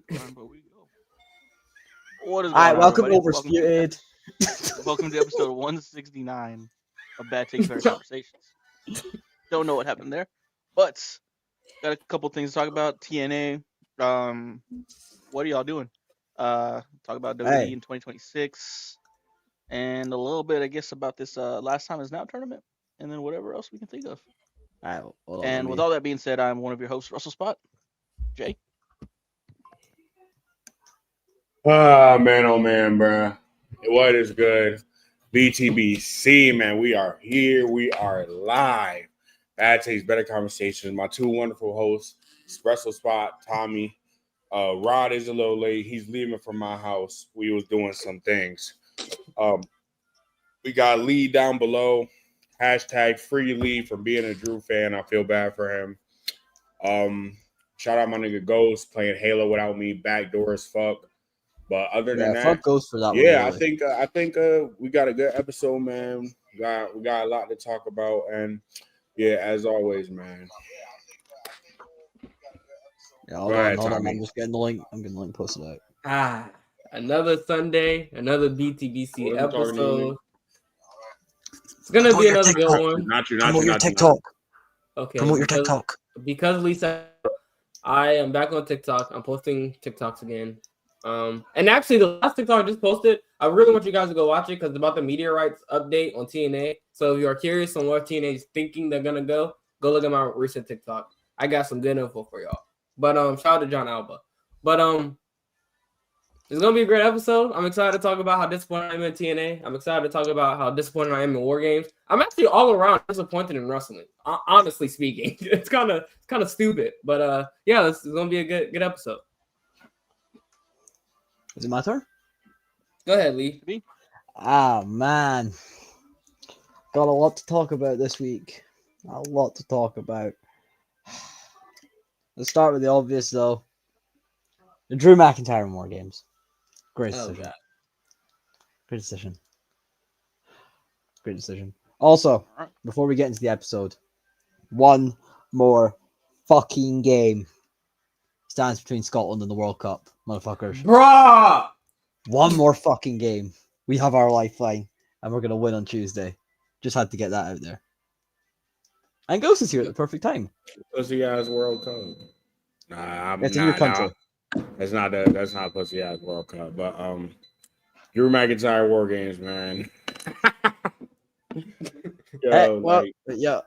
But we go. What is All right, going on, welcome everybody? Overspewed. Welcome to episode 169 of Bad Takes Better Conversations. Don't know what happened there, but got a couple things to talk about. TNA. What are y'all doing? Talk about WWE in 2026, and a little bit, I guess, about this last time is now tournament, and then whatever else we can think of. All right, hold on, And with all that being said, I'm one of your hosts, Russell Spot. Jay. Oh man, bro. What is good? BTBC, man. We are here. We are live. Bad Taste Better Conversations. My two wonderful hosts, Espresso Spot, Tommy. Rod is a little late. He's leaving from my house. We was doing some things. We got Lee down below. Hashtag free Lee from being a Drew fan. I feel bad for him. Shout out my nigga Ghost playing Halo without me. Backdoor as fuck. But other than that, fuck goes for that. yeah, one, really. I think we got a good episode, man. We got a lot to talk about, and yeah, as always, man. Yeah, hold on. I'm just getting the link. I'm getting the link posted out. Another Sunday, another BTBC episode. It's gonna be another good one. Not you. Promote your TikTok. Okay. Promote your TikTok. Because Lisa, I am back on TikTok. I'm posting TikToks again. And actually, the last TikTok I just posted, I really want you guys to go watch it because it's about the meteorites update on TNA. So if you are curious on where TNA is thinking they're gonna go look at my recent TikTok. I got some good info for y'all. But shout out to John Alba. But it's gonna be a great episode. I'm excited to talk about how disappointed I am in TNA. I'm excited to talk about how disappointed I am in War Games. I'm actually all around disappointed in wrestling. Honestly speaking, it's kind of stupid. But yeah, it's gonna be a good episode. Is it my turn? Go ahead, Lee. Man. Got a lot to talk about this week. A lot to talk about. Let's start with the obvious, though. The Drew McIntyre in War Games. Great decision. God. Great decision. Great decision. Also, before we get into the episode, one more fucking game stands between Scotland and the World Cup, motherfuckers. Bruh! One more fucking game. We have our lifeline, and we're gonna win on Tuesday. Just had to get that out there. And Ghost is here at the perfect time. Pussy ass World Cup. Nah, it's in your country. That's not pussy ass World Cup. But Drew McIntyre War Games, man. Yeah.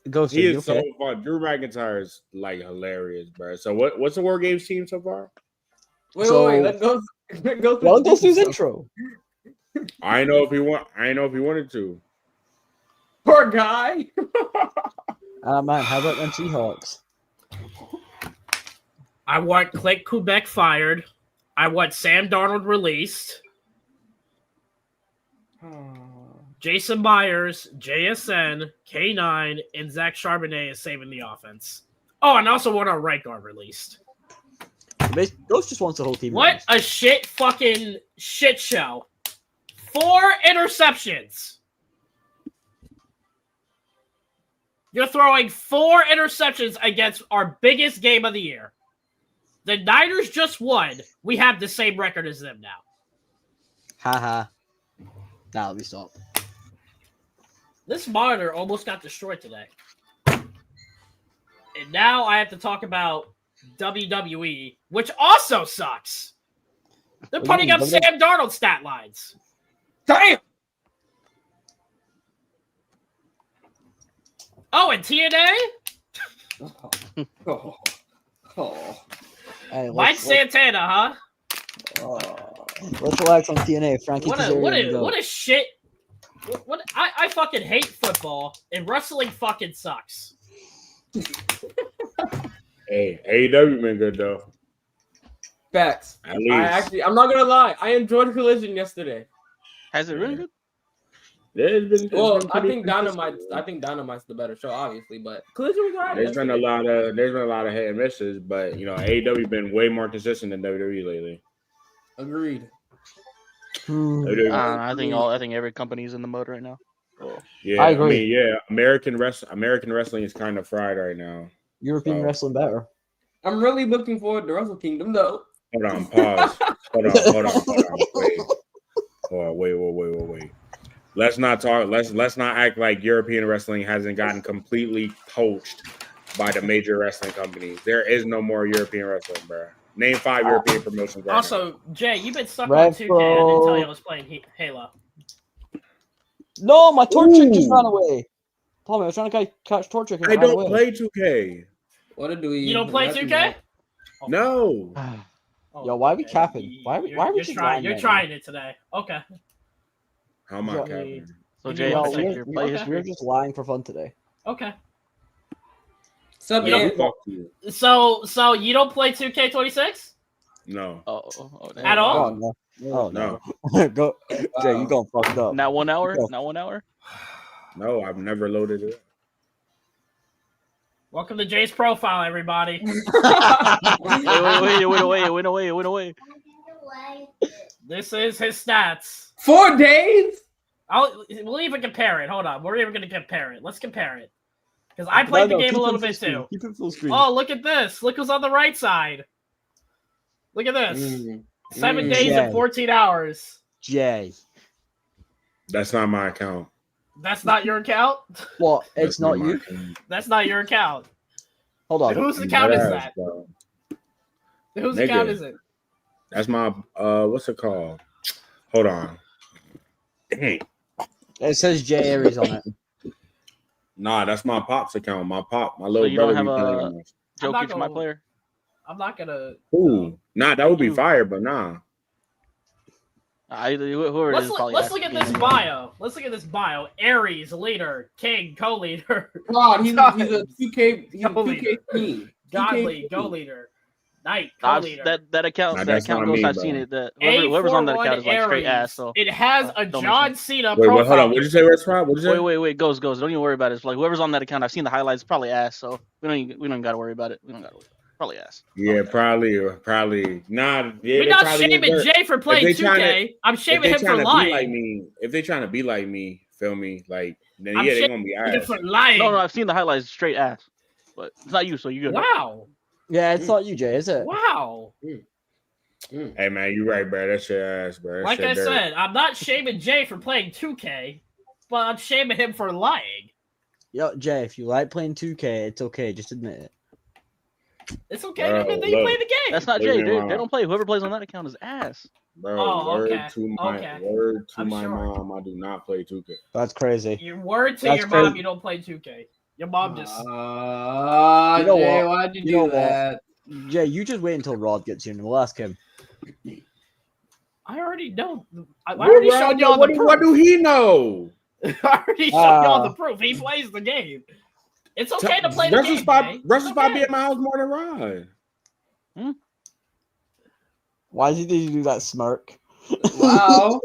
Ghost, he is so fun. Drew McIntyre is like hilarious, bro. So what's the War Games team so far? Wait. Let go through his intro. I know if he wanted to. Poor guy. Man, how about them Seahawks? I want Click Quebec fired. I want Sam Darnold released. Jason Myers, JSN, K9, and Zach Charbonnet is saving the offense. Oh, and I also want our right guard released. Ghost just wants the whole team. What released. a fucking shit show. 4 interceptions. You're throwing 4 interceptions against our biggest game of the year. The Niners just won. We have the same record as them now. Haha. Now let me stop. This monitor almost got destroyed today. And now I have to talk about WWE, which also sucks. They're putting up Sam Darnold stat lines. Damn! Oh, and TNA? Hey, Mike Santana, huh? Let's relax on TNA. Frankie What a shit. I fucking hate football, and wrestling fucking sucks. Hey, AEW been good though. Facts. At least. I'm not gonna lie. I enjoyed Collision yesterday. Has it really good? I think Dynamite's the better show, obviously, but Collision was alright. There's been a lot of hit and misses, but AEW been way more consistent than WWE lately. Agreed. I think every company's in the mode right now. Yeah, I agree. American wrestling is kind of fried right now. European wrestling better. I'm really looking forward to Wrestle Kingdom though. Hold on, pause. Hold on. Wait. Let's not talk. Let's not act like European wrestling hasn't gotten completely poached by the major wrestling companies. There is no more European wrestling, bro. Name 5 European promotions right now. Also, Jay, you've been stuck Red on 2K. I didn't tell you I Bull. was playing Halo. No, my torch trick just Ooh. ran away. Tommy, I was trying to catch torch trick and I it ran don't away. play 2K. What do we? You don't play 2K? Oh, No. oh, Yo, why are we okay. capping? Why are we You're just trying? lying You're right trying it today. Okay. How am I Yo, capping? So You Jay, know, if I check we're, your we're, play okay. we're history. just lying for fun today. Okay. Sub You know- Ant. Fuck you. So you don't play 2K26 No. Damn. at all? Oh, no. Oh, No. no. Go, Jay, you going fucked up. Not 1 hour. Go. Not 1 hour. No, I've never loaded it. Welcome to Jay's profile, everybody. Wait away. This is his stats. 4 days. We'll even compare it. Hold on. We're even going to compare it. Let's compare it. Because I played the game a little bit too. Keep it full screen. Oh, look at this. Look who's on the right side. Look at this. 7 days Yeah. and 14 hours. Jay. That's not my account. That's not your account? What? That's It's not my you? account. That's not your account. Hold on. Whose account is Deadass, that? bro. Whose Nigga. account is it? That's my what's it called? Hold on. Dang. It says Jay Aries on it. Nah, that's my pop's account. My So little you don't brother. have be a playing this. Joe I'm not keeps my gonna- player. I'm not going to. Ooh, nah, that would be You. fire, but nah. Whoever it is probably. Let's look at this bio. Let's look at this bio. Aries, leader. King, co-leader. God, he's a 2K. He's a Go 2K leader. team. Godly, 2K go-leader. Knight, co-leader. That account. Nah, That that's account not goes. me, I've bro. seen it. That whoever's on that account is like straight ass. So It has a don't John mention. Cena Wait, profile. hold on. What'd you say, Red Spot? What'd you say? wait. Goes. Don't even worry about it. It's like whoever's on that account. I've seen the highlights. Probably ass. So we don't got to worry about it. Probably ass. Yeah, probably. Nah, yeah, We're they not probably shaming is. Jay for playing they 2K. I'm If shaming they him for trying to be lying. like me, if they trying to be like me, feel me? Like, then I'm yeah, they shaming gonna be him ass. for lying. No, I've seen the highlights. Straight ass. But it's not you, so you good. Wow. Yeah, it's not you, Jay, is it? Wow. Hey man, you right, bro. That's your ass, bro. That Like shit I dirty. said, I'm not shaming Jay for playing 2K, but I'm shaming him for lying. Yo, Jay, if you like playing 2K, it's okay. Just admit it. It's okay Bro, to admit that you look. play the game. That's not Leave Jay. me They alone. don't play. Whoever plays on that account is ass. Bro, Oh, word okay. to my Okay. word to I'm my sure. mom. I do not play 2K. That's crazy. Your word to That's your mom, crazy. you don't play 2K. Your mom just. You know Jay, what? why'd you You know do that? Jay, you just wait until Rod gets here and we'll ask him. I already know. I already showed y'all the what proof. do he know? I already showed y'all the proof. He plays the game. It's okay to play the game. Jay. Russell It's Spot be okay. at my house more than Rod. Why did you do that smirk? Wow.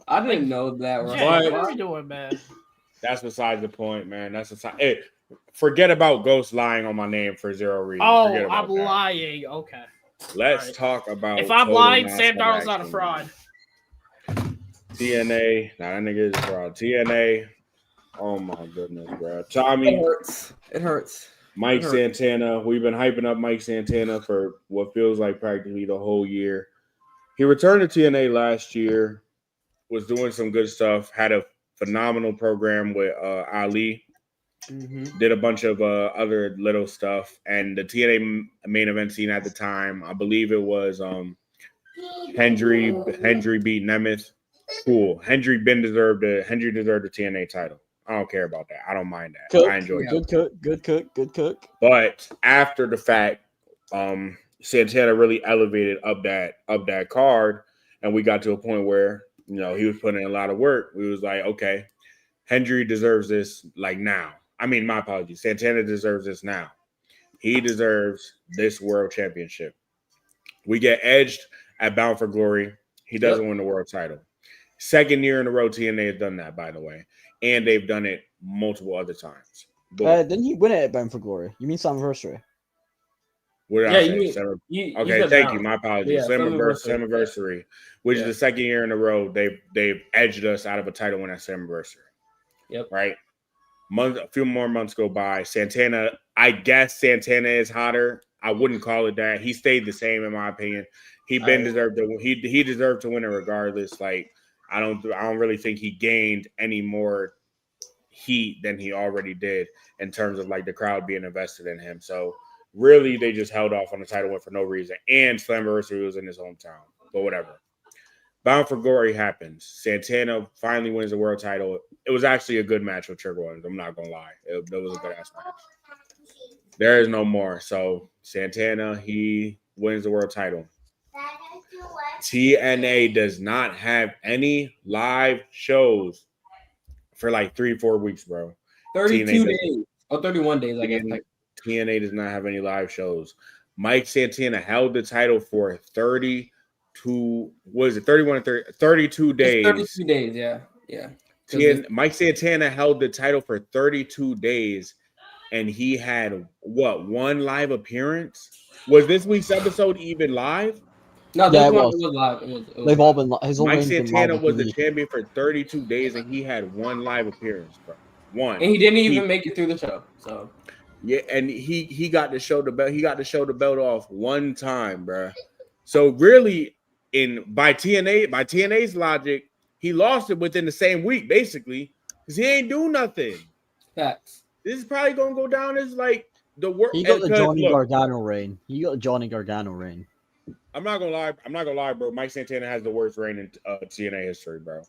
I didn't know that. Jay, Right? what are you doing, man? That's besides the point, man. That's aside. Hey, forget about Ghost lying on my name for zero reason. Oh, Forget about I'm that. lying. Okay. Let's Alright. talk about. If I'm total lying, non-stop Sam Darnold's not a action, fraud. man. TNA, nah, that nigga is a fraud. TNA, oh my goodness, bro. It Tommy, hurts. It hurts. Mike Sure. Santana. We've been hyping up Mike Santana for what feels like practically the whole year. He returned to TNA last year, was doing some good stuff, had a phenomenal program with Ali, Mm-hmm. did a bunch of other little stuff, and the TNA main event scene at the time, I believe it was Hendry beat Nemeth. Cool. Hendry deserved the TNA title. I don't care about that. I don't mind that. Cook, I enjoy it. good cook. But after the fact, Santana really elevated up that card, and we got to a point where he was putting in a lot of work. We was like, okay, Hendry deserves this like now. I mean, my apologies. Santana deserves this now. He deserves this world championship. We get edged at Bound for Glory. He doesn't win the world title. Second year in a row, TNA has done that, by the way, and they've done it multiple other times. Didn't he win it at Bound for Glory? You mean Slammiversary? What did Yeah, I say? you Seven- You Okay, said thank Bound. you. My apologies. Yeah, Slammiversary, which is Yeah. the second year in a row they've edged us out of a title win at Slammiversary. Yep. Right. A few more months go by. Santana, I guess Santana is hotter I wouldn't call it that. He stayed the same in my opinion. He deserved to. He deserved to win it regardless. Like I don't really think he gained any more heat than he already did in terms of like the crowd being invested in him. So really, they just held off on the title win for no reason. And Slammiversary was in his hometown, but whatever. Bound for Glory happens. Santana finally wins the world title. It was actually a good match with Trigger Williams. I'm not gonna lie, it was a good ass match. There is no more. So Santana, he wins the world title. TNA does not have any live shows for like 3-4 weeks, bro. 32 days. Or 31 days, I guess. TNA does not have any live shows. Mike Santana held the title for 32 days. 32 days, yeah. Mike Santana held the title for 32 days, and he had one live appearance? Was this week's episode even live? No, this one was live. They've all been. Mike Santana was the champion for 32 days, and he had one live appearance, bro. One. And he didn't even make it through the show. So yeah, and he got to show the belt. He got to show the belt off one time, bro. So really, by TNA's logic, he lost it within the same week, basically, because he ain't do nothing. Facts. This is probably gonna go down as like the worst. He got the Johnny Gargano reign. I'm not gonna lie, bro. Mike Santana has the worst reign in TNA history, bro.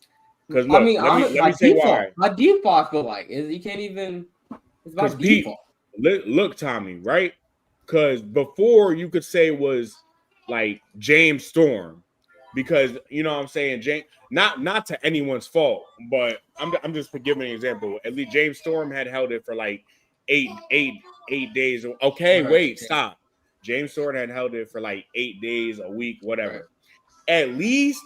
Because I mean, let me say why. My default, I feel like, is you can't even. It's my default. Look, Tommy, right? Because before you could say it was like James Storm, because you know what I'm saying, James. Not to anyone's fault, but I'm just giving an example. At least James Storm had held it for like eight days. Okay, wait, stop. James Storm had held it for like 8 days, a week, whatever. At least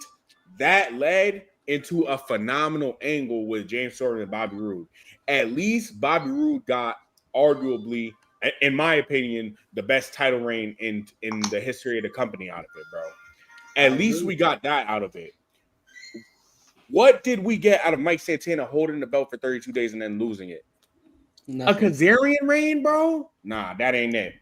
that led into a phenomenal angle with James Storm and Bobby Roode. At least Bobby Roode got arguably, in my opinion, the best title reign in the history of the company out of it, bro. At least we got that out of it. What did we get out of Mike Santana holding the belt for 32 days and then losing it? Nothing. A Kazarian reign, bro? Nah, that ain't it.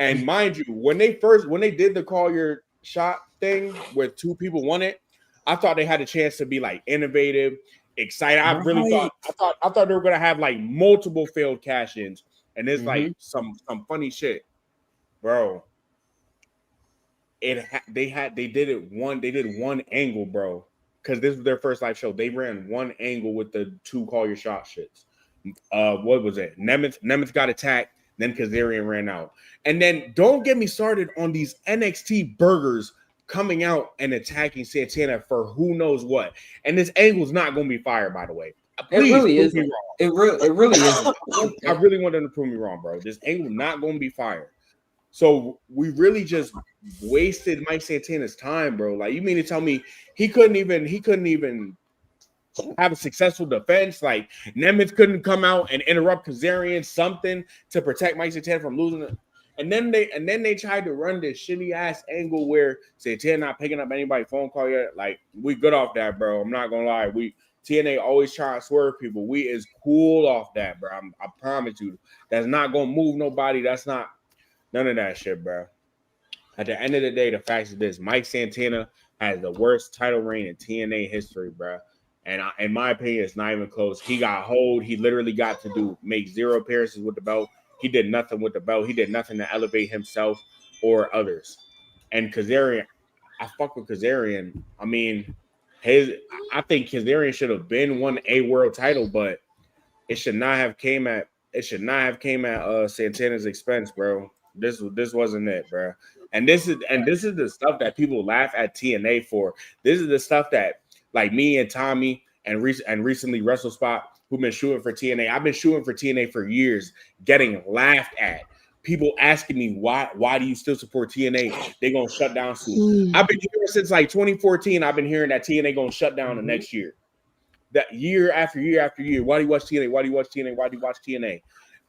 And mind you, when they did the call your shot thing where 2 people won it, I thought they had a chance to be like innovative, excited. I really thought they were gonna have like multiple failed cash-ins, and it's like some funny shit, bro. They did one angle, bro, because this was their first live show. They ran one angle with the 2 call your shot shits. What was it? Nemeth got attacked. Then Kazarian ran out. And then don't get me started on these NXT burgers coming out and attacking Santana for who knows what. And this angle's not going to be fire, by the way. Please, it really is. It really is. I really want them to prove me wrong, bro. This angle not going to be fire. So we really just wasted Mike Santana's time, bro. Like, you mean to tell me he couldn't even have a successful defense? Like Nemeth couldn't come out and interrupt Kazarian something to protect Mike Santana from losing it. And then they tried to run this shitty ass angle where Santana not picking up anybody's phone call yet. Like, we good off that, bro. I'm not gonna lie. TNA always try to swerve people. We is cool off that, bro. I promise you. That's not gonna move nobody. That's not none of that shit, bro. At the end of the day, the fact is this: Mike Santana has the worst title reign in TNA history, bro. And in my opinion, it's not even close. He got hold. He literally got to make 0 appearances with the belt. He did nothing with the belt. He did nothing to elevate himself or others. And Kazarian, I fuck with Kazarian. I mean, I think Kazarian should have won a world title, but it should not have came at Santana's expense, bro. This wasn't it, bro. And this is the stuff that people laugh at TNA for. This is the stuff that, like me and Tommy and recently WrestleSpot, who've been shooting for TNA. I've been shooting for TNA for years, getting laughed at. People asking me, why do you still support TNA? They're going to shut down soon. I've been hearing since like 2014, I've been hearing that TNA going to shut down the next year. That year after year after year. Why do you watch TNA? Why do you watch TNA? Why do you watch TNA?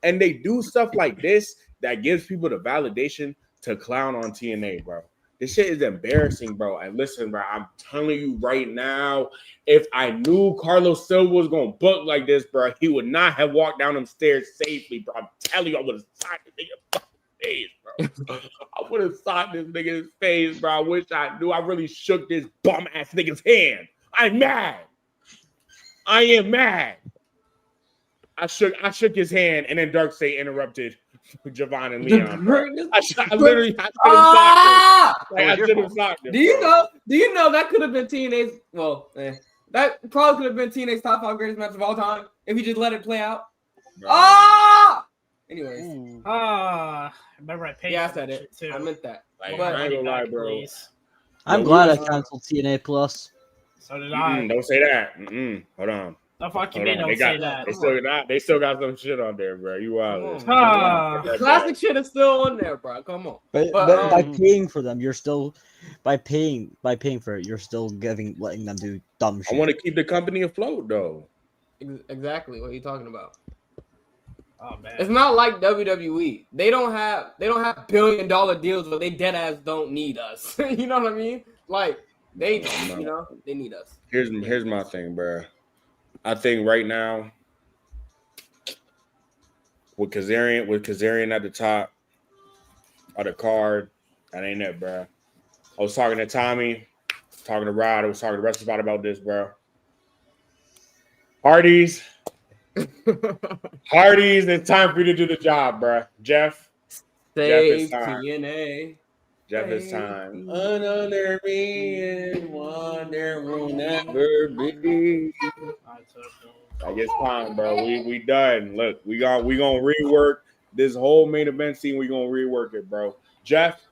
And they do stuff like this that gives people the validation to clown on TNA, bro. This shit is embarrassing, bro. And listen, bro, I'm telling you right now, if I knew Carlos Silva was going to book like this, bro, he would not have walked down them stairs safely, bro. I'm telling you, I would have signed the nigga. face, bro. I would have socked this nigga's face, bro. I wish I knew. I really shook this bum ass nigga's hand. I'm mad. I am mad. I shook his hand, and then Darkseid interrupted Javon and Leon. I should have socked him. Like, I should have socked him. Do you know that could have been TNA's? Well, that probably could have been TNA's top 5 greatest match of all time if he just let it play out. Bro. Anyways. Remember I paid. Yeah, I said it too. I meant that. Like, I ain't gonna lie, bro. Please. I'm glad I canceled TNA Plus. So did I. Don't say that. Hold on. The fuck you mean? Don't say that. They still got some shit on there, bro. You wild. Classic shit is still on there, bro. Come on. But by paying for them, you're still by paying for it, you're still letting them do dumb shit. I want to keep the company afloat, though. Exactly. What are you talking about? Oh man. It's not like WWE. They don't have $1 billion deals, but they dead ass don't need us. You know what I mean? Like they need us. Here's my thing, bro. I think right now, with Kazarian at the top of the card, that ain't it, bro. I was talking to Tommy, talking to Rod, I was talking to Russ about this, bro. Hardys, it's time for you to do the job, bro. Jeff, save TNA. Jeff, it's time. Another me and one there will never be. Like, it's time, bro. We done. Look, we gonna rework this whole main event scene. We gonna rework it, bro. Jeff,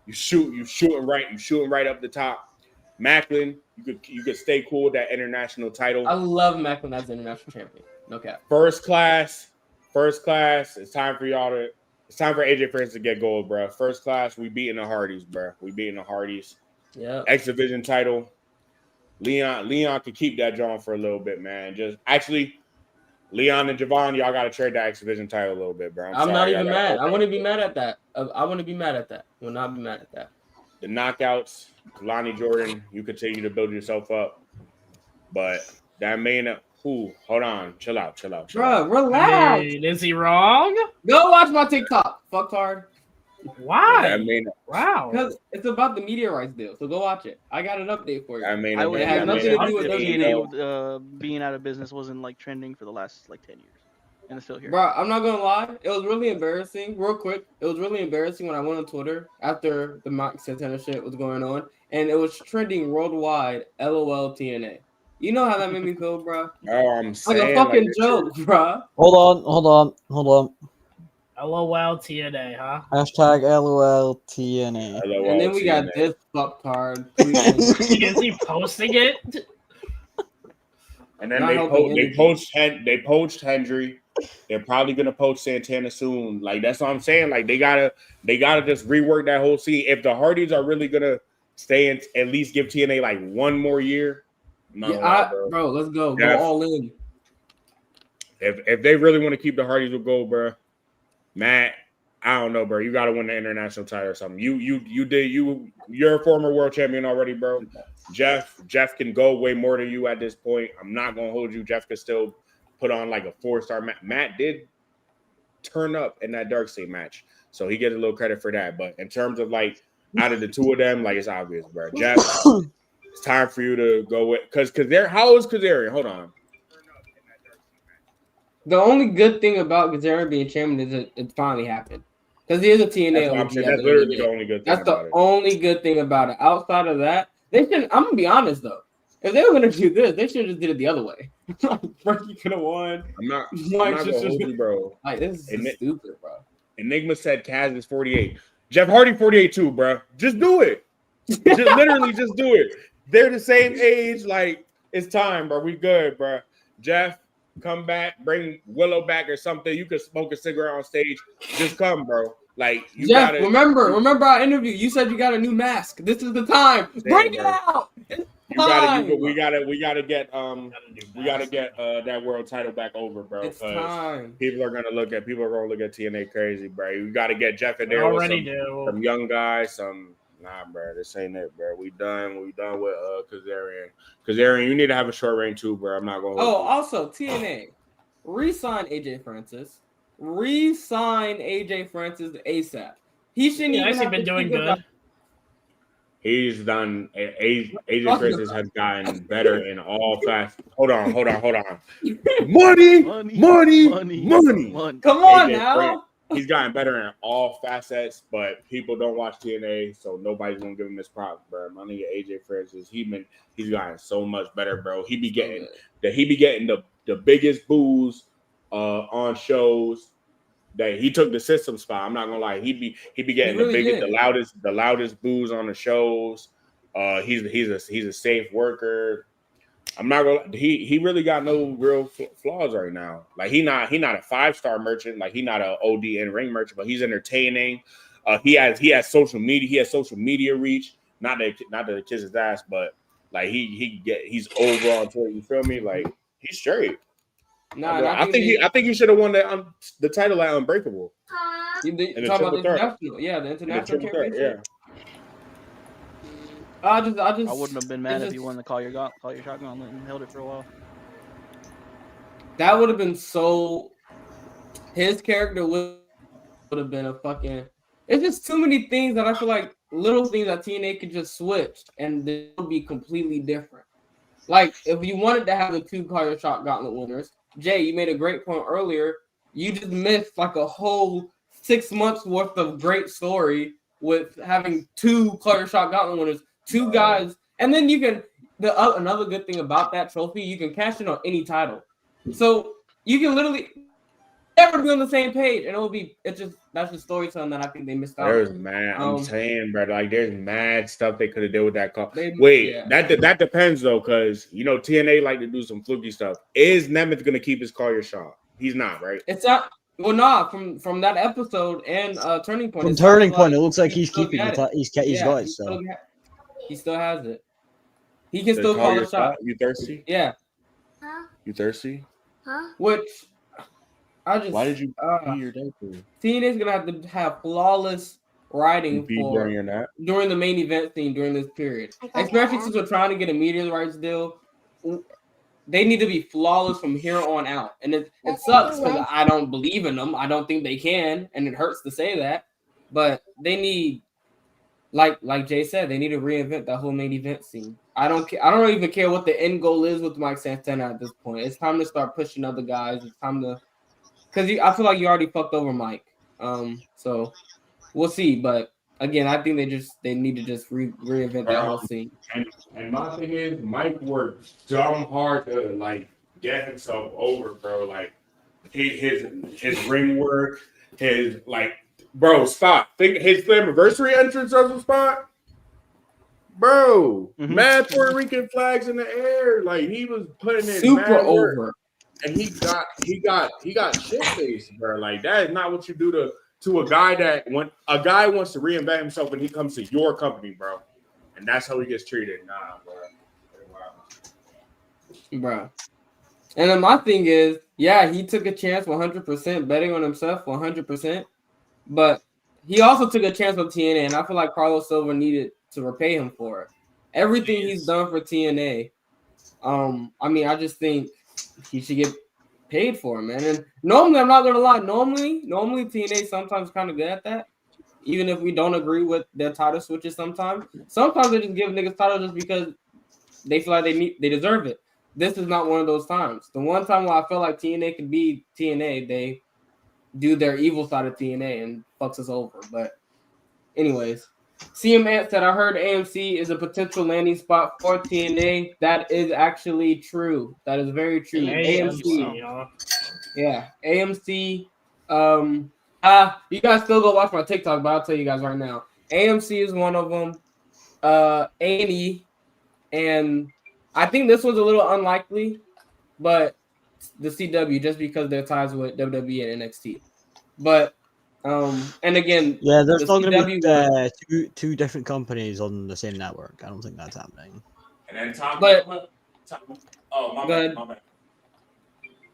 you shooting right up the top. Macklin, you could stay cool with that international title. I love Macklin as international champion. No cap. First class. It's time for y'all to. It's time for AJ Prince to get gold, bro. First class, we beating the Hardys, bro. Yeah. X Division title. Leon could keep that drawn for a little bit, man. Just actually, Leon and Javon, y'all got to trade that X Division title a little bit, bro. I'm not even mad. I wouldn't be mad at that. I wouldn't be mad at that. Will not be mad at that. The knockouts, Lonnie Jordan, you continue to build yourself up, but that main. Hold on, chill out. Bro, relax. Wait, is he wrong? Go watch my TikTok. Fuck hard. Why? Wow. Because it's about the media rights deal. So go watch it. I got an update for you. I would have nothing to do with TNA being out of business wasn't like trending for the last like 10 years. And it's still here. Bro, I'm not gonna lie. It was really embarrassing. Real quick, it was really embarrassing when I went on Twitter after the Mike Santana shit was going on, and it was trending worldwide. LOL TNA. You know how that made me feel, bro? Oh, I'm saying like a fucking joke, bro. Hold on. LOL TNA, huh? Hashtag LOL TNA. And then we got this fucktard. Is he posting it? And then they poached Hendry. They're probably gonna poach Santana soon. Like, that's what I'm saying. Like, they gotta just rework that whole scene. If the Hardys are really gonna stay and at least give TNA like one more year. Bro, let's go. Go all in. If they really want to keep the Hardys with gold, bro, Matt, I don't know, bro. You got to win the international title or something. You're a former world champion already, bro. Jeff can go way more than you at this point. I'm not gonna hold you. Jeff can still put on like a 4-star match. Matt did turn up in that Darkseid match, so he gets a little credit for that. But in terms of like out of the two of them, like, it's obvious, bro. Jeff. It's time for you to go with how is Kazarian? Hold on. The only good thing about Kazarian being champion is that it finally happened. Because he is a TNA OG. That's literally the only good thing. That's the only good thing about it. Outside of that, they shouldn't. I'm gonna be honest though. If they were gonna do this, they should have just did it the other way. Frankie could have won. I'm not gonna hold you, bro. Like, this is stupid, bro. Enigma said Kaz is 48. Jeff Hardy 48 too, bro. Just do it. Literally just do it. They're the same age. Like, it's time, bro. We good, bro. Jeff, come back. Bring Willow back or something. You can smoke a cigarette on stage. Just come, bro. Like, you Jeff, gotta remember our interview. You said you got a new mask. This is the time. Bring it out. We gotta get that world title back over, bro. It's time. People are gonna look at TNA crazy, bro. You gotta get Jeff in there already with some young guys, Nah, bro, this ain't it, bro. We done with Kazarian. Kazarian, you need to have a short reign too, bro. I'm not gonna. Also TNA, re-sign AJ Francis. re-sign AJ Francis ASAP. He shouldn't Yeah, even he's have been to doing think about. good. He's done. AJ Francis has gotten better in all facets. Hold on. Money. Come on AJ now. Francis, he's gotten better in all facets, but people don't watch TNA, so nobody's gonna give him his props, bro. My nigga AJ Francis, he's gotten so much better, bro. He be getting the biggest boos on shows. That he took the system spot. I'm not gonna lie. He be getting the loudest boos on the shows. He's a safe worker. I'm not gonna. He really got no real flaws right now. Like he not a 5-star merchant. Like he not a OD in ring merchant, but he's entertaining. He has social media. He has social media reach. Not that it kisses his ass, but like he's over on Twitter. You feel me? Like he's straight. Nah, I think he should have won the title at Unbreakable. You talking about the international? Yeah, the international championship. Yeah. I wouldn't have been mad if you won the call your shot gauntlet and held it for a while. That would have been so. His character would have been a fucking. It's just too many things that I feel like little things that TNA could just switch and they would be completely different. Like if you wanted to have the 2 call your shot gauntlet winners, Jay, you made a great point earlier. You just missed like a whole 6 months worth of great story with having 2 call your shot gauntlet winners, 2 guys, and then you can. Another good thing about that trophy, you can cash in on any title, so you can literally never be on the same page, and that's the storytelling that I think they missed out. There's mad. I'm saying, bro, like there's mad stuff they could have did with that call. That depends though, because TNA like to do some fluky stuff. Is Nemeth gonna keep his call your shot? He's not, right? It's not. Well, nah. From that episode and Turning Point. From Turning Point, it looks like he's keeping it. He's got it. So he still has it. He can still call a shot. You thirsty? Yeah. Huh? You thirsty? Huh? Which I just. Why did you pee your diaper? TNA's gonna have to have flawless writing during the main event scene during this period. Especially since we're trying to get a media rights deal. They need to be flawless from here on out. And it sucks because I don't believe in them. I don't think they can, and it hurts to say that. But they need, like Jay said, they need to reinvent that whole main event scene. I don't even care what the end goal is with Mike Santana at this point. It's time to start pushing other guys. It's time to, because I feel like you already fucked over Mike. So we'll see. But again, I think they need to just reinvent that whole scene. And my thing is, Mike worked dumb hard to like get himself over, bro. Like his ring work, his like, bro, stop. Think his anniversary entrance of the spot, bro. Mad Puerto Rican flags in the air, like he was putting it super over, and he got shit faced, bro. Like that is not what you do to a guy that when a guy wants to reinvent himself and he comes to your company, bro. And that's how he gets treated. Nah, bro. And then my thing is, yeah, he took a chance 100%, betting on himself 100%. But he also took a chance with TNA, and I feel like Carlos Silva needed to repay him for it. Everything he's done for TNA. I mean, I just think he should get paid for it, man. And normally, I'm not gonna lie, normally TNA sometimes kind of good at that. Even if we don't agree with their title switches sometimes they just give niggas title just because they feel like they deserve it. This is not one of those times. The one time where I feel like TNA could be TNA, they do their evil side of TNA and fucks us over. But anyways, CM Ant said, I heard AMC is a potential landing spot for TNA. That is actually true. That is very true. AMC. Yeah, AMC. You guys still go watch my TikTok, but I'll tell you guys right now. AMC is one of them. A&E, and I think this was a little unlikely, but the CW just because their ties with WWE and NXT. But and again, yeah, there's not going to be two different companies on the same network. I don't think that's happening. And then my bad.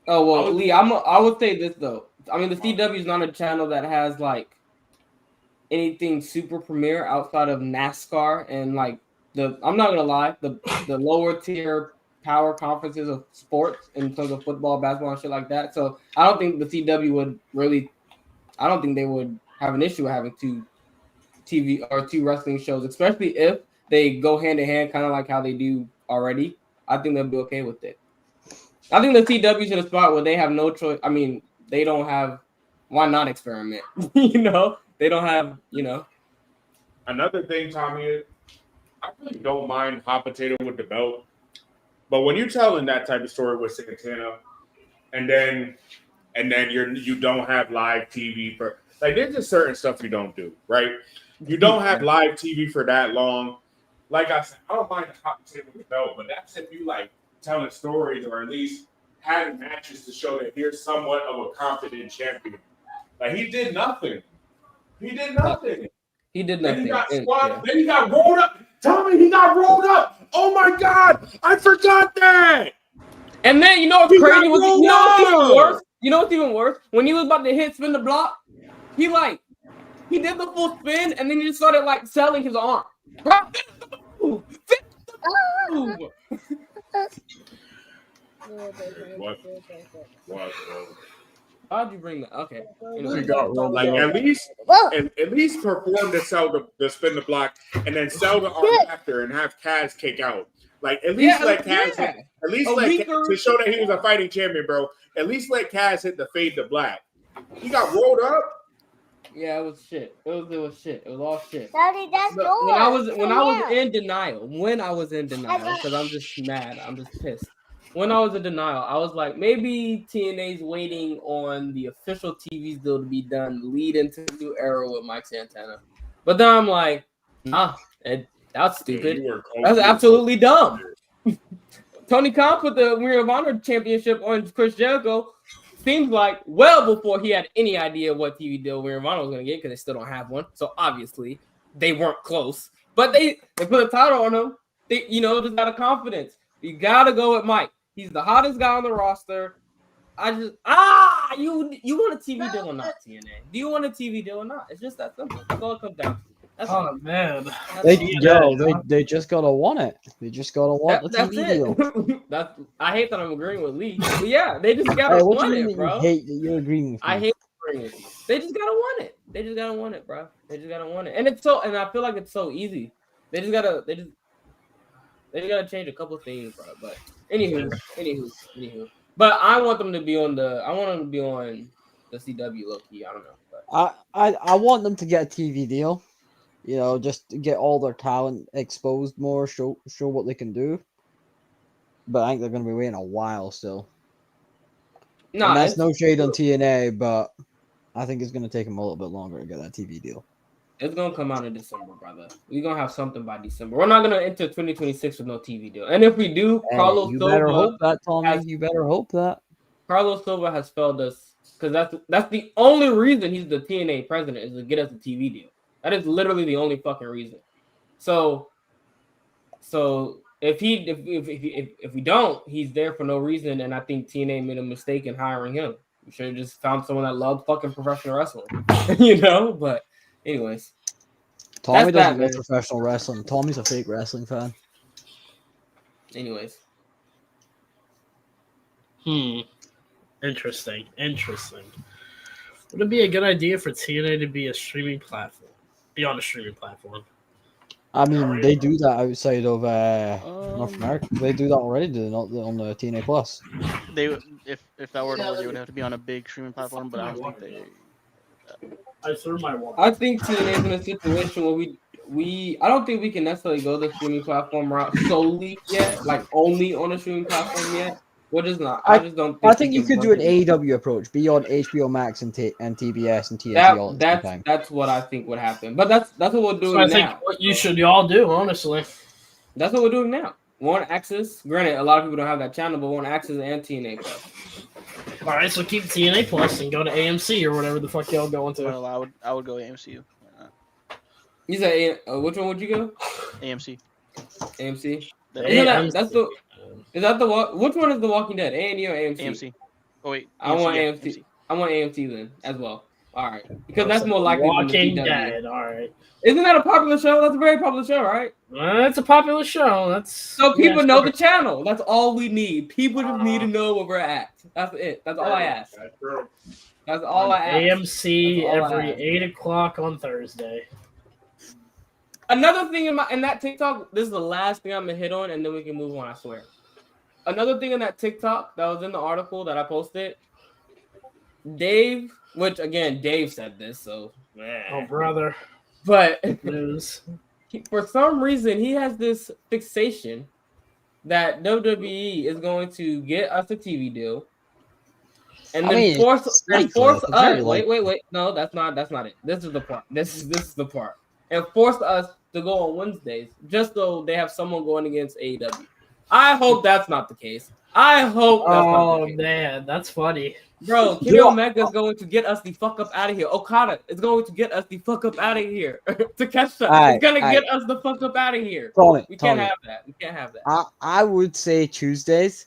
Oh well, Lee, I would say this though. I mean, the CW is not a channel that has like anything super premiere outside of NASCAR and like I'm not gonna lie, the lower tier power conferences of sports in terms of football, basketball, and shit like that. So I don't think the CW would really. I don't think they would have an issue with having two TV or two wrestling shows, especially if they go hand in hand, kind of like how they do already. I think they'll be okay with it. I think the CW's in a spot where they have no choice. I mean, they don't have. Why not experiment? They don't have. Another thing, Tommy, is I really don't mind hot potato with the belt, but when you're telling that type of story with Santana, and then you don't have live TV for like there's just certain stuff you don't do, right? You don't have live TV for that long. Like I said, I don't mind the hot potato with the belt, but that's if you like telling stories or at least having matches to show that here's somewhat of a confident champion. Like he did nothing. He did nothing. Then he got squat. Then he got rolled up. Tell me he got rolled up. Oh my God. I forgot that. And then you know what's crazy? You know what's even worse? When he was about to spin the block, he did the full spin and then he just started like selling his arm. What? How'd you bring that? Okay. Like at least perform to sell the spin the block and then sell the arm after and have Kaz kick out. Like at least let Kaz to show that he was a fighting champion, bro. At least let Kaz hit the fade to black. He got rolled up. Yeah, it was shit. It was shit. It was all shit. Daddy, that's yours. When I was in denial, because I'm just mad. I'm just pissed. When I was in denial, I was like, maybe TNA's waiting on the official TV deal to be done, lead into the new era with Mike Santana. But then I'm like, nah, that's stupid. That's absolutely dumb. Tony Khan put the Ring of Honor championship on Chris Jericho. Seems like well before he had any idea what TV deal Ring of Honor was going to get because they still don't have one. So obviously they weren't close. But they put a title on him. They, just out of confidence. You got to go with Mike. He's the hottest guy on the roster. You want a TV deal or not, TNA? Do you want a TV deal or not? It's just that simple. That's all it comes down to. Man. They just gotta want it. They just gotta want the TV deal. I hate that I'm agreeing with Lee. But yeah, they just gotta want it, bro. You hate that you're agreeing with me. I hate agreeing with you. They just gotta want it. They just gotta want it, bro. They just gotta want it. And I feel like it's so easy. They just gotta change a couple things, bro. But anywho. But I want them to be on the CW low key. I don't know. But. I want them to get a TV deal. Just to get all their talent exposed more, show what they can do. But I think they're going to be waiting a while still. No, that's no shade on TNA, but I think it's going to take them a little bit longer to get that TV deal. It's going to come out in December, brother. We're going to have something by December. We're not going to enter 2026 with no TV deal. And if we do, Carlos Silva... You better hope that, Tommy. You better hope that. Carlos Silva has failed us because that's the only reason he's the TNA president is to get us a TV deal. That is literally the only fucking reason. So if we don't, he's there for no reason, and I think TNA made a mistake in hiring him. We should have just found someone that loved fucking professional wrestling, But anyways, Tommy doesn't love professional wrestling. Tommy's a fake wrestling fan. Anyways, interesting. Would it be a good idea for TNA to be a streaming platform? Be on a streaming platform. I mean, they do that outside of North America. They do that already, do they not, on the TNA Plus? If that were to work, it would have to be on a big streaming platform, but I don't think they... I threw my one. I think TNA is in a situation where I don't think we can necessarily go the streaming platform route solely yet, like only on a streaming platform yet. What is not? I just don't. I think you could do an AEW approach, be on HBO Max and TBS and TNT all the time. That's what I think would happen. But that's what we're doing now. I think what you should all do, honestly. That's what we're doing now. One Access. Granted, a lot of people don't have that channel, but One Access and TNA Plus. All right, so keep TNA Plus and go to AMC or whatever the fuck y'all going to. Well, I would go AMC. You said which one would you go? AMC. AMC. Is that the which one is The Walking Dead? A&E or AMC? AMC. Oh wait. I want AMC. I want AMC then as well. All right, because that's more likely than the Walking DW. Dead. All right. Isn't that a popular show? That's a very popular show, right? It's a popular show. That's So people know sure. the channel. That's all we need. People just need to know where we're at. That's it. That's all I ask. That's true. That's all I ask. AMC That's all I every ask. 8 o'clock on Thursday. Another thing in that TikTok, this is the last thing I'm gonna hit on, and then we can move on. I swear. Another thing in that TikTok that was in the article that I posted, Dave, which again Dave said this, so Oh, brother. but News. for some reason he has this fixation that WWE is going to get us a TV deal, and I then mean, force it's likely, us. it's very Wait. No, that's not it. This is the part. This is the part. And force us to go on Wednesdays just so they have someone going against AEW. I hope that's not the case. I hope that's not the Oh, case. man. That's funny. Bro, Kenny Omega is going to get us the fuck up out of here. Okada is going to get us the fuck up out of here. Takeshita is going to get us the fuck up out of here. We can't have that. We can't have that. I would say Tuesdays,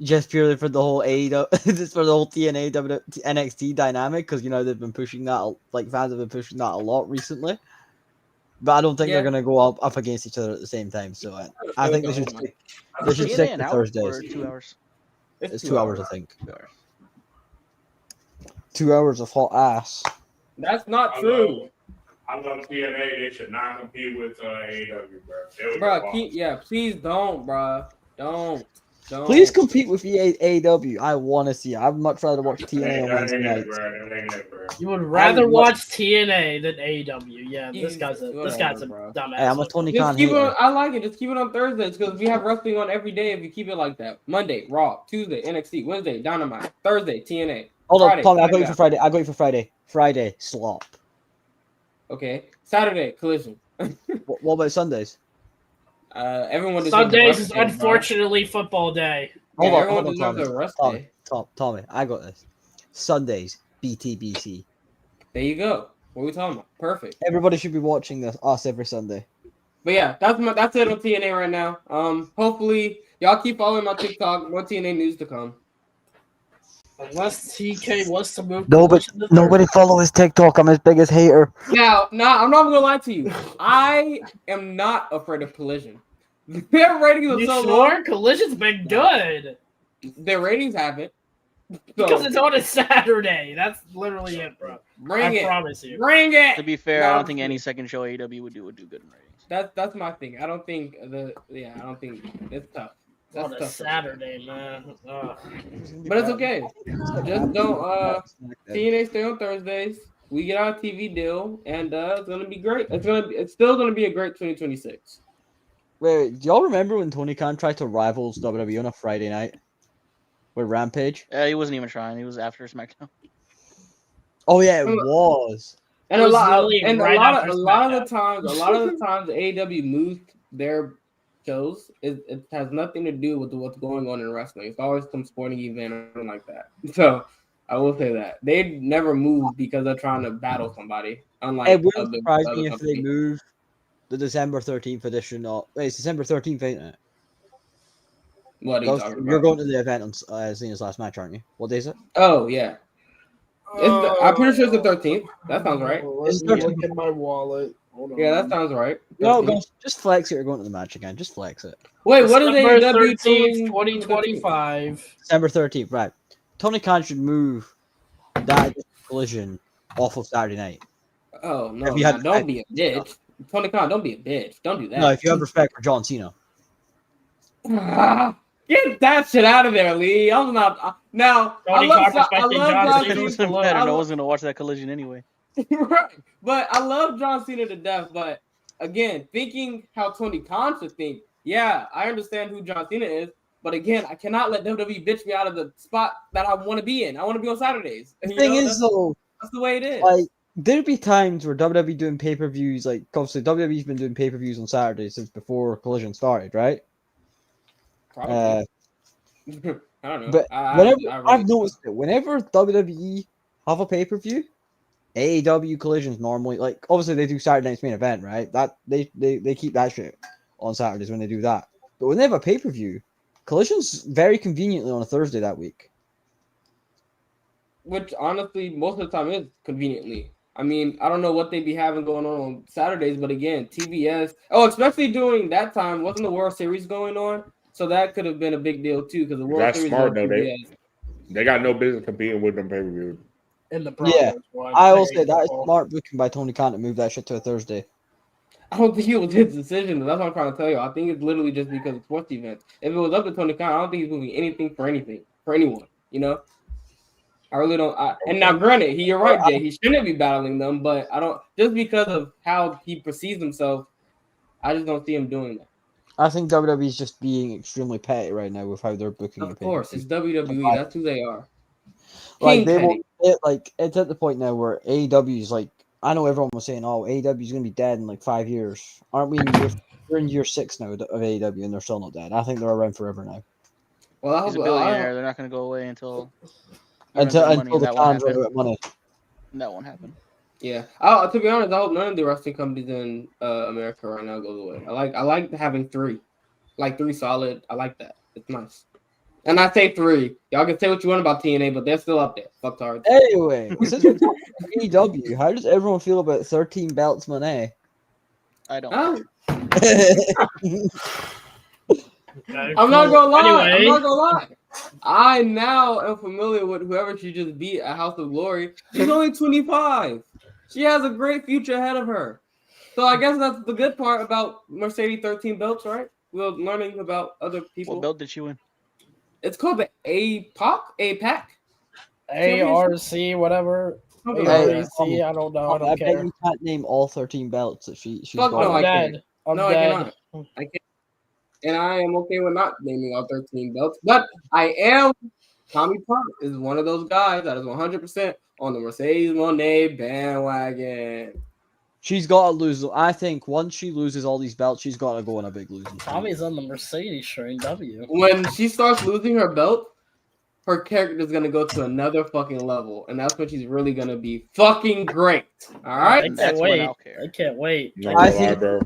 just purely for the whole AEW, just for the whole TNA NXT dynamic, because you know they've been pushing that, like fans have been pushing that a lot recently. But I don't think they're gonna go up against each other at the same time. So I think they should stick TNA to Thursdays. Or 2 hours. It's 2 hours, I think. 2 hours of hot ass. That's not true. I love TNA. They should not compete with AEW, bro. Bro, please don't, bro. Don't. Please compete with AEW. I want to see it. I'd much rather watch TNA on Wednesday nights. You would rather watch TNA than AEW. Yeah, this guy's a bro. dumbass. Hey, I'm a Tony Just Khan keep it hater. on, I like it. Just keep it on Thursdays because we have wrestling on every day if you keep it like that. Monday, Raw. Tuesday, NXT. Wednesday, Dynamite. Thursday, TNA. Hold Friday, on, Tommy. I got you SmackDown. for Friday. I got you for Friday. Friday slop. Okay. Saturday, Collision. What about Sundays? Everyone deserves a Sundays rest is day, bro. unfortunately football day. Yeah, Hold everyone on, deserves Tommy. a rest Tommy, day. Tommy, I got this. Sundays, BTBC. There you go. What are we talking about? Perfect. Everybody should be watching us every Sunday. But yeah, that's it on TNA right now. Hopefully y'all keep following my TikTok. More TNA news to come. Unless TK wants to move. Nobody follow his TikTok. I'm his biggest hater. Now, I'm not gonna lie to you. I am not afraid of Collision. Their ratings are You so sure? low. Collision's been good. Their ratings haven't. So, Because it's on a Saturday. That's literally it, bro. bring I it. promise you. Bring it. To be fair, No, I don't think any second show AEW would do good in ratings. That's my thing. I don't think it's tough. That's On a tough. Saturday, man. Ugh. But it's okay. Just don't TNA stay on Thursdays. We get our TV deal, and it's gonna be great. It's still gonna be a great 2026. Wait, do y'all remember when Tony Khan tried to rival WWE on a Friday night with Rampage? He wasn't even trying. He was after SmackDown. Oh yeah, it was. And It a was lot literally right after of the times, AEW moved their shows. It has nothing to do with what's going on in wrestling. It's always some sporting event or something like that. So I will say that they never move because they're trying to battle somebody. Unlike It wouldn't surprise other me if they companies. move the December 13th edition. Wait, it's December 13th, ain't it? What are you talking You're about? going to the event on Cena's last match, aren't you? What day is it? Oh yeah. I'm pretty sure it's the 13th. That sounds right. It's Let me 13th. look at my wallet. Hold on. Yeah, that sounds right. No, 13th. go, just flex it. You're going to the match again. Just flex it. Wait, what is December AEW 13th, doing? 2025. December 13th, right. Tony Khan should move that Collision off of Saturday night. Oh no! Have you had- Don't be a bitch, Tony Khan. Don't be a bitch. Don't do that. No, if you have respect for John Cena. Get that shit out of there, Lee. I'm not. Now, Tony Khan respecting John John It Cena. Cena. doesn't Hello. matter. I No lo- one's gonna watch that collision anyway. Right. But I love John Cena to death. But again, thinking how Tony Khan should think, yeah, I understand who John Cena is. But again, I cannot let WWE bitch me out of the spot that I want to be in. I want to be on Saturdays. The You thing know, is, though, that's the way it is. like, there'd be times where WWE doing pay-per-views, like, obviously, WWE's been doing pay-per-views on Saturdays since before Collision started, right? Probably. I don't know. But I I've noticed that whenever WWE have a pay-per-view, AEW Collisions normally, like, obviously they do Saturday night's main event, right? That they keep that shit on Saturdays when they do that. But when they have a pay-per-view, Collision's very conveniently on a Thursday that week. which honestly most of the time is conveniently. I mean, I don't know what they be having going on Saturdays, but again, TBS. Oh, especially during that time, wasn't the World Series going on? So that could have been a big deal too, because the World That's Series smart was on though. TBS. They got no business competing with them pay-per-views. In the Yeah, Broncos one. I will There say you that is go. smart booking by Tony Khan to move that shit to a Thursday. I don't think it was his decision. That's what I'm trying to tell you. I think it's literally just because of sports events. If it was up to Tony Khan, I don't think he's moving anything for anyone. You know, I really don't. And now, granted, you're right, Jay. He shouldn't be battling them, but I don't just because of how he perceives himself. I just don't see him doing that. I think WWE is just being extremely petty right now with how they're booking. Of course, it's WWE. That's who they are. Like King they Petty. will, it's at the point now where AEW is like. I know everyone was saying, "Oh, AEW is going to be dead in like 5 years." Aren't we? We're in year 6 now of AEW, and they're still not dead. I think they're around forever now. Well, I He's a hope billionaire. They're not going to go away until Until the that won't Khans run happen. out of money. That won't happen. yeah. To be honest, I hope none of the wrestling companies in America right now goes away. I like having 3, like 3 solid. I like that. It's nice. And I say 3. Y'all can say what you want about TNA, but they're still up there. Fuck tards. Anyway, since we're talking about AEW, how does everyone feel about 13 belts money? I don't. Oh, Okay, I'm not gonna lie. Anyway, I'm not gonna lie. I now am familiar with whoever she just beat at House of Glory. She's only 25. She has a great future ahead of her. So I guess that's the good part about Mercedes 13 belts, right? We're learning about other people. What belt did she win? It's called the APAC. ARC, whatever. Something like that. ARC, I don't know. I I don't bet care. you can't name all 13 belts that she's Fuck got. no, I I'm can't. dead. I'm No, I dead. cannot. I can't. And I am okay with not naming all 13 belts. But I am. Tommy Park is one of those guys that is 100% on the Mercedes Moné bandwagon. She's got to lose. I think once she loses all these belts, she's got to go on a big losing streak. Tommy's on the Mercedes train. W. When she starts losing her belt, her character is gonna go to another fucking level, and that's when she's really gonna be fucking great. All I right. can't That's when wait. I'll care. I can't wait. Not I gonna lie, think- bro.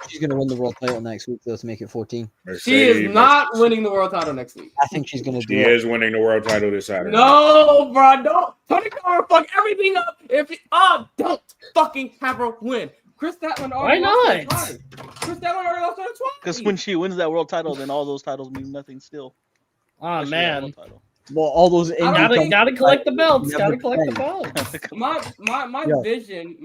She's going to win the world title next week, though, to make it 14. She is not winning the world title next week. I think she's going to She do it. is winning the world title this Saturday. No, bro, don't. Tony Khan fuck everything up. Don't fucking have her win. Chris Statlander already Why lost not? her twice. Chris Statlander already lost her twice. Because when she wins that world title, then all those titles mean nothing still. Oh Especially that man, world title. Well, all those don't gotta think- gotta collect the belts. Never Gotta collect the played. belts. My Yeah. vision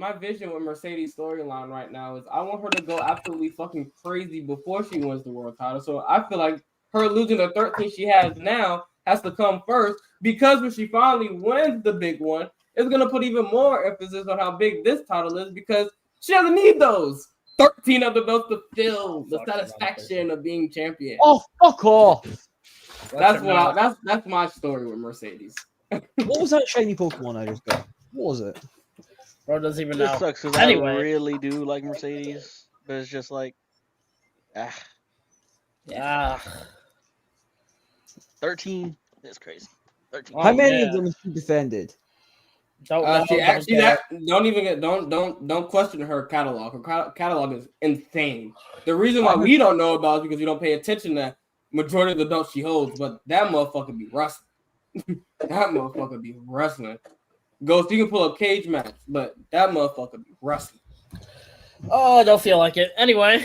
with Mercedes storyline right now is I want her to go absolutely fucking crazy before she wins the world title. So I feel like her losing the 13 she has now has to come first, because when she finally wins the big one, it's gonna put even more emphasis on how big this title is, because she doesn't need those 13 other belts to fill the satisfaction of being champion. Oh, fuck off. That's my story with Mercedes. What was that shiny Pokemon I just got? What was it? Bro doesn't even It know. sucks because Anyway. I really do like Mercedes, but it's just like, 13. That's crazy. 13. Oh, How many yeah. of them has she defended? Don't know, Don't question her catalog. Her catalog is insane. The reason why we don't know about it is because we don't pay attention to majority of the belts she holds. But that motherfucker be wrestling. That motherfucker be wrestling. Ghost, you can pull up cage match, but that motherfucker be wrestling. Oh, I don't feel like it. Anyway,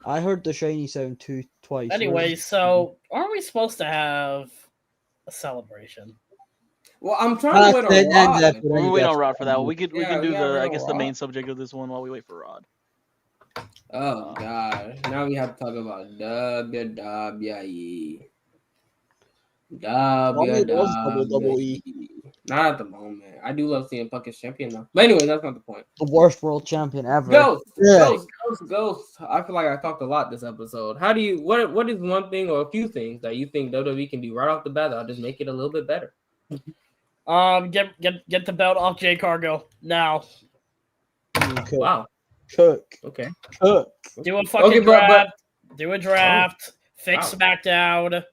I heard the shiny sound twice. anyway, so aren't we supposed to have a celebration? Well, I'm trying to wait on Rod. We're waiting on Rod for that one. We can Yeah, do we gotta the wait I on guess the Rod. main subject of this one while we wait for Rod. Oh god! Now we have to talk about WWE. WWE. Not at the moment. I do love seeing Puck as champion though. But anyway, that's not the point. The worst world champion ever. Ghost. Yeah. Ghost. I feel like I talked a lot this episode. How do you? What is one thing or a few things that you think WWE can do right off the bat that'll just make it a little bit better? Get the belt off Jay Cargill now. Cook. Wow. Cook. Okay. Cook. Do a fucking Okay, but- draft. Do a draft. Fix Wow. SmackDown.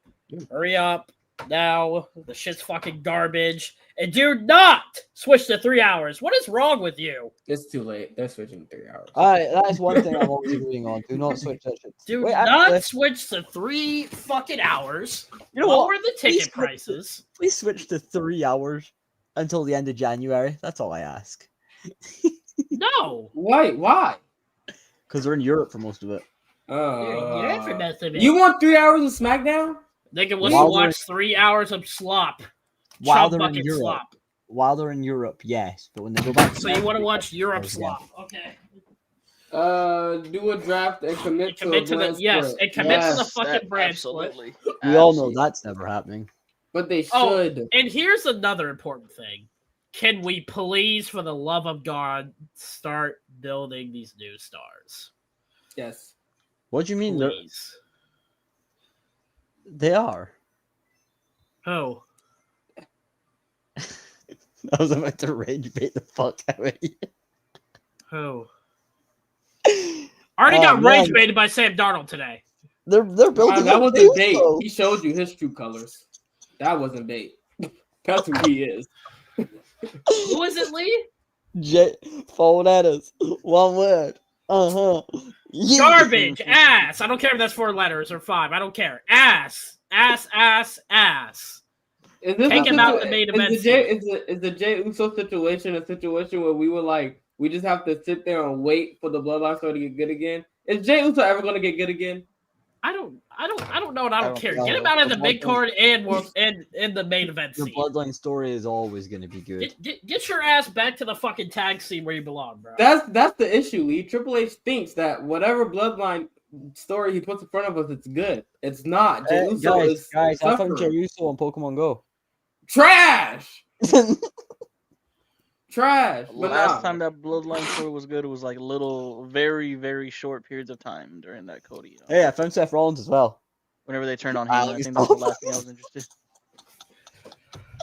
Hurry up. Now the shit's fucking garbage. And do not switch to 3 hours. What is wrong with you? It's too late. They're switching 3 hours. That is one thing I'm always agreeing on. Do not switch that shit. Do Wait, not actually, switch to 3 fucking hours. you know what? Lower the ticket Please switch prices. Please switch to 3 hours until the end of January. That's all I ask. No. Why? Because we're in Europe for most of it. You're for messing with You want 3 hours of SmackDown? They can watch While they're- 3 hours of slop. While Chub they're in bucket Europe. slop. While they're in Europe, yes. But when they go back to So you want to America, watch Europe yeah. slop. Okay. Do a draft and commit to Commit a to the brand yes, split. and commit to the Yes, fucking brand split. Absolutely. We all know Absolutely. that's never happening. but they Oh, should. And here's another important thing. Can we please, for the love of God, start building these new stars? Yes. What do you mean? Please. They are. Oh. I was about to rage bait the fuck out of you. Oh. Already Oh, got rage man. baited by Sam Darnold today. They're building. That up was Deus, a bait. though. He showed you his true colors. That wasn't bait. That's who he is. Who is it, Lee? Phone at us. One word. Garbage. Ass. I don't care if that's 4 letters or 5. I don't care. Ass. Ass, ass, ass. Is this Take a him out the main event Is the Jey Uso situation a situation where we were like, we just have to sit there and wait for the Bloodline story to get good again? Is Jey Uso ever going to get good again? I don't know, and I don't care. know. Get him out of the The big Bloodline- card and in the main event The scene. bloodline story is always going to be good. Get your ass back to the fucking tag scene where you belong, bro. That's the issue, Lee. Triple H thinks that whatever Bloodline story he puts in front of us, it's good. It's not. Jey Uso is guys, I suffering. found Jey Uso on Pokemon Go. Trash. Trash. But Last time that Bloodline story was good, it was like little, very, very short periods of time during that Cody. Hey, I found Seth Rollins as well. Whenever they turned on him, Ah, I let me think that's the stop. last thing I was interested.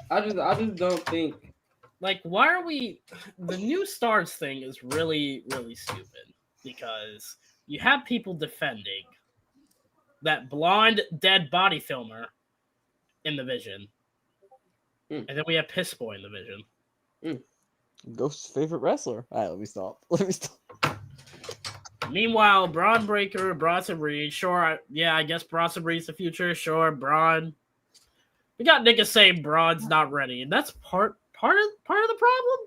I just don't think. Like, why are we? The new stars thing is really, really stupid because you have people defending that blonde dead body filmer in the Vision, and then we have Piss Boy in the Vision. Ghost's favorite wrestler. All right, let me stop. Meanwhile, Braun Breaker, Bronson Reed, sure, I guess Bronson Reed's the future. Sure, Braun. We got niggas saying Braun's not ready, and that's part of the problem.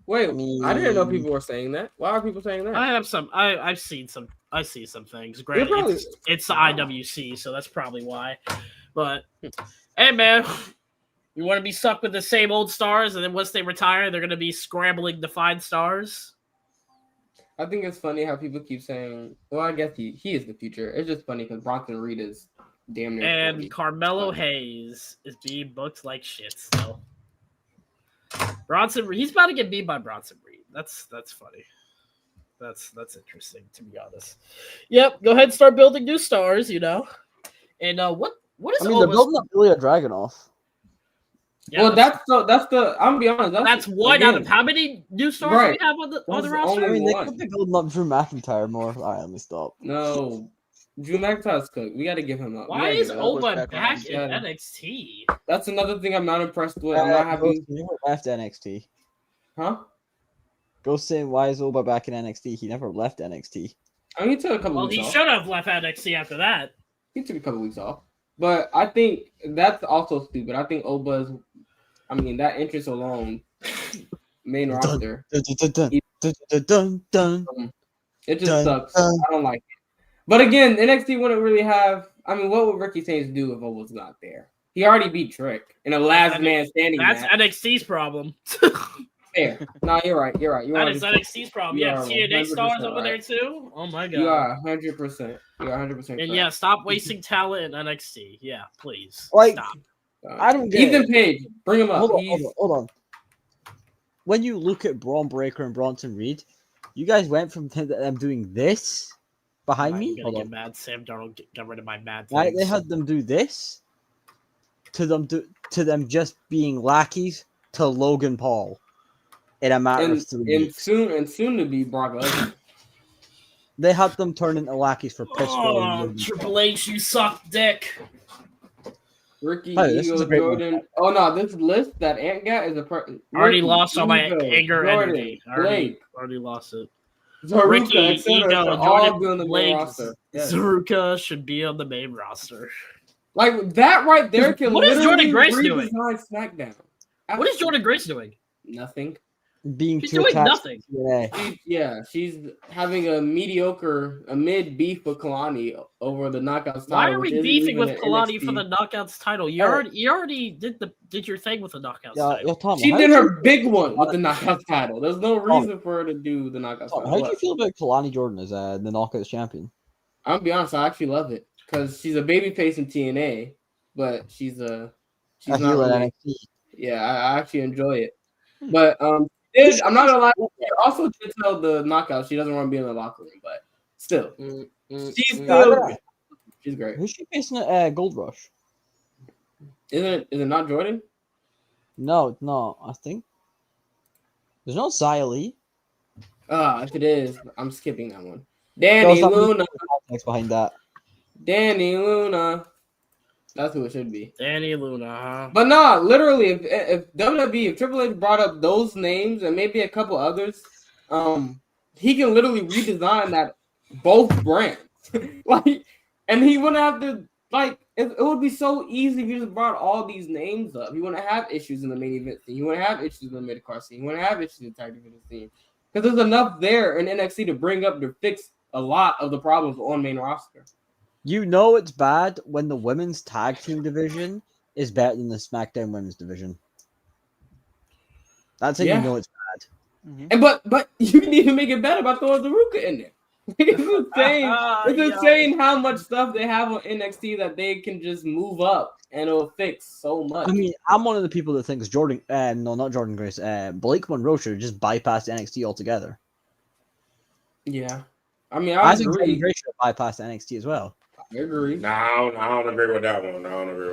Wait, I didn't know people were saying that. Why are people saying that? I have some. I see some things. Granted, probably- it's the IWC, so that's probably why. But hey, man, you want to be stuck with the same old stars, and then once they retire, they're gonna be scrambling to find stars. I think it's funny how people keep saying, well, I guess he is the future. It's just funny because Bronson Reed is damn near And 40. Carmelo Hayes is being booked like shit still. Bronson, he's about to get beat by Bronson Reed. That's funny. That's interesting, to be honest. Yep, go ahead and start building new stars, you know. And what is I mean, they're building up Ilya Dragunov. Yeah, Well, that's the. I'm gonna be honest. that's one out of how many new stars Right. we have on the That's roster? I mean, they One. could be building up Drew McIntyre more. All right, let me stop. No, Drew McIntyre's cooked. We got to give him up. We Why gotta is give him up. Oba Oba back back in Yeah. NXT? That's another thing I'm not impressed with. I'm not happy. Ghost, he never left NXT. Huh? Ghost saying, why is Oba back in NXT? He never left NXT. I mean, he took a couple Well, weeks he off. should have left NXT after that. He took a couple weeks off. But I think that's also stupid. I think Oba's. I mean, that interest alone, main roster. Dun, dun, dun, dun, dun, dun. It just Dun, sucks. dun. I don't like it. But again, NXT wouldn't really have. I mean, what would Ricky Sainz do if Oba's not there? He already beat Trick in a last man standing That's match. NXT's problem. Fair. No, you're right. You're right. You're That right. is NXT's problem. You You have are TNA stars 100% over there right. too. Oh my god. You are 100%. You are 100%. And yeah, stop wasting talent in NXT. Yeah, please. Like, Stop. I don't get Ethan it. Page, bring him up. Hold on. When you look at Braun Breaker and Bronson Reed, you guys went from them doing this behind me. I'm gonna Hold get on. mad. Sam Darnold got rid of my mad Right, things. they had them do this to them just being lackeys to Logan Paul in a matter of 3 And weeks. soon to be Brock Lesnar. They had them turn into lackeys for Piss Boy and Oh, Logan Triple H, you suck dick. Ricky, Oh, this is Ego, a great one. Jordan. Oh no, this list that Ant got is a Already Ricky, lost all my Ego, anger Jordan, energy. Blake, Already lost it. Zaruka, Ricky, etc. Ego, should all Jordan, be on the main Blake, roster. Yes. Zaruka should be on the main roster. Like that right there can What is literally Jordan Grace doing? redesign SmackDown. What is Jordan Grace doing? Nothing. Being She's too doing attached nothing. to TNA. She's having a mid beef with Kalani over the Knockouts title. Why are we which isn't beefing even with an Kalani NXT. for the Knockouts title? You already did your thing with the Knockouts Yeah, title. Tom, She how did do her you- big one with the Knockouts title. There's no reason for her to do the Knockouts Tom, title. how do you What? feel about Kalani Jordan as the Knockouts champion? I'm gonna be honest, I actually love it because she's a babyface in TNA, but she's A not heel in really. NXT. Yeah, I actually enjoy it. But I'm not gonna lie. She also did tell the Knockouts she doesn't want to be in the locker room, but still, she's great. Who's she facing at Gold Rush? Is it not Jordan? No, I think there's no Xia Li. If it is, I'm skipping that one. There's Danny not Luna. context behind that. Danny Luna. That's who it should be. Danny Luna, huh? But no, literally, if WWE, if Triple H brought up those names and maybe a couple others, he can literally redesign that both brands. Like, and he wouldn't have to it would be so easy if you just brought all these names up. You wouldn't have issues in the main event scene. You wouldn't have issues in the mid card scene. You wouldn't have issues in the tag division scene. Because there's enough there in NXT to bring up to fix a lot of the problems on main roster. You know it's bad when the women's tag team division is better than the SmackDown women's division. That's how you know it's bad. Mm-hmm. And but you can even make it better by throwing Zaruka in there. It's insane. It's insane how much stuff they have on NXT that they can just move up and it'll fix so much. I mean, I'm one of the people that thinks not Jordan Grace, Blake Monroe should just bypass NXT altogether. Yeah. I mean, I I think agree. Jordan Grace should bypass NXT as well. I agree. No, I don't agree with that one.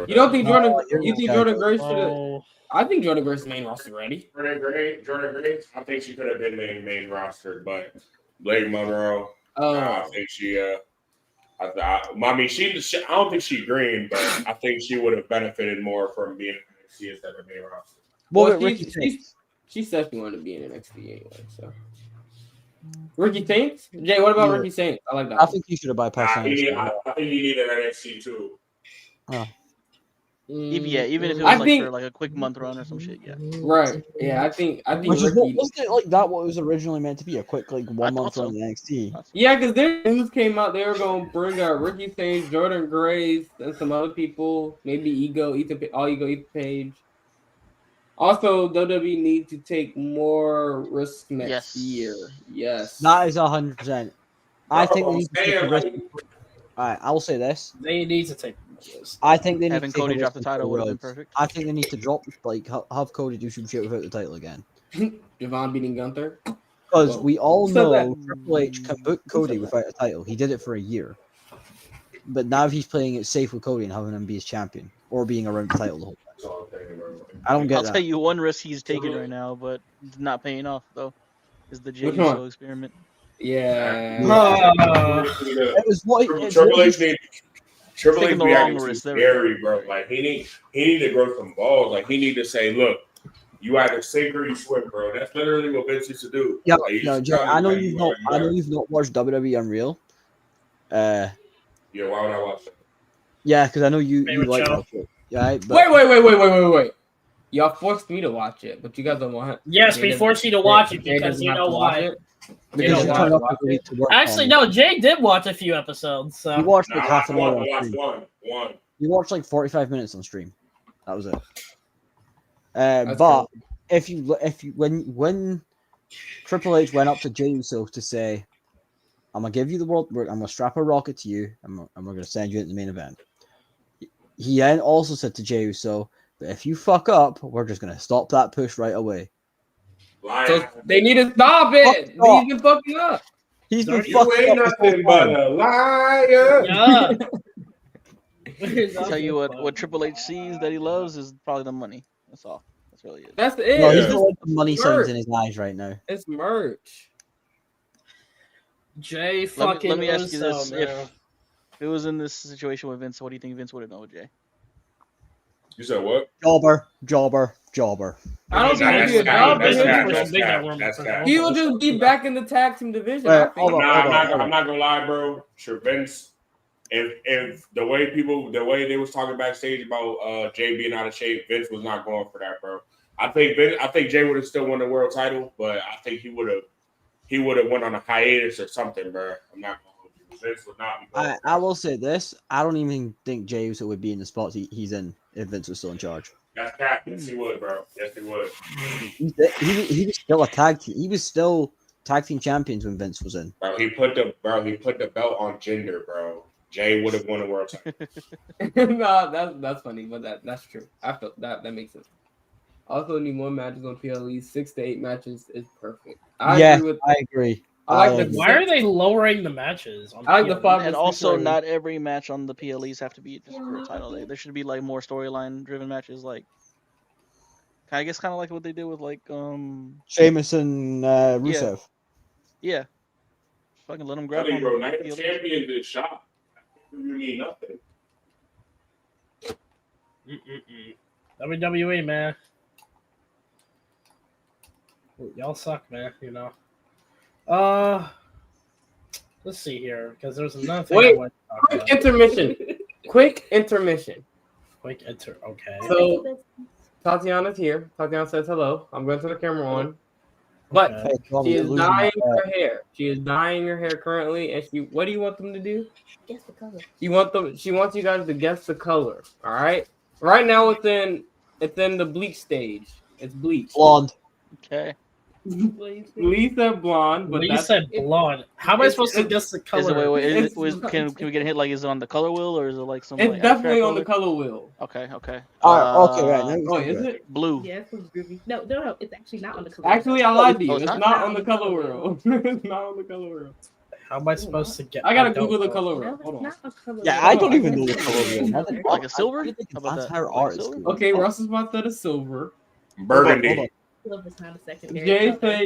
You don't think Jordan? you're You think okay. Jordan Grace should have? I think Jordan Grace is main roster ready. Jordan Grace, I think she could have been main roster, but Blake Monroe, I think she. I don't think she green, but I think she would have benefited more from being in NXT instead of main roster. What Well, about Ricky Starks? she said she wanted to be in NXT anyway. So Ricky Saints, Jay. What about Yeah. Ricky Saints? I like that. I think he should have bypassed NXT. I think he needed NXT too. Even if it was I like think- for like a quick month run or some shit, yeah. Right. Yeah, I think Which is Ricky. wasn't it like that what it was originally meant to be? A quick 1 month thought run in NXT. Yeah, because their news came out, they were going to bring out Ricky Saints, Jordan Grace, and some other people. Maybe Ego, Ethan Page. Also, WWE need to take more risk next year. Yes. That is 100%. I think they I'm need to take saying, a risk. like- Alright, I will say this. They need to take this. I think they need Having to take Cody a drop risk the title with would have been Rhodes. perfect. I think they need to drop have Cody do some shit without the title again. Devon beating Gunther. Because Well, we all who said know that? Triple H can book Cody said without a title. He did it for a year. But now he's playing it safe with Cody and having him be his champion. Or being around the title the whole time. I don't get I'll that. tell you one risk he's taking right now, but it's not paying off though, is the Jey Which one? Uso experiment. Yeah. It was what Triple H needs. Triple H Taking the be wrong acting too risk, there we scary, bro. Like he need to grow some balls. Like he need to say, look, you either sink or you swim, bro. That's literally what Vince used to do. Yeah, Like, he no, used to Jay, tell you, I know like, you've you not. are- I know you've not watched WWE Unreal. Yeah, why would I watch it? Yeah, because I know you Favorite like show? that shit. Yeah, right, but Wait. Y'all forced me to watch it, but you guys don't want it. Yes, Jay we doesn't- forced you to watch it Jay because doesn't you have know to watch why. it. because know you why? turned off the to work. Actually, on. no, Jay did watch a few episodes. So You watched Nah, like I half an hour on watched stream. one. You watched like 45 minutes on stream. That was it. That's But crazy. if you when Triple H went up to Jey Uso to say, "I'm gonna give you the world, I'm gonna strap a rocket to you, and we're gonna send you into the main event." He then also said to Jey Uso, "But if you fuck up, we're just gonna stop that push right away." So they need to stop it. Fuck off. He's been fucking up. He's been You fucking You ain't up this whole nothing but time. a liar. yeah. I'll tell you what Triple H sees that he loves is probably the money. That's all. That's really it. That's it. No, he's Yeah. got like the money signs Merch. in his eyes right now. It's merch. Jay Let fucking me ask you Uso, this: man. if it was in this situation with Vince, what do you think Vince would have done with Jay? You said what? Jobber. I don't think That's he'll be a job for That's him. That's cap. He will just be back in the tag team division. Wait, I think. hold on. I'm not gonna lie, bro. Sure, Vince. If the way they was talking backstage about Jay being out of shape, Vince was not going for that, bro. I think Jay would have still won the world title, but I think he would have went on a hiatus or something, bro. I'm not gonna hold you. Vince would not be going for I will say this. I don't even think Jay Uso would be in the spots he's in if Vince was still in charge. That's cap. Yes, he would, bro. Yes, he would. He was still a tag team. He was still tag team champions when Vince was in. Bro, he put the belt on Jinder, bro. Jay would have won the world title. No, that's funny, but that's true. I felt that makes sense. Also, need more matches on PLE. 6 to 8 matches is perfect. I agree. I like the Why are they lowering the matches? I like the 5 And also, not every match on the PLEs have to be just for a title. There should be like more storyline driven matches, like I guess kind of like what they did with like Sheamus and Rusev. Yeah. Fucking let them grab I mean, on bro, the Night PLEs. of Champions is shot. You need nothing. WWE, man. Y'all suck, man. You know. Let's see here, because there's another thing. Wait, I want to talk quick about. intermission. Quick intermission. Okay. So Tatiana's here. Tatiana says hello. I'm going to turn the camera on. But Okay. she is dyeing her hair. She is dyeing her hair currently, and what do you want them to do? Guess the color. She wants you guys to guess the color. All right. Right now it's in the bleach stage. It's bleach. Blonde. Okay. Lisa blonde, but Well, you that's said blonde. How am I supposed to guess the Is color? it, can we get a hit? Like, is it on the color wheel or is it like some? it's like, definitely abstract on the color wheel. Okay. Okay. Okay, right. Oh, is it? Blue. Yeah, it's groovy. No, it's actually not on the color. Actually, I lied to you. Oh, It's it's not on the color wheel. It's not on the color wheel. How am I supposed to get? I gotta don't Google the know. color No, wheel. it's Hold on. not a color. Yeah, wheel. I don't even know the color wheel. Like a silver? I think How about that? entire Like art silver? is cool. Okay, Russ is about to the silver. Burgundy. Silver's not a secondary.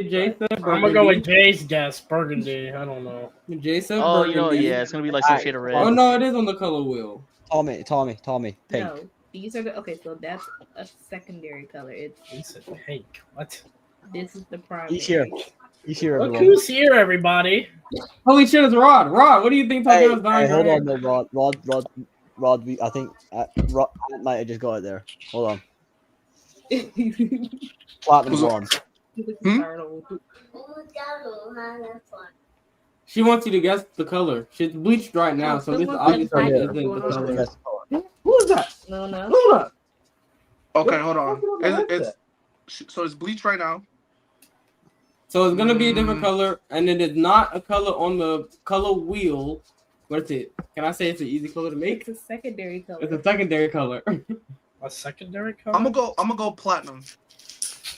Jay said I'm gonna go with Jay's guess, burgundy. I don't know. Jay said Oh, you know, burgundy. yeah, it's gonna be like some Alright, shade of red. Oh no, it is on the color wheel. Tommy, pink. No, these are okay. So that's a secondary color. It's He said pink. What? this is the primary. He's here. Look everyone. who's here, everybody. Holy shit, it's Rod. Rod, what do you think Tatiana's dyeing her Hold hair? on, no, Rod. I think Rod might have just got it there. Hold on. Platinum blonde. She wants you to guess the color. She's bleached right now, so this obviously isn't the color. Who is that? No. Who is that? Okay, hold on. So it's bleached right now. So it's gonna be a different color, and it is not a color on the color wheel. What is it? Can I say it's an easy color to make? It's a secondary color. It's a secondary color. A secondary color. I'm gonna go platinum.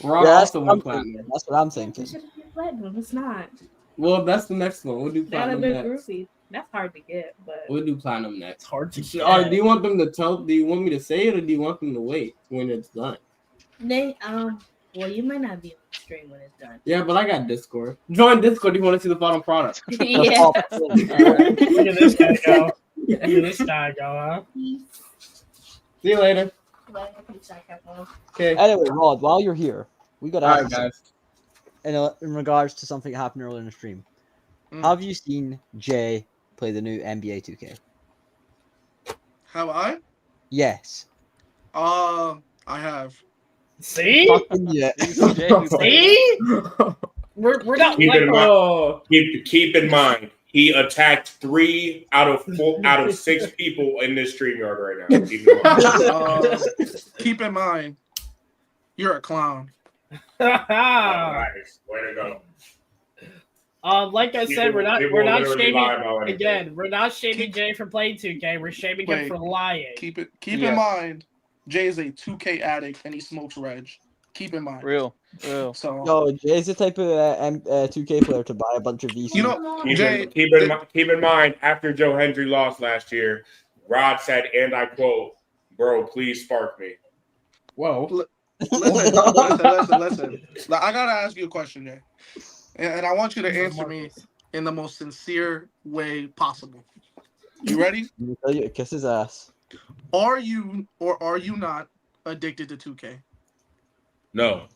Rod Yeah, that's also what went I'm platinum. thinking. That's what I'm thinking. It should be platinum. It's not. Well, that's the next one. We'll do Not a platinum bit next. groovy. That's hard to get, but We'll do platinum It's next. hard to get. Or do you want them to tell? Do you want me to say it, or do you want them to wait when it's done? they well, you might not be on the stream when it's done. Yeah, but I got Discord. Join Discord if you want to see the final product. Yeah. Look at this guy go. Look at this guy go, huh? See you later. Okay. Anyway, Rod, while you're here, we got to All ask right, you guys. in regards to something that happened earlier in the stream. Have you seen Jay play the new NBA 2K? Have I? Yes. I have. See? Fucking yeah. See? We're not Keep like in mind. Oh, Keep in mind, he attacked 3 out of 6 people in this StreamYard right now. Keep in mind, you're a clown. Nice. Way to go. Like I said, we're not People literally shaming lie about anything. again. We're not shaming Jay for playing 2K. We're shaming him Wait. for lying. Keep in Yes. mind, Jay is a 2K addict and he smokes Reg. Keep in mind. Real. So No, Jay's the type of 2K player to buy a bunch of VCs. you know, Keep Jay. in mind, after Joe Hendry lost last year, Rod said, and I quote, "Bro, please spark me." whoa. Listen. Like, I gotta ask you a question, Jay, and I want you to answer me in the most sincere way possible. You ready? Let me tell you, kiss his ass. Are you or are you not addicted to 2K. No.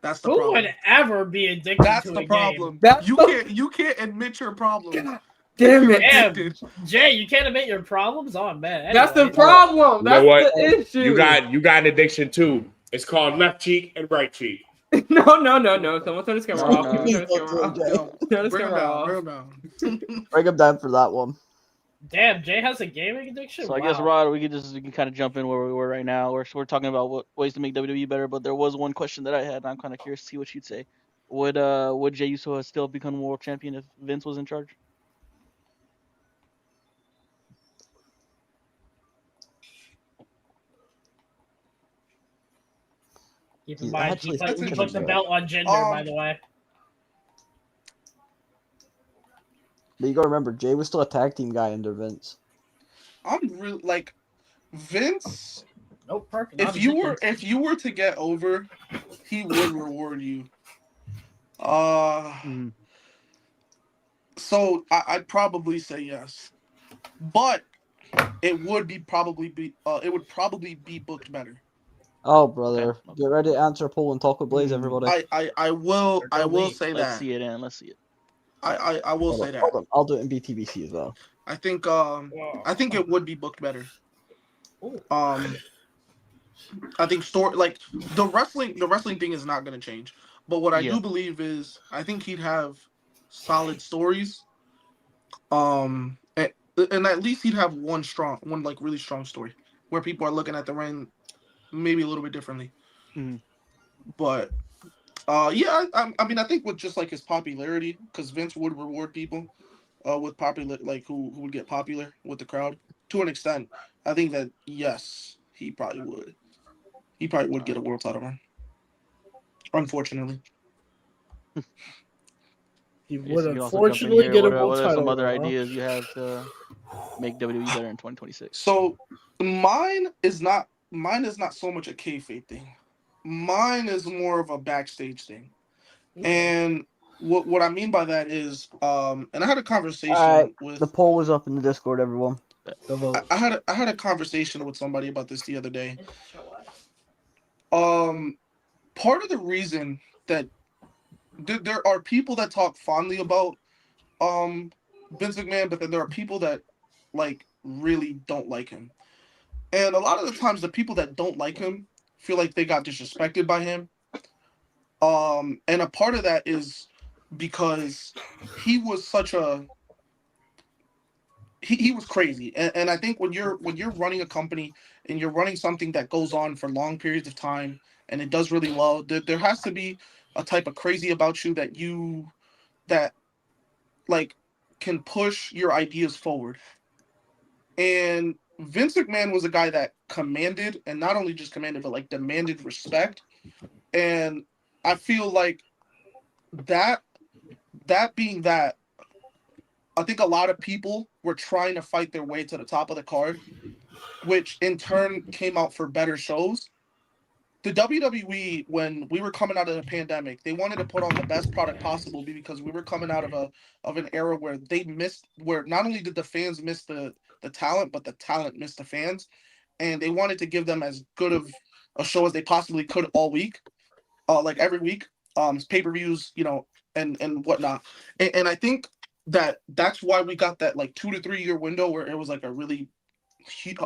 That's the Who problem. would ever be addicted That's to the a problem. That's You the- can't admit your problem. Damn You're it. Damn, addicted. Jay, you can't admit your problems? Oh, man. That's the Anyways. problem. You know That's what? the issue. You got an addiction too. It's called left cheek and right cheek. No. Someone turn this camera No, off. no. Someone turn this Please camera off. don't do it, Jay. Yo, Turn this bring him camera down. off. Bring him down. Bring him down for that one. Damn, Jay has a gaming addiction? So I guess Wow. Rod, we can kind of jump in where we were right now. We're talking about what ways to make WWE better, but there was one question that I had, and I'm kind of curious to see what you'd say. Would Jey Uso have still become world champion if Vince was in charge? Keep in He's mind, actually he thinking put the about it. belt on Jinder, by the way. But you gotta remember, Jay was still a tag team guy under Vince. I'm really like Vince. Nope, perfect. If you were to get over, he would reward you. So I'd probably say yes, but it would probably be booked better. Oh, brother. Okay. Get ready to answer a poll and talk with Blaze, everybody. I will say Let's that. see it in. Let's see it. I will say Hold that. on. I'll do it in BTBC as well. I think it would be booked better. I think the wrestling thing is not going to change. But what I do believe is I think he'd have solid stories. And at least he'd have one like really strong story where people are looking at the ring maybe a little bit differently. Mhm. But yeah, I mean I think with just like his popularity, because Vince would reward people with popular, like who would get popular with the crowd to an extent. I think that yes, he probably would. He probably would get a world title run. Unfortunately. He I guess would you can also jump in unfortunately here. get a What world are some title. other ideas you have to make WWE better in 2026? So mine is not so much a kayfabe thing. Mine is more of a backstage thing. And what I mean by that is, and I had a conversation with The poll is up in the Discord, everyone. I had a conversation with somebody about this the other day. Part of the reason that there are people that talk fondly about Vince McMahon, but then there are people that like really don't like him. And a lot of the times the people that don't like him feel like they got disrespected by him. And a part of that is because he was such a he was crazy. And I think when you're running a company and you're running something that goes on for long periods of time and it does really well, there has to be a type of crazy about you that like can push your ideas forward. And Vince McMahon was a guy that commanded, and not only just commanded, but like demanded respect. And I feel like that being that, I think a lot of people were trying to fight their way to the top of the card, which in turn came out for better shows. The WWE, when we were coming out of the pandemic, they wanted to put on the best product possible because we were coming out of an era where where not only did the fans miss the talent, but the talent missed the fans. And they wanted to give them as good of a show as they possibly could all week, like every week, pay-per-views, and whatnot. And I think that's why we got that like 2 to 3 year window where it was like a really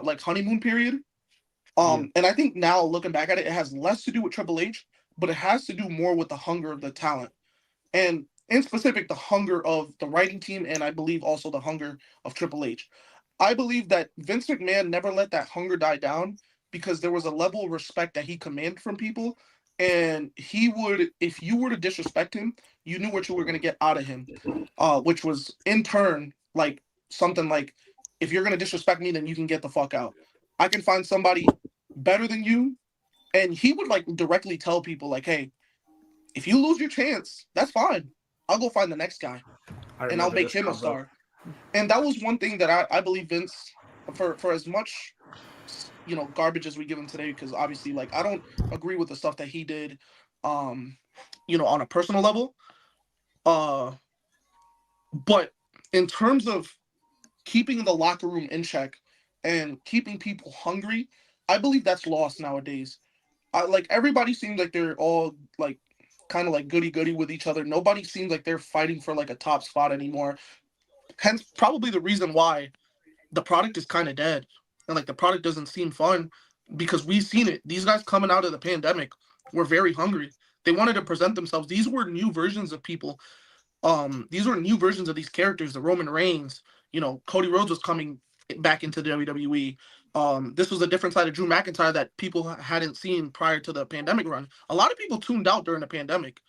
like honeymoon period. And I think now looking back at it, it has less to do with Triple H, but it has to do more with the hunger of the talent. And in specific, the hunger of the writing team, and I believe also the hunger of Triple H. I believe that Vince McMahon never let that hunger die down because there was a level of respect that he commanded from people. And he would, if you were to disrespect him, you knew what you were going to get out of him, which was in turn like something like, if you're going to disrespect me, then you can get the fuck out. I can find somebody better than you. And he would like directly tell people like, hey, if you lose your chance, that's fine. I'll go find the next guy and I'll make him a star. And that was one thing that I believe Vince, for as much, garbage as we give him today, because obviously like I don't agree with the stuff that he did, on a personal level. But in terms of keeping the locker room in check and keeping people hungry I believe that's lost nowadays. Like everybody seems like they're all like kind of like goody goody with each other. Nobody seems like they're fighting for like a top spot anymore. Hence, probably the reason why the product is kind of dead, and like the product doesn't seem fun because we've seen it. These guys coming out of the pandemic were very hungry. They wanted to present themselves. These were new versions of people. These were new versions of these characters. The Roman Reigns, Cody Rhodes was coming back into the WWE. This was a different side of Drew McIntyre that people hadn't seen prior to the pandemic run. A lot of people tuned out during the pandemic.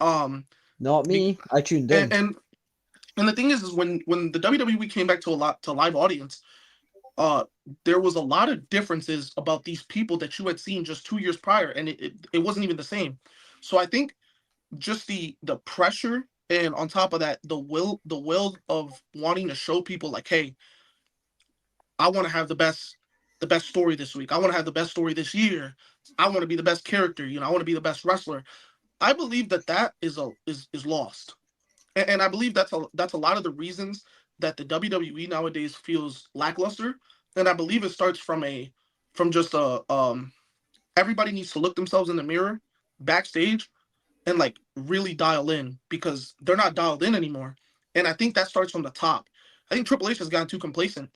Not me. I tuned in. And the thing is when the WWE came back to live audience, there was a lot of differences about these people that you had seen just 2 years prior, and it wasn't even the same. So I think just the pressure, and on top of that, the will of wanting to show people like, hey, I want to have the best story this week. I want to have the best story this year. I want to be the best character. I want to be the best wrestler. I believe that is lost, and I believe that's a lot of the reasons that the WWE nowadays feels lackluster. And I believe it starts from just everybody needs to look themselves in the mirror backstage and like really dial in, because they're not dialed in anymore. And I think that starts from the top. I think Triple H has gotten too complacent.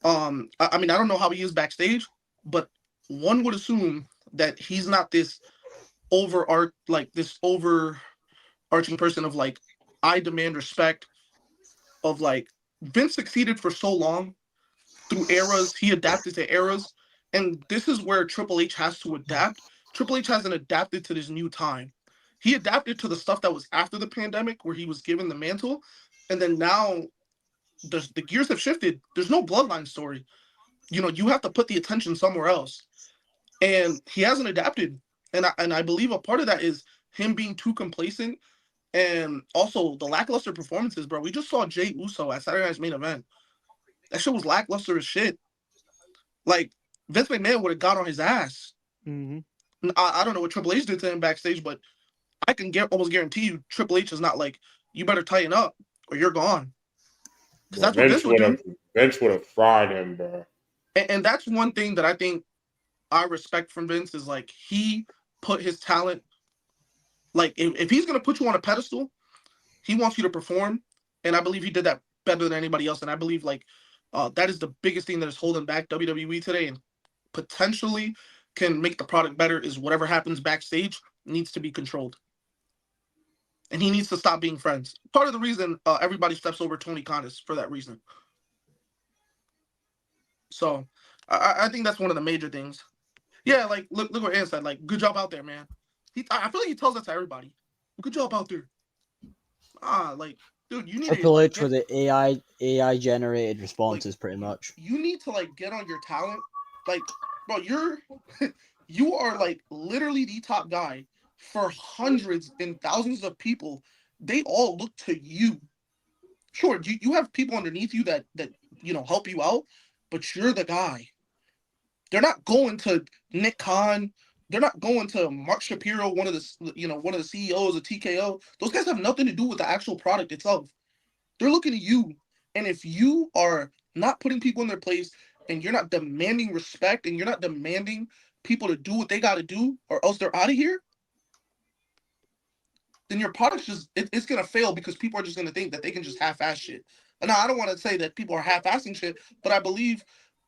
I mean, I don't know how he is backstage, but one would assume that he's not this overarching person of like, I demand respect, of like, Vince succeeded for so long through eras. He adapted to eras, and this is where Triple H has to adapt. Triple H hasn't adapted to this new time. He adapted to the stuff that was after the pandemic, where he was given the mantle, and then now the gears have shifted. There's no bloodline story. You have to put the attention somewhere else, and he hasn't adapted. And I believe a part of that is him being too complacent, and also the lackluster performances, bro. We just saw Jey Uso at Saturday Night's Main Event. That shit was lackluster as shit. Like, Vince McMahon would have got on his ass. Mm-hmm. I don't know what Triple H did to him backstage, but I can almost guarantee you Triple H is not like, you better tighten up or you're gone. Because that's what Vince would do. Vince would have fried him, bro. And that's one thing that I think I respect from Vince, is like, he put his talent, like, if he's going to put you on a pedestal, he wants you to perform. And I believe he did that better than anybody else. And I believe like that is the biggest thing that is holding back WWE today, and potentially can make the product better, is whatever happens backstage needs to be controlled. And he needs to stop being friends. Part of the reason everybody steps over Tony Khan is for that reason. So I think that's one of the major things. Yeah, like look what Ann said. Like, good job out there, man. I feel like he tells that to everybody. Good job out there. Like, dude, you need Triple H with the AI generated responses, like, pretty much. You need to like get on your talent. Like, bro, you are like literally the top guy for hundreds and thousands of people. They all look to you. Sure, you have people underneath you that help you out, but you're the guy. They're not going to Nick Khan. They're not going to Mark Shapiro, one of the CEOs of TKO. Those guys have nothing to do with the actual product itself. They're looking at you. And if you are not putting people in their place, and you're not demanding respect, and you're not demanding people to do what they got to do, or else they're out of here, then your product's it's going to fail, because people are just going to think that they can just half-ass shit. And now, I don't want to say that people are half-assing shit, but I believe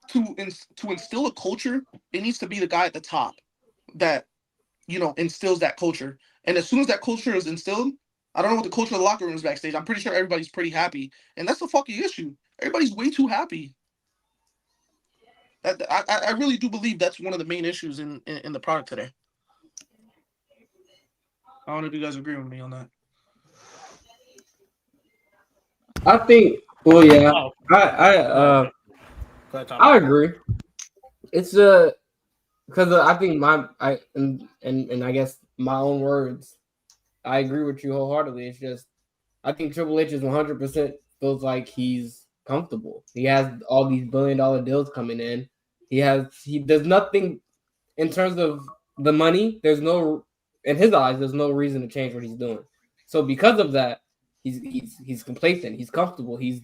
to instill a culture, it needs to be the guy at the top that, instills that culture. And as soon as that culture is instilled, I don't know what the culture of the locker room is backstage. I'm pretty sure everybody's pretty happy. And that's the fucking issue. Everybody's way too happy. I really do believe that's one of the main issues in the product today. I don't know if you guys agree with me on that. I think, well, yeah, I agree. It's because I think and I guess my own words, I agree with you wholeheartedly. It's just, I think Triple H is 100% feels like he's comfortable. He has all these $1 billion deals coming in. There's nothing in terms of the money. In his eyes, there's no reason to change what he's doing. So because of that, he's complacent. He's comfortable. He's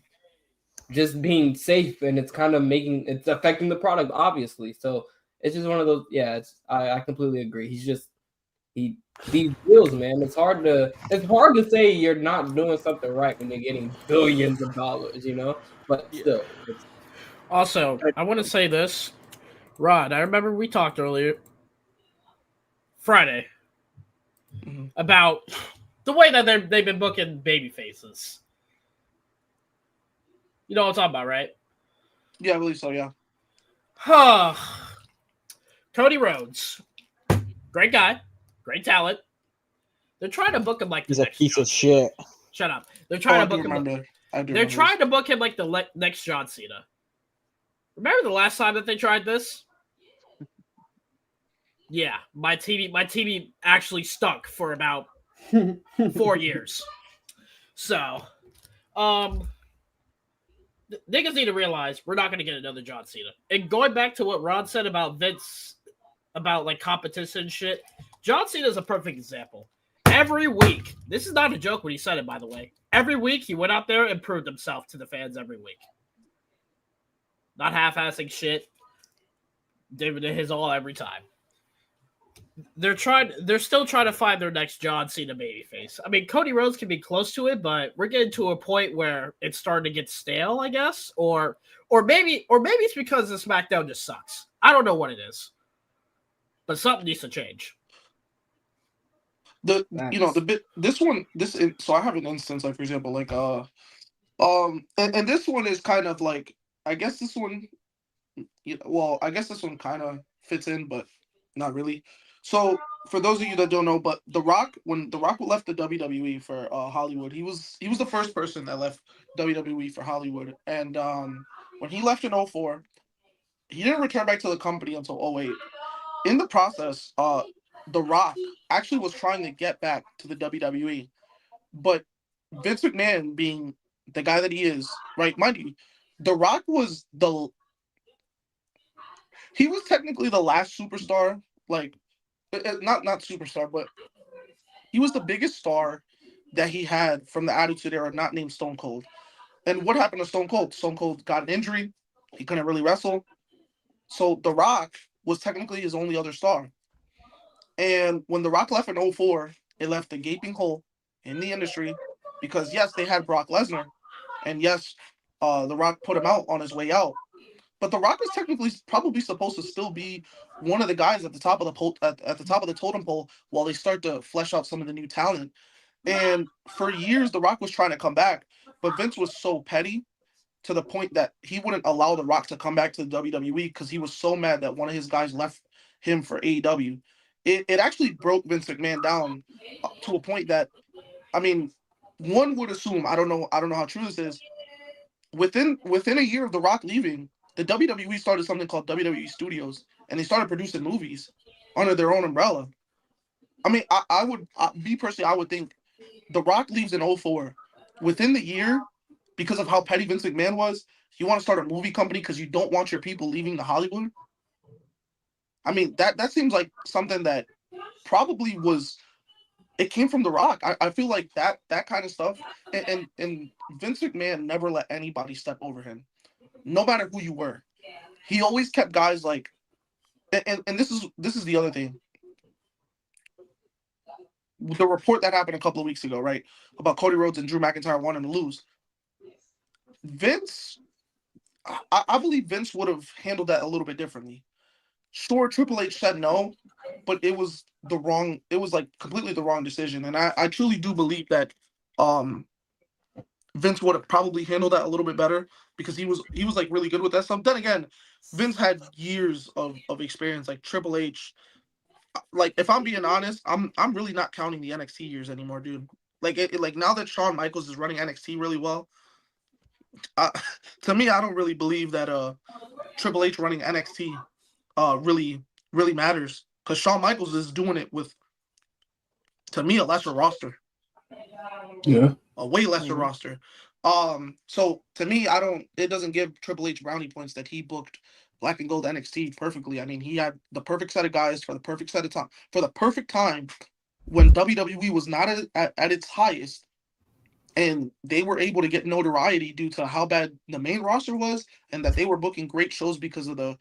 just being safe, and it's kind of it's affecting the product, obviously. So it's just one of those. Yeah, I completely agree. These deals, man. It's hard to say you're not doing something right when you're getting billions of dollars, But Yeah. still, Also, I want to say this, Rod. I remember we talked earlier Friday Mhm. about the way that they've been booking baby faces. You know what I'm talking about, right? Yeah, I believe so. Yeah. Cody Rhodes, great guy, great talent. They're trying to book him like the He's a next piece John of Cena. shit. Shut up. They're Oh, trying I to do book him. remember. I do. They're remember trying to book him like the next John Cena. Remember the last time that they tried this? Yeah, my TV actually stunk for about 4 years. So, niggas need to realize we're not going to get another John Cena. And going back to what Ron said about Vince, about like competition shit, John Cena is a perfect example. Every week, this is not a joke when he said it, by the way. Every week he went out there and proved himself to the fans every week. Not half-assing shit. David did his all every time. They're still trying to find their next John Cena babyface. I mean, Cody Rhodes can be close to it, but we're getting to a point where it's starting to get stale, I guess, or maybe it's because the SmackDown just sucks. I don't know what it is, but something needs to change. the bit so I have an instance, like, for example, like and this one is kind of like, I guess this one, I guess this one kind of fits in, but not really. So for those of you that don't know, but when The Rock left the WWE for Hollywood, he was the first person that left WWE for Hollywood, and when he left in 2004, he didn't return back to the company until 2008. In the process, The Rock actually was trying to get back to the WWE, but Vince McMahon, being the guy that he is, right? Mind you, The Rock was he was technically the last superstar, like, not superstar, but he was the biggest star that he had from the Attitude Era, not named Stone Cold. And what happened to Stone Cold? Stone Cold got an injury. He couldn't really wrestle. So The Rock was technically his only other star. And when The Rock left in 2004, it left a gaping hole in the industry because, yes, they had Brock Lesnar. And yes, The Rock put him out on his way out. But The Rock is technically probably supposed to still be one of the guys at the top of the top of the totem pole while they start to flesh out some of the new talent. And for years, The Rock was trying to come back, but Vince was so petty to the point that he wouldn't allow The Rock to come back to the WWE because he was so mad that one of his guys left him for AEW. It actually broke Vince McMahon down to a point that, I mean, one would assume, I don't know how true this is. Within a year of The Rock leaving, the WWE started something called WWE Studios, and they started producing movies under their own umbrella. I mean, I would me personally, I would think The Rock leaves in 2004. Within the year, because of how petty Vince McMahon was, you want to start a movie company because you don't want your people leaving to Hollywood. I mean, that seems like something that probably was. It came from The Rock. I feel like that kind of stuff, and Vince McMahon never let anybody step over him, no matter who you were. He always kept guys like, and this is the other thing. The report that happened a couple of weeks ago, right, about Cody Rhodes and Drew McIntyre wanting to lose. Vince, I believe Vince would have handled that a little bit differently. Sure, Triple H said no, but it was like completely the wrong decision. And I truly do believe that Vince would have probably handled that a little bit better because he was like really good with that stuff. Then again, Vince had years of experience. Like Triple H, like, if I'm being honest, I'm really not counting the NXT years anymore, dude. Like like now that Shawn Michaels is running NXT really well, to me, I don't really believe that Triple H running NXT really matters because Shawn Michaels is doing it with, to me, a lesser roster. Yeah. A way lesser roster. So to me, it doesn't give Triple H brownie points that he booked Black and Gold NXT perfectly. I mean, he had the perfect set of guys for the perfect set of time, for the perfect time when WWE was not at its highest, and they were able to get notoriety due to how bad the main roster was, and that they were booking great shows because of the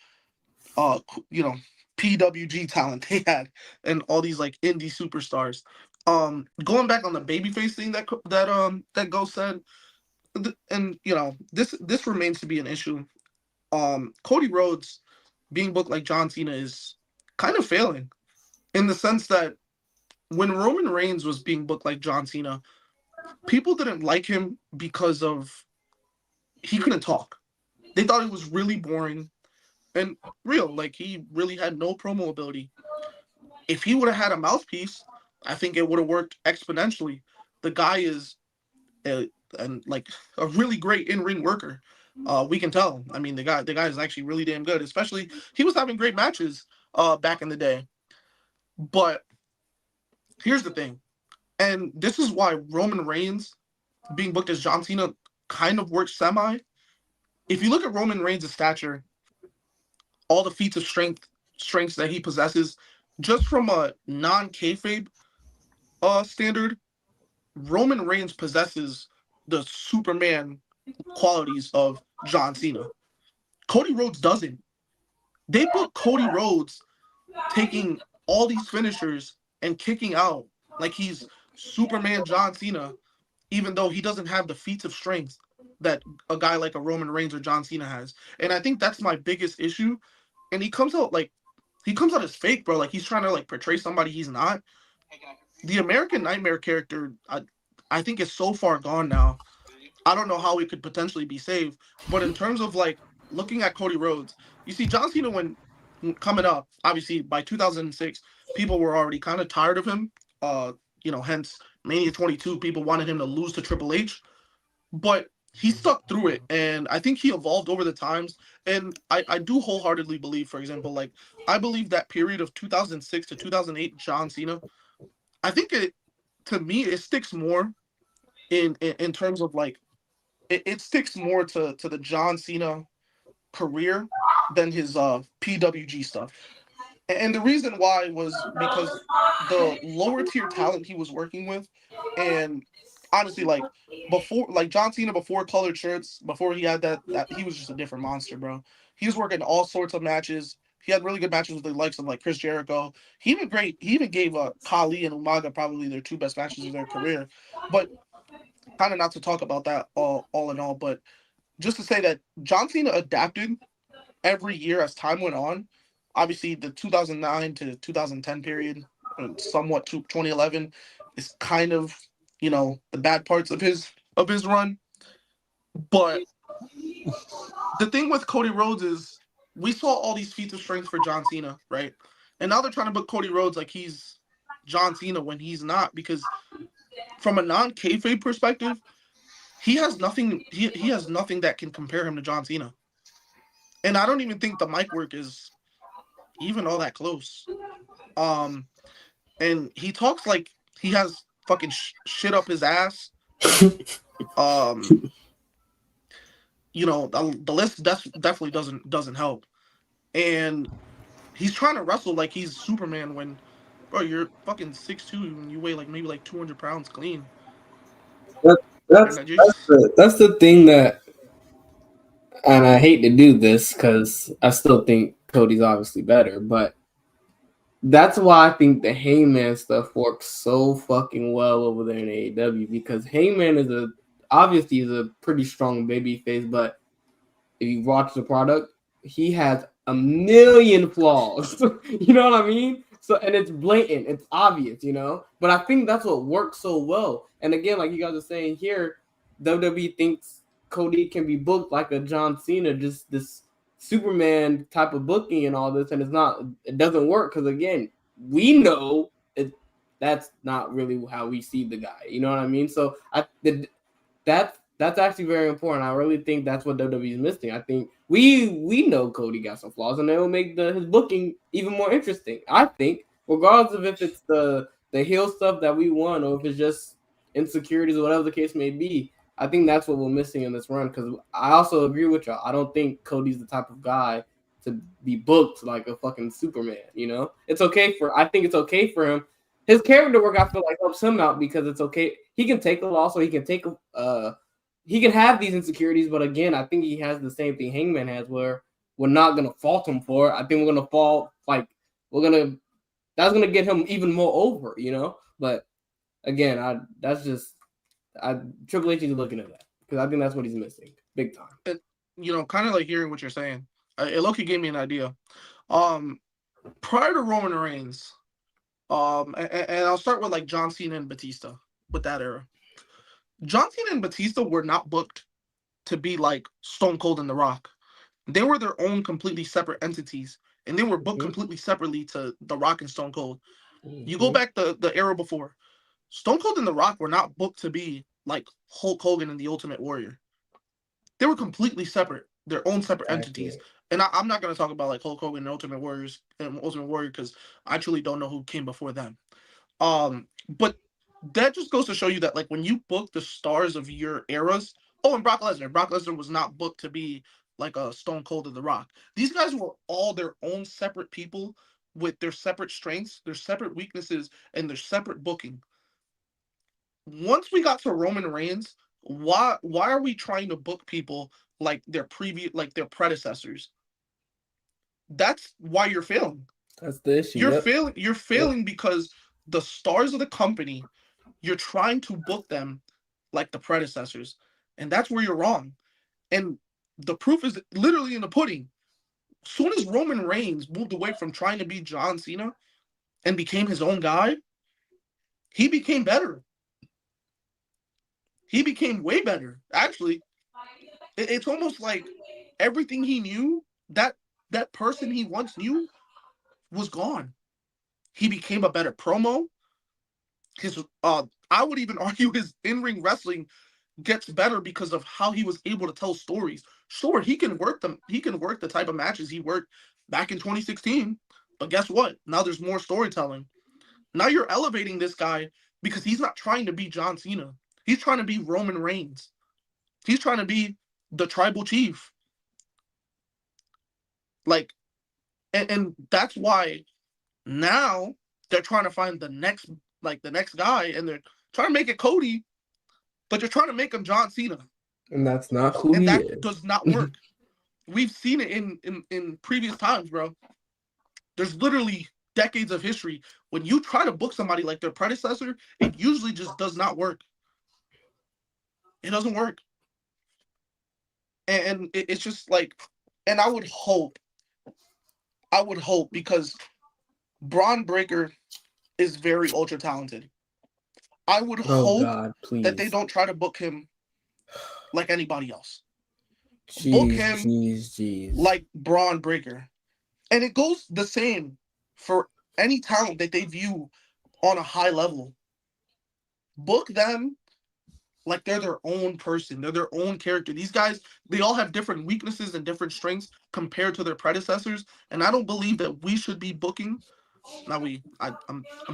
PWG talent they had and all these like indie superstars. Going back on the babyface thing that Ghost said, and you know this remains to be an issue. Cody Rhodes being booked like John Cena is kind of failing in the sense that when Roman Reigns was being booked like John Cena, people didn't like him because of he couldn't talk. They thought it was really boring and real. Like he really had no promo ability. If he would have had a mouthpiece, I think it would have worked exponentially. The guy is and like a really great in-ring worker. We can tell. I mean, the guy is actually really damn good. Especially he was having great matches back in the day. But here's the thing, and this is why Roman Reigns being booked as John Cena kind of works semi. If you look at Roman Reigns' stature, all the feats of strengths that he possesses, just from a non-kayfabe standard, Roman Reigns possesses the Superman qualities of John Cena. Cody Rhodes doesn't. They put Cody Rhodes taking all these finishers and kicking out like he's Superman John Cena, even though he doesn't have the feats of strength that a guy like a Roman Reigns or John Cena has. And I think that's my biggest issue. And he comes out as fake, bro. Like he's trying to like portray somebody he's not. The American Nightmare character, I think is so far gone now. I don't know how it could potentially be saved. But in terms of like looking at Cody Rhodes, you see John Cena when coming up, obviously by 2006, people were already kind of tired of him. Hence Mania 22, people wanted him to lose to Triple H. But he stuck through it, and I think he evolved over the times. And I do wholeheartedly believe, for example, like I believe that period of 2006 to 2008 John Cena, I think to me it sticks more in terms of like it sticks more to the John Cena career than his PWG stuff. And the reason why was because the lower tier talent he was working with, and honestly, like before, like John Cena before colored shirts, before he had that he was just a different monster, bro. He was working all sorts of matches. He had really good matches with the likes of like Chris Jericho. He even gave Khali and Umaga probably their two best matches of their career. But kind of not to talk about that all in all, but just to say that John Cena adapted every year as time went on. Obviously, the 2009 to 2010 period, somewhat to 2011, is kind of the bad parts of his run. But the thing with Cody Rhodes is we saw all these feats of strength for John Cena, right? And now they're trying to book Cody Rhodes like he's John Cena when he's not, because from a non-kayfabe perspective, he has nothing. He has nothing that can compare him to John Cena. And I don't even think the mic work is even all that close. And he talks like he has fucking shit up his ass. The list definitely doesn't help. And he's trying to wrestle like he's Superman when, bro, you're fucking 6'2" and you weigh like maybe like 200 pounds clean. That's the thing that, and I hate to do this because I still think Cody's obviously better, but that's why I think the Heyman stuff works so fucking well over there in AEW, because Heyman is obviously a pretty strong baby face, but if you watch the product, he has a million flaws. You know what I mean? So, and it's blatant, it's obvious, but I think that's what works so well. And again, like you guys are saying here, WWE thinks Cody can be booked like a John Cena, just this Superman type of booking and all this, and it doesn't work because again, we know that's not really how we see the guy. You know what I mean? So that's actually very important. I really think that's what WWE is missing. I think we know Cody got some flaws, and it will make his booking even more interesting. I think, regardless of if it's the heel stuff that we want or if it's just insecurities or whatever the case may be. I think that's what we're missing in this run, because I also agree with y'all. I don't think Cody's the type of guy to be booked like a fucking Superman, I think it's okay for him. His character work, I feel like, helps him out because it's okay. He can take a loss, or he can he can have these insecurities, but again, I think he has the same thing Hangman has, where we're not going to fault him for it. I think we're going to fault, like, that's gonna get him even more over, you know. But again, Triple H is looking at that because I think that's what he's missing, big time. You know, kind of like hearing what you're saying. Loki gave me an idea. Prior to Roman Reigns, and I'll start with like John Cena and Batista with that era. John Cena and Batista were not booked to be like Stone Cold and The Rock. They were their own completely separate entities, and they were booked completely separately to The Rock and Stone Cold. You go back the era before, Stone Cold and The Rock were not booked to be like Hulk Hogan and the Ultimate Warrior. They were completely separate, their own separate entities. And I'm not going to talk about like Hulk Hogan and Ultimate Warrior because I truly don't know who came before them. But that just goes to show you that like when you book the stars of your eras. Oh, and Brock Lesnar was not booked to be like a Stone Cold or The Rock. These guys were all their own separate people with their separate strengths, their separate weaknesses, and their separate booking. Once we got to Roman Reigns, why are we trying to book people like their predecessors? That's why you're failing. That's the issue. You're failing because the stars of the company, you're trying to book them like the predecessors, and that's where you're wrong. And the proof is literally in the pudding. As soon as Roman Reigns moved away from trying to be John Cena and became his own guy, he became better. He became way better. Actually, it's almost like everything he knew, that person he once knew, was gone. He became a better promo. I would even argue his in-ring wrestling gets better because of how he was able to tell stories. Sure, he can work them. He can work the type of matches he worked back in 2016. But guess what? Now there's more storytelling. Now you're elevating this guy because he's not trying to be John Cena. He's trying to be Roman Reigns. He's trying to be the tribal chief. Like, and that's why now they're trying to find the next guy, and they're trying to make it Cody, but they're trying to make him John Cena. And that's not who he is. And that does not work. We've seen it in previous times, bro. There's literally decades of history. When you try to book somebody like their predecessor, it usually just does not work. It doesn't work. And it's just like, and I would hope because Braun Breaker is very ultra talented. I would hope that they don't try to book him like anybody else. Book him like Braun Breaker. And it goes the same for any talent that they view on a high level. Book them like they're their own person. They're their own character. These guys, they all have different weaknesses and different strengths compared to their predecessors. And I don't believe that we should be booking. I'm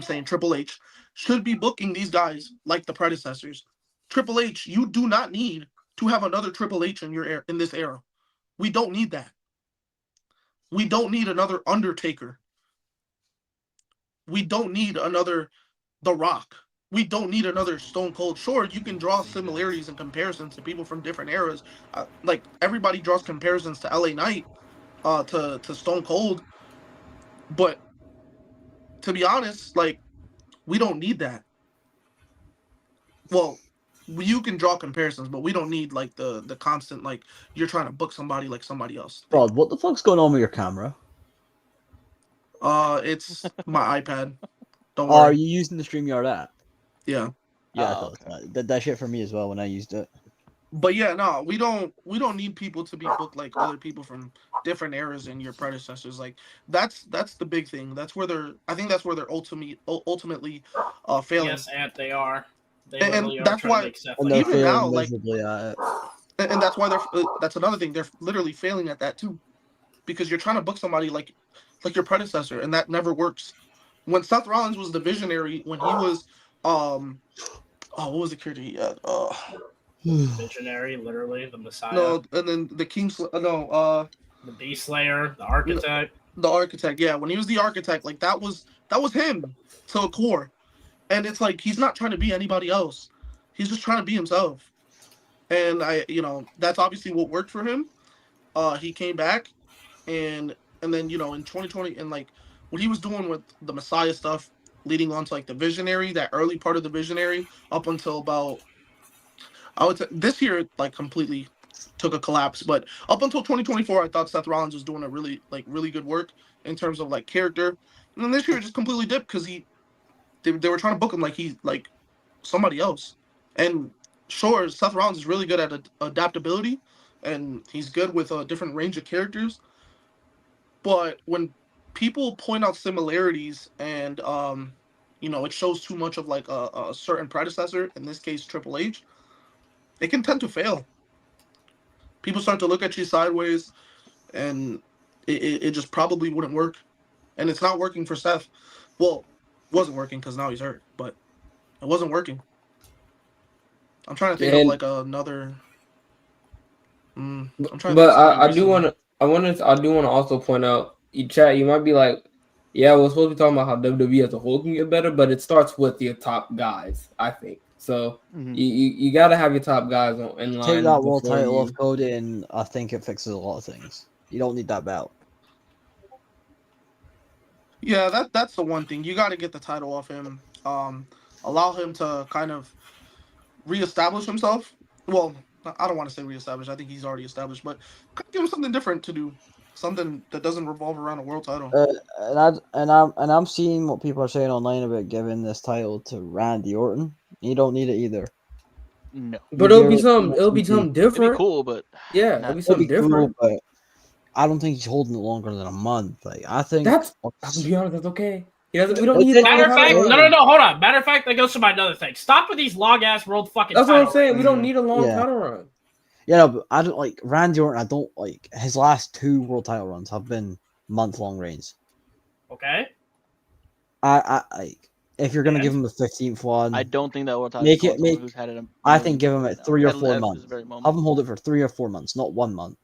saying Triple H should be booking these guys like the predecessors. Triple H, you do not need to have another Triple H in this era. We don't need that. We don't need another Undertaker. We don't need another The Rock. We don't need another Stone Cold. Sure, you can draw similarities and comparisons to people from different eras. Like everybody draws comparisons to LA Knight, to Stone Cold. But to be honest, like, we don't need that. Well, you can draw comparisons, but we don't need like the constant, like, you're trying to book somebody like somebody else. Rod, what the fuck's going on with your camera? It's my iPad. Don't Are worry. you using the StreamYard app? Yeah. Yeah, I thought that shit for me as well when I used it. But yeah, no, we don't need people to be booked like other people from different eras and your predecessors. Like that's the big thing. I think that's where they're ultimately failing. Yes, and they are. And that's why even now, like, and that's why that's another thing. They're literally failing at that too, because you're trying to book somebody like your predecessor, and that never works. When Seth Rollins was the visionary, when he was what was the character he had? Visionary, literally the Messiah. No, and then the the Beast Slayer, the Architect. The Architect, yeah. When he was the Architect, like that was him to a core. And it's like he's not trying to be anybody else. He's just trying to be himself. And that's obviously what worked for him. He came back, and then in 2020, and like what he was doing with the Messiah stuff, leading on to like the Visionary, that early part of the Visionary, up until about I would say this year, like completely took a collapse. But up until 2024, I thought Seth Rollins was doing a really good work in terms of like character. And then this year, it just completely dipped because they were trying to book him like he's like somebody else. And sure, Seth Rollins is really good at adaptability, and he's good with a different range of characters. But when people point out similarities and it shows too much of like a certain predecessor, in this case Triple H, it can tend to fail. People start to look at you sideways, and it just probably wouldn't work. And it's not working for Seth. Well, wasn't working because now he's hurt, but it wasn't working. I'm trying to think of And like another. I'm trying to think but of something I do recently. want to I do want to also point out, chat, you might be like, yeah, we're supposed to be talking about how WWE as a whole can get better, but it starts with your top guys, I think. So Mhm. you got to have your top guys in line Take that world before title you. off Cody, and I think it fixes a lot of things. You don't need that belt. Yeah, that's the one thing. You got to get the title off him. Allow him to kind of reestablish himself. Well, I don't want to say reestablish. I think he's already established, but give him something different to do, something that doesn't revolve around a world title. And I'm seeing what people are saying online about giving this title to Randy Orton. You don't need it either. No, But You it'll be give it to something SCP. it'd be different. cool, but Yeah, not it'll be It'll something be cool, different. but I don't think he's holding it longer than a month. Like I think That's, I'm gonna be honest, that's okay. He doesn't. We don't need a long Matter of fact, title no, run. hold on. Matter of fact, that goes to my other thing. Stop with these long ass world fucking. That's what I'm titles. saying. We don't need a long Yeah. title run. Yeah, no, but I don't like Randy Orton. I don't like his last 2 world title runs have been month-long reigns. Okay. I like if you're gonna And? give him the 15th one, I don't think that world title Make should it- go to someone make- who's had it. I think give him right it now, 3 or at 4 this months. very moment. Have him hold it for 3 or 4 months, not 1 month.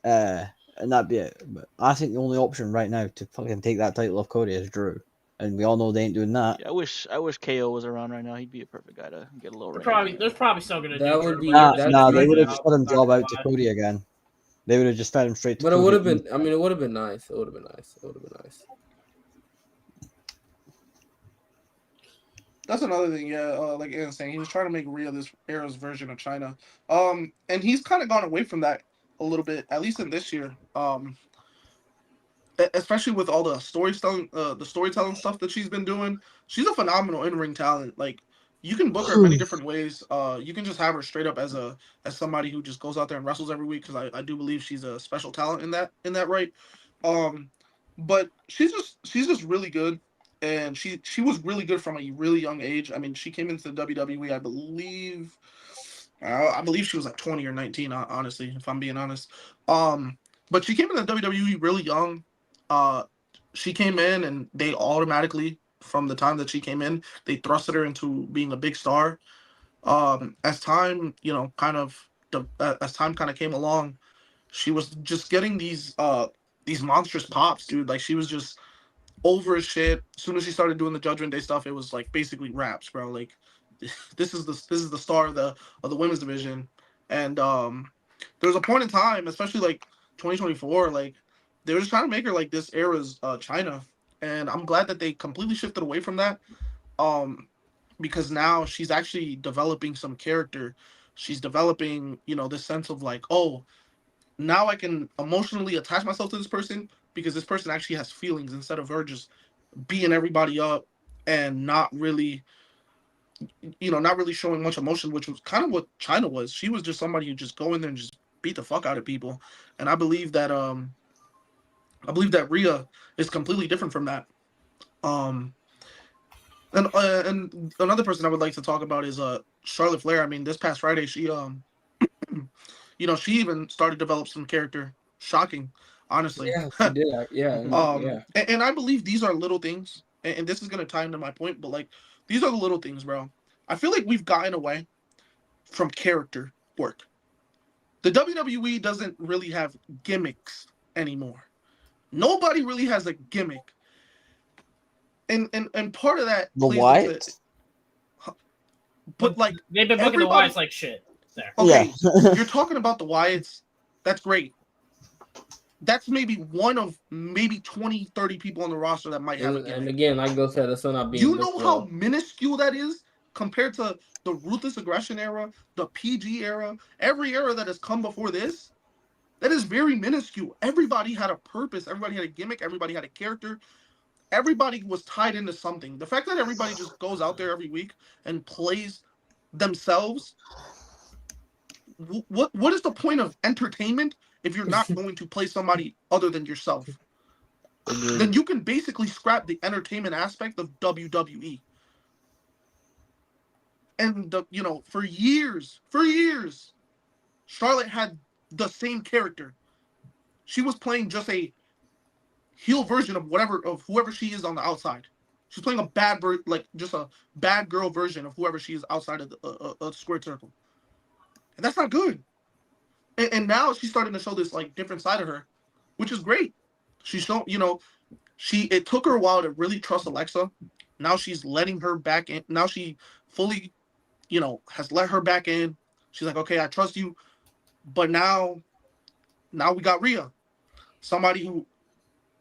And that'd be it. But I think the only option right now to fucking take that title off Cody is Drew, and we all know they ain't doing that. Yeah, I wish KO was around right now. He'd be a perfect guy to get a little ring. They're probably still gonna That do would Drew, be- but that's Nah, they right would have now. just let him Not job gonna out to lie. Cody again. They would have just fed him straight to But it Cody. would have been. I mean, it would have been nice. It would have been nice. It would have been nice. That's another thing, yeah. Like Aaron saying, he was trying to make Rhea this era's version of China. And he's kind of gone away from that a little bit, at least in this year. Especially with all the storytelling stuff that she's been doing. She's a phenomenal in-ring talent. Like you can book her many different ways. You can just have her straight up as somebody who just goes out there and wrestles every week, because I do believe she's a special talent in that right. But she's just really good. And she was really good from a really young age. I mean, she came into the WWE, I believe she was like 20 or 19, honestly, if I'm being honest. But she came into the WWE really young. She came in, and they automatically, from the time that she came in, they thrusted her into being a big star. As time, as time kind of came along, she was just getting these monstrous pops, dude. Like she was just over as shit. As soon as she started doing the Judgment Day stuff, it was like basically raps, bro. Like this is the star of the women's division. And there was a point in time, especially like 2024, like they were just trying to make her like this era's China. And I'm glad that they completely shifted away from that. Because now she's actually developing some character. She's developing, this sense of like, oh, now I can emotionally attach myself to this person because this person actually has feelings, instead of her just beating everybody up and not really showing much emotion, which was kind of what China was. She was just somebody who just go in there and just beat the fuck out of people. And I believe that Rhea is completely different from that. And another person I would like to talk about is Charlotte Flair. I mean, this past Friday, she she even started to develop some character. Shocking, honestly. Yeah, she did. Yeah. Yeah. And I believe these are little things, and this is gonna tie into my point, but like these are the little things, bro. I feel like we've gotten away from character work. The WWE doesn't really have gimmicks anymore. Nobody really has a gimmick. And part of that The plays Wyatt? into, but like They've been booking the everybody- Wyatts like shit. There. okay, Yeah. you're talking about the Wyatts. That's great. That's maybe one of maybe 20, 30 people on the roster that might have a And gimmick. again, like Bill said, that's still not being. You know how minuscule that is compared to the Ruthless Aggression era, the PG era, every era that has come before this? That is very minuscule. Everybody had a purpose. Everybody had a gimmick. Everybody had a character. Everybody was tied into something. The fact that everybody just goes out there every week and plays themselves, what is the point of entertainment if you're not going to play somebody other than yourself? Then you can basically scrap the entertainment aspect of WWE. And for years, Charlotte had the same character. She was playing just a heel version of whoever she is on the outside. She's playing a just a bad girl version of whoever she is outside of the squared circle, and that's not good. And now she's starting to show this like different side of her, which is great. She's shown, it took her a while to really trust Alexa. Now she's letting her back in. Now she fully, has let her back in. She's like, okay, I trust you. But now we got Rhea, somebody who,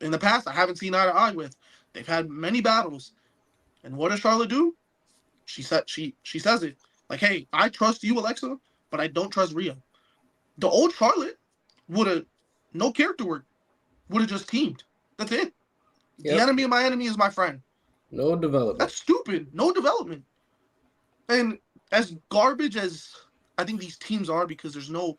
in the past, I haven't seen eye to eye with. They've had many battles, and what does Charlotte do? She says it like, "Hey, I trust you, Alexa, but I don't trust Rhea." The old Charlotte would have no character work, would have just teamed. That's it. Yep. The enemy of my enemy is my friend. No development. That's stupid. No development. And as garbage as I think these teams are, because there's no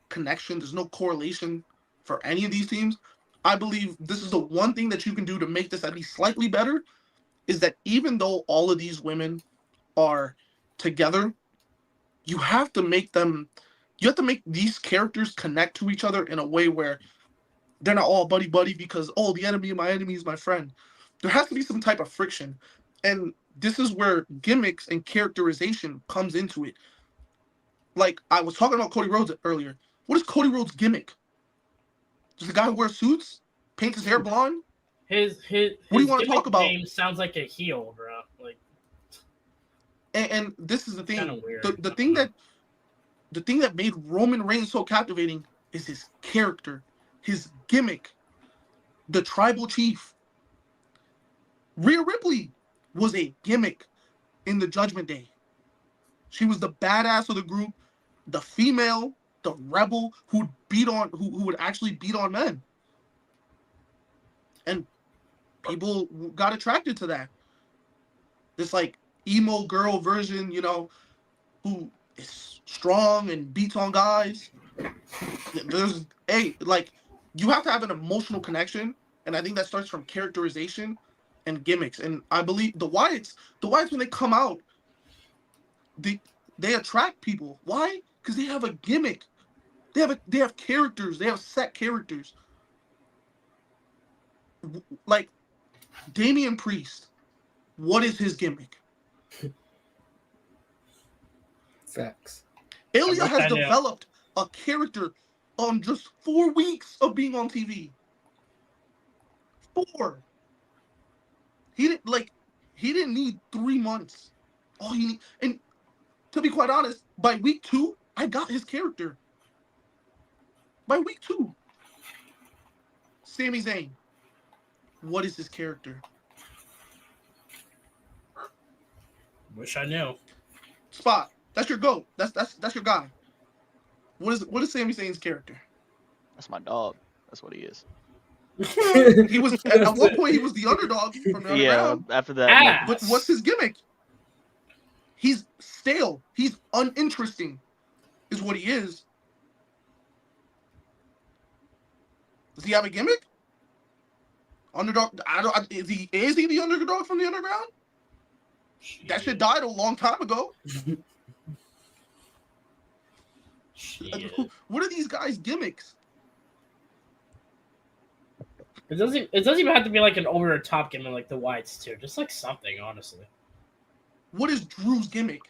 connection, there's no correlation for any of these teams, I believe this is the one thing that you can do to make this at least slightly better, is that even though all of these women are together, you have to make these characters connect to each other in a way where they're not all buddy-buddy because, the enemy of my enemy is my friend. There has to be some type of friction. And this is where gimmicks and characterization comes into it. Like, I was talking about Cody Rhodes earlier. What is Cody Rhodes' gimmick? Just a guy who wears suits, paints his hair blonde? His what do you want to talk about? Name sounds like a heel, bro. Like, and this is the thing. Weird. The thing that made Roman Reigns so captivating is his character, his gimmick, the tribal chief. Rhea Ripley was a gimmick in the Judgment Day. She was the badass of the group, the female, the rebel who would actually beat on men. And people got attracted to that. This like emo girl version, who is strong and beats on guys. You have to have an emotional connection, and I think that starts from characterization and gimmicks. And I believe the Wyatts when they come out, they attract people. Why? Because they have a gimmick. They have characters. They have set characters. Like Damian Priest, what is his gimmick? Facts. Ilya has developed a character on just 4 weeks of being on TV. 4. He didn't need 3 months. All he need, and to be quite honest, by week 2, I got his character. By week 2, Sami Zayn, what is his character? Wish I knew. Spot. That's your GOAT. That's your guy. What is Sami Zayn's character? That's my dog. That's what he is. He was at one point he was the underdog from the underground. After that. But what's his gimmick? He's stale. He's uninteresting, is what he is. Does he have a gimmick? Underdog? Is he the underdog from the underground? That shit died a long time ago. What are these guys' gimmicks? It doesn't even have to be like an over the top gimmick like the Wyatts too. Just like something, honestly. What is Drew's gimmick?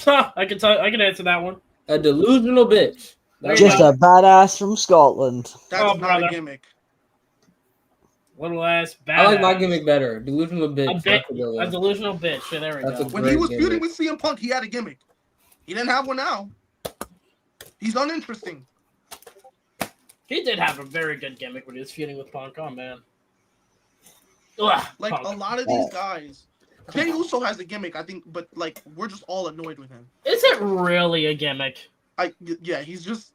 I can answer that one. A delusional bitch. Just a badass from Scotland. That's not a gimmick. Little ass badass. I like my gimmick better. Delusional bitch. A delusional bitch. Yeah, there we go. When he was feuding with CM Punk, he had a gimmick. He didn't have one now. He's uninteresting. He did have a very good gimmick when he was feuding with Punk. Oh man. Ugh, Like Punk. a lot of these guys, Jey Uso has a gimmick, I think, but like we're just all annoyed with him. Is it really a gimmick? Yeah, he's just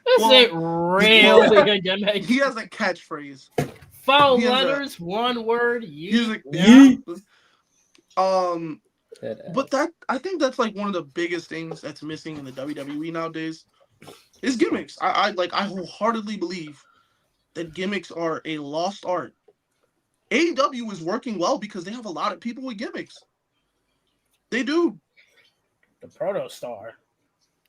Is Well, it really a gimmick? he has a catchphrase. 4 he has letters, one word. He's like, Yeah. But that I think that's like one of the biggest things that's missing in the WWE nowadays is gimmicks. I wholeheartedly believe that gimmicks are a lost art. AEW is working well because they have a lot of people with gimmicks. They do. The Proto Star.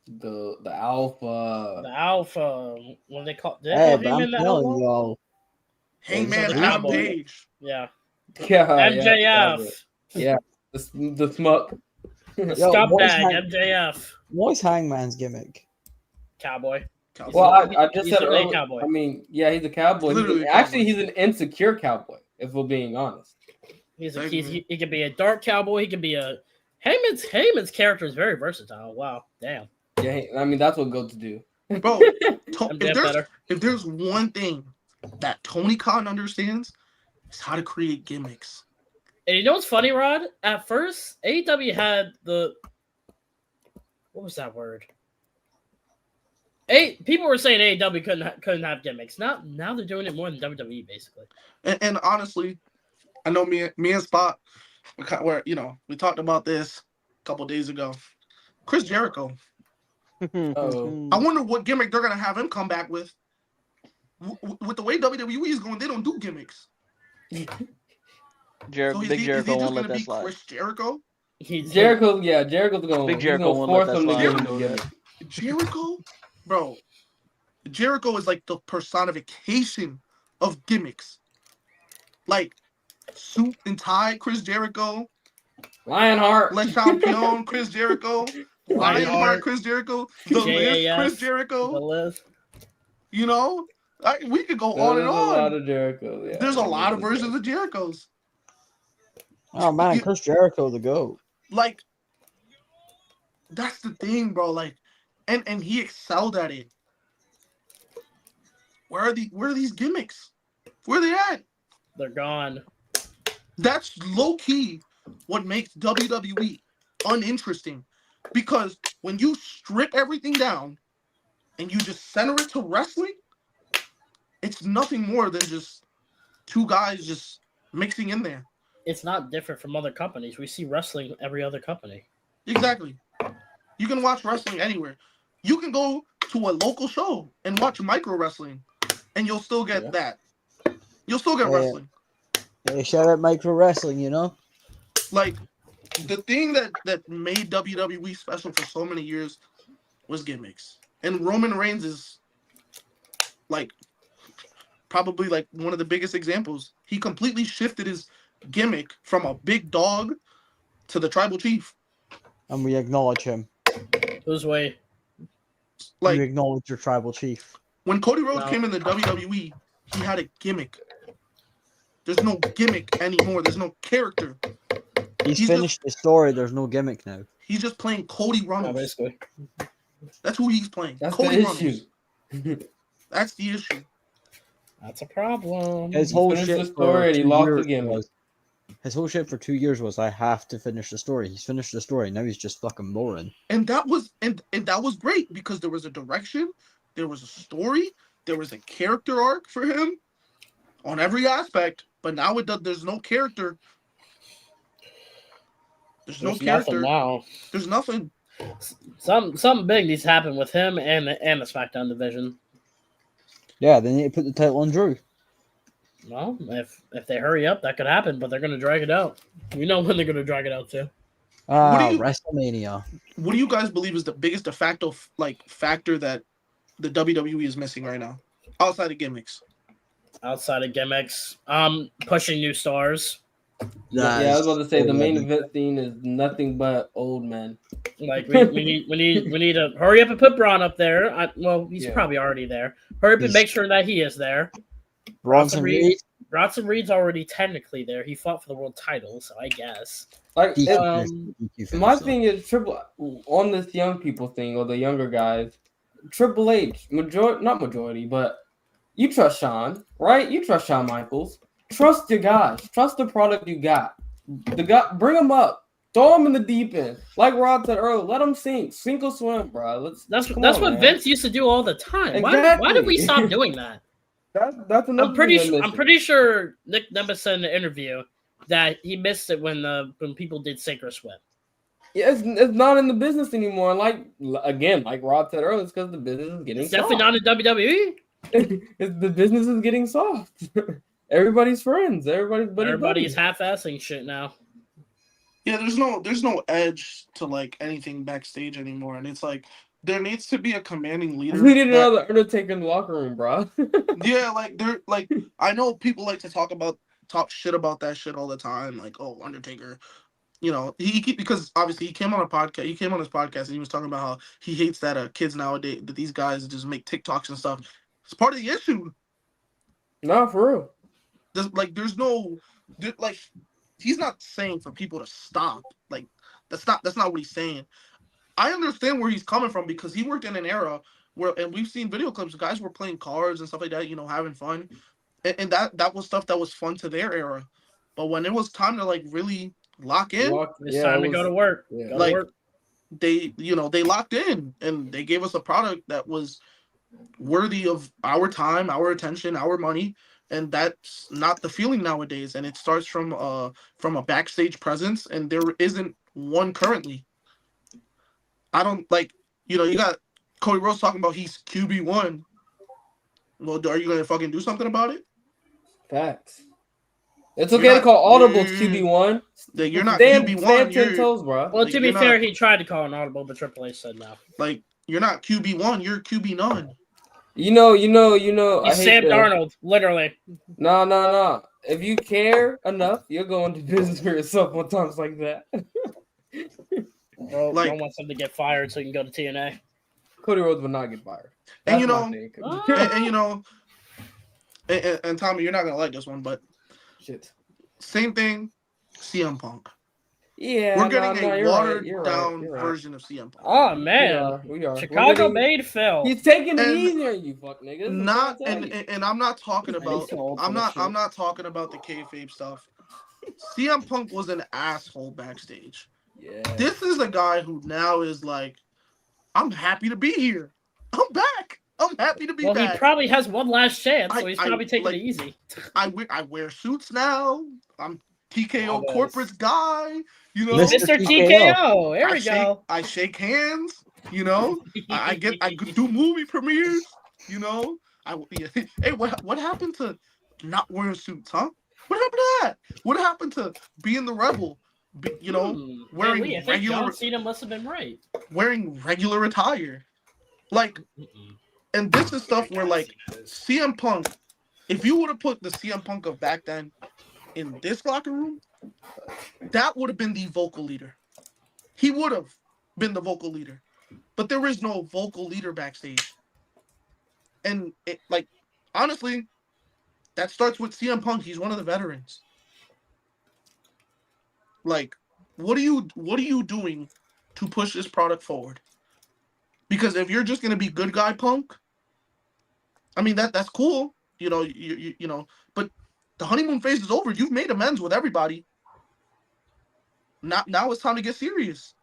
The Alpha. The Alpha. What they call? Did they Hey, call but him I'm in the telling Alpha? y'all, Hangman the Adam Cowboy. Page. Yeah. Yeah, MJF. Yeah, the smuck. Yo, Scumbag. what's Hang- MJF. what's Hangman's gimmick? Cowboy. Well, I just He's said literally a earlier. cowboy. I mean, yeah, he's a cowboy. Literally a Actually, cowboy. he's an insecure cowboy. If we're being honest. He could be a dark cowboy. He could be a Heyman's character is very versatile. Wow. Damn. Yeah, I mean that's what goats do. Bro, MJF if there's one thing that Tony Khan understands, it's how to create gimmicks. And you know what's funny, Rod? At first, AEW had the what was that word? People were saying AEW couldn't have gimmicks. Now they're doing it more than WWE basically. And honestly, I know me and Spot, we talked about this a couple days ago. Chris Jericho. Oh. I wonder what gimmick they're gonna have him come back with. With the way WWE is going, they don't do gimmicks. Big Is Jericho he won't just let gonna that be slide. Chris Jericho? Jericho's going. Big Jericho He's won't gonna let force that him to slide. give him Know the that. gimmick. Jericho, bro. Jericho is like the personification of gimmicks. Like suit and tie, Chris Jericho. Lionheart. Le Champion, Chris Jericho. Lionheart, Chris Jericho. The List, JAS, Chris The Jericho. list. You know, we could go There's on and a lot on. of Jericho. Yeah, There's a lot of versions of Jerichos. Oh man, Chris Jericho the GOAT. Like, that's the thing, bro. Like, and he excelled at it. Where are these gimmicks? Where are they at? They're gone. That's low key what makes WWE uninteresting. Because when you strip everything down and you just center it to wrestling, it's nothing more than just two guys just mixing in there. It's not different from other companies. We see wrestling every other company. Exactly. You can watch wrestling anywhere. You can go to a local show and watch micro wrestling, and you'll still get that. You'll still get wrestling. Hey, shout out micro wrestling, you know? Like, the thing that made WWE special for so many years was gimmicks. And Roman Reigns is, like, probably, like, one of the biggest examples. He completely shifted his gimmick from a big dog to the tribal chief. And we acknowledge him. Whose way? You Like, acknowledge your tribal chief. when Cody Rhodes No. came in the WWE, he had a gimmick. There's no gimmick anymore. There's no character. He's He's finished the story. There's no gimmick now. He's just playing Cody Yeah, Runnels. basically. That's who he's playing. That's Cody the Runnels. issue. That's the issue. That's a problem. His He whole finished shit the story for and he 2 lost years the gimmick. was- His whole shit for 2 years was I have to finish the story. He's finished the story. Now he's just fucking boring. And that was that was great because there was a direction, there was a story, there was a character arc for him on every aspect. But now there's no character. There's no There's character. nothing now. There's nothing. Something big needs to happen with him and the SmackDown division. Yeah, they need to put the title on Drew. Well, if they hurry up, that could happen. But they're going to drag it out. We know when they're going to drag it out too. What do you- WrestleMania. What do you guys believe is the biggest de facto factor that the WWE is missing right now, outside of gimmicks? Outside of gimmicks, pushing new stars. Yeah, I was about to say the main event scene is nothing but old men. Like we need to hurry up and put Braun up there. He's probably already there. Hurry up and make sure that he is there. Bronson Reed. Bronson Reed's already technically there. He fought for the world title, so I guess. Like DQ my thing is triple on this young people thing or the younger guys. Triple H, not majority, but you trust Shawn, right? You trust Shawn Michaels. Trust your guys. Trust the product you got. Bring them up. Throw them in the deep end. Like Rod said earlier, let them sink or swim, bro. That's what man. Vince used to do all the time. Exactly. Why did we stop doing that? That's another. I'm pretty sure Nick Nemeth said in the interview that he missed it when people did sink or swim. Yeah, it's not in the business anymore. Like Rod said earlier, it's because the business is getting It's definitely not in WWE. The business is getting soft. Everybody's friends. Everybody's half-assing shit now. Yeah, there's no edge to like anything backstage anymore, and it's like there needs to be a commanding leader. We need another Undertaker in the locker room, bro. Yeah, like they're like I know people like to talk shit about that shit all the time, like, oh, Undertaker. You know, because obviously he came on a podcast. He came on his podcast and he was talking about how he hates that kids nowadays, that these guys just make TikToks and stuff. It's part of the issue. No, for real. He's not saying for people to stop. Like that's not what he's saying. I understand where he's coming from because he worked in an era where, and we've seen video clips, guys were playing cards and stuff like that, you know, having fun, and that was stuff that was fun to their era. But when it was time to like really lock in, it's time to go to work. Yeah. Go to work. they locked in and they gave us a product that was worthy of our time, our attention, our money, and that's not the feeling nowadays. And it starts from a backstage presence, and there isn't one currently. I don't like, you got Cody Rhodes talking about he's QB1. Well, are you gonna fucking do something about it? Facts. It's okay to call audibles QB1. You're not QB1. QB1. 10 toes, bro. Well, to be fair, he tried to call an audible, but Triple H said no. Like, you're not QB1. You're QB9. You know. He's Sam Darnold, literally. No. If you care enough, you'll go into business for yourself one times like that. Bro, I want him to get fired so he can go to TNA. Cody Rhodes would not get fired. And and Tommy, you're not gonna like this one, but shit. Same thing, CM Punk. Yeah, we're getting a watered down version of CM Punk. Oh man, we are. Chicago made Phil. He's taking it easier, you fuck niggas. And I'm not talking about. I'm not talking about the kayfabe stuff. CM Punk was an asshole backstage. Yeah. This is a guy who now is like, I'm happy to be here. I'm back. I'm happy to be back. Well, he probably has one last chance, so he's probably taking it easy. I wear suits now. I'm TKO corporate guy. You know, Mr. TKO. There we go. I shake hands. You know, I do movie premieres. You know, hey, what happened to not wearing suits, huh? What happened to that? What happened to being the rebel? Wearing I think regular. John Cena must have been right. Wearing regular attire, like, and this is stuff where like CM Punk. If you would have put the CM Punk of back then in this locker room, that would have been the vocal leader. He would have been the vocal leader, but there is no vocal leader backstage. And honestly, that starts with CM Punk. He's one of the veterans. Like, what are you doing to push this product forward? Because if you're just gonna be good guy Punk, I mean that's cool, you know, but the honeymoon phase is over. You've made amends with everybody. Now it's time to get serious.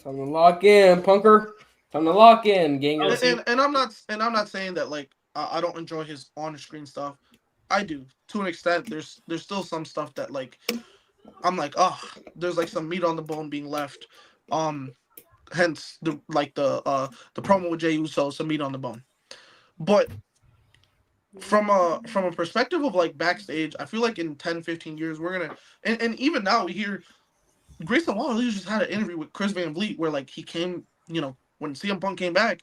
Time to lock in, punker. Time to lock in, gang. And I'm not saying that like I don't enjoy his on-screen stuff. I do to an extent. There's still some stuff that like I'm like, oh, there's like some meat on the bone being left. Hence the promo with Jey Uso, some meat on the bone. But from a perspective of like backstage, I feel like in 10, 15 years we're gonna and even now we hear Grayson Waller just had an interview with Chris Van Vliet where like he came, when CM Punk came back,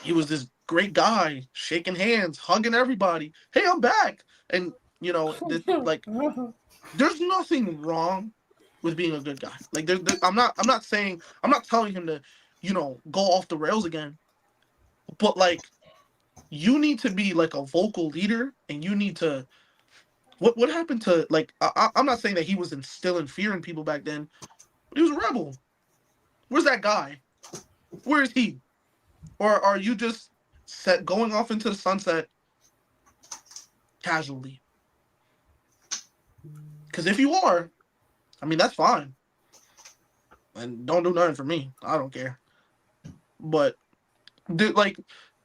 he was this great guy, shaking hands, hugging everybody. Hey, I'm back, and there's nothing wrong with being a good guy. Like I'm not telling him to, go off the rails again. But like you need to be like a vocal leader, and you need to what happened to like I'm not saying that he was instilling fear in people back then, but he was a rebel. Where's that guy? Where is he? Or are you just going off into the sunset casually. Because if you are, I mean, that's fine. And don't do nothing for me. I don't care. But the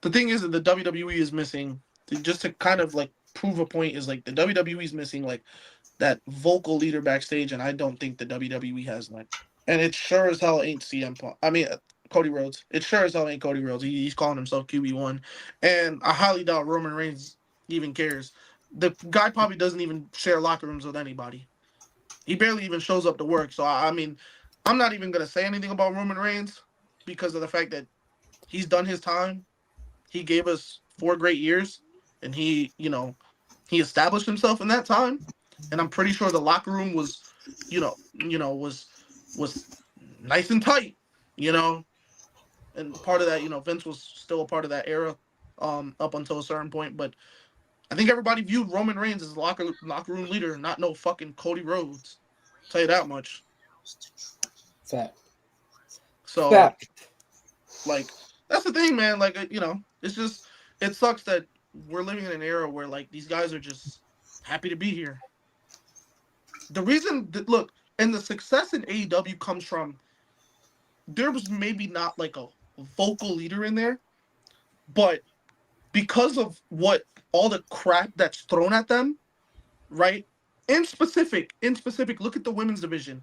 thing is that the WWE is missing, just to kind of like prove a point, is like the WWE is missing like that vocal leader backstage, and I don't think the WWE has that. And it sure as hell ain't CM Punk. I mean, Cody Rhodes. It sure as hell ain't Cody Rhodes. He's calling himself QB1, and I highly doubt Roman Reigns even cares. The guy probably doesn't even share locker rooms with anybody. He barely even shows up to work. So I mean, I'm not even gonna say anything about Roman Reigns because of the fact that he's done his time. He gave us 4 great years, and he established himself in that time. And I'm pretty sure the locker room was, was nice and tight, you know. And part of that, Vince was still a part of that era, up until a certain point. But I think everybody viewed Roman Reigns as locker room leader, not no fucking Cody Rhodes. I'll tell you that much. Fact. So, Fact. like, that's the thing, man. Like, it's just, it sucks that we're living in an era where like these guys are just happy to be here. The reason that, look, and the success in AEW comes from, there was maybe not like a vocal leader in there, but because of what all the crap that's thrown at them, right? In specific, look at the women's division.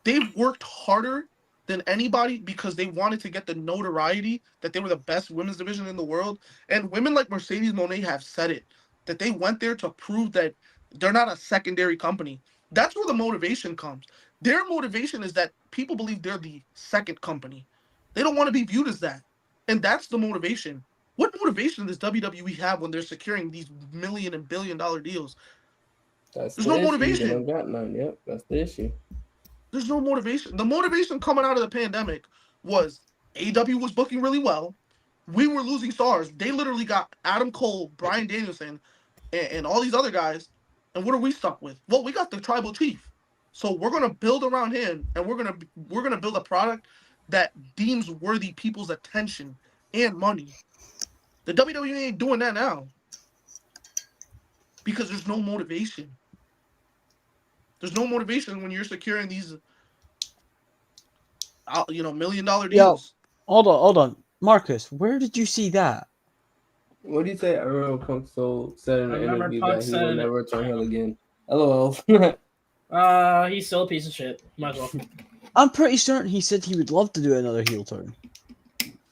They've worked harder than anybody because they wanted to get the notoriety that they were the best women's division in the world. And women like Mercedes Moné have said it, that they went there to prove that they're not a secondary company. That's where the motivation comes. Their motivation is that people believe they're the second company. They don't want to be viewed as that. And that's the motivation. What motivation does WWE have when they're securing these million and billion-dollar deals? There's no motivation. They don't got none. Yep, that's the issue. There's no motivation. The motivation coming out of the pandemic was AEW was booking really well. We were losing stars. They literally got Adam Cole, Bryan Danielson, and all these other guys. And what are we stuck with? Well, we got the tribal chief. So we're gonna build around him, and we're gonna build a product that deems worthy people's attention and money. The WWE ain't doing that now because there's no motivation. There's no motivation when you're securing these, $1 million deals. Hold on. Marcus, where did you see that? What did you say? I remember Punk said in I an remember interview Punk that he said- will never turn heel again. LOL. He's still a piece of shit. Might as well. I'm pretty certain he said he would love to do another heel turn.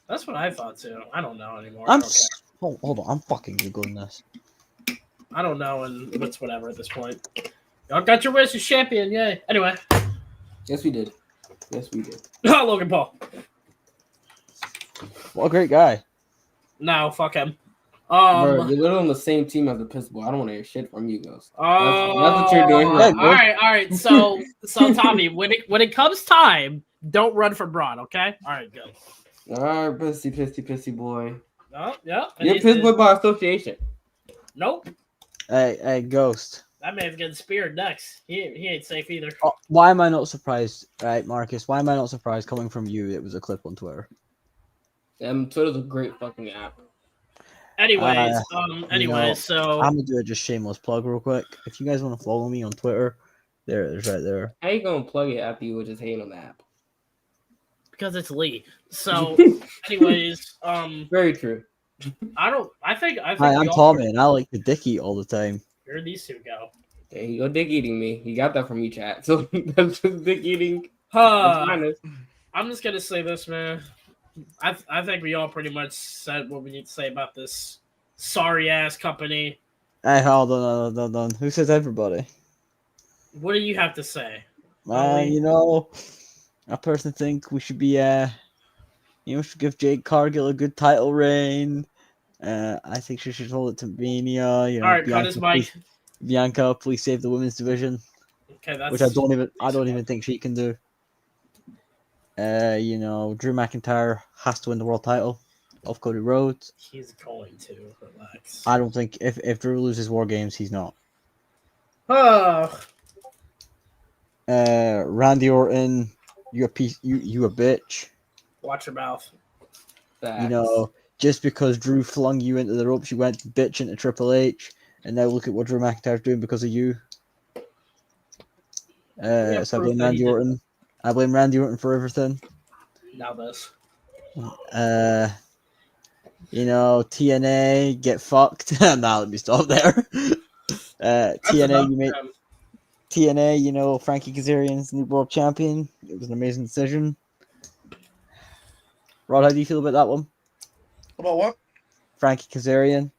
That's what I thought too. I don't know anymore. Hold on, I'm fucking googling this. I don't know, and it's whatever at this point. Y'all got your wish as champion, yay! Anyway, Yes, we did. Logan Paul. What a great guy. No, fuck him. Bro, you're literally on the same team as the Pitbull. I don't want to hear shit from you guys. That's That's what you're doing right All right. So Tommy, when it comes time, don't run for Braun, okay? All right, go. All right, pissy boy. Oh, yeah. You're Pitbull by association. Nope. Hey, Ghost. That man's getting speared next. He ain't safe either. Why am I not surprised, right, Marcus? Why am I not surprised coming from you? It was a clip on Twitter. Twitter's a great fucking app. Anyways, so I'm gonna do a just shameless plug real quick. If you guys want to follow me on Twitter, there's right there. How you gonna plug it after you were just hating on the app? because it's Lee. So, anyways, Very true. I think Hi, we I'm all- Tommy, and I like to dick eat all the time. Here these two go. There you go, dick eating me. You got that from you, chat. So that's just dick eating. I'm just gonna say this, man. I think we all pretty much said what we need to say about this sorry ass company. Hey, hold on. Who says everybody? What do you have to say? I personally think we should be, should give Jade Cargill a good title reign. I think she should hold it to Mania. All right, cut his mic. Bianca, please save the women's division, Okay, that's which I don't even think she can do. Drew McIntyre has to win the world title of Cody Rhodes. He's going to relax. I don't think if Drew loses War Games, he's not. Randy Orton, you a bitch. Watch your mouth. Facts. just because Drew flung you into the ropes, you went bitching to Triple H, and now look at what Drew McIntyre's doing because of you. So I blame Randy Orton. I blame Randy Orton for everything. Now this. TNA get fucked. Nah, let me stop there. TNA, Frankie Kazarian's new world champion. It was an amazing decision. Rod, how do you feel about that one? About what? Frankie Kazarian.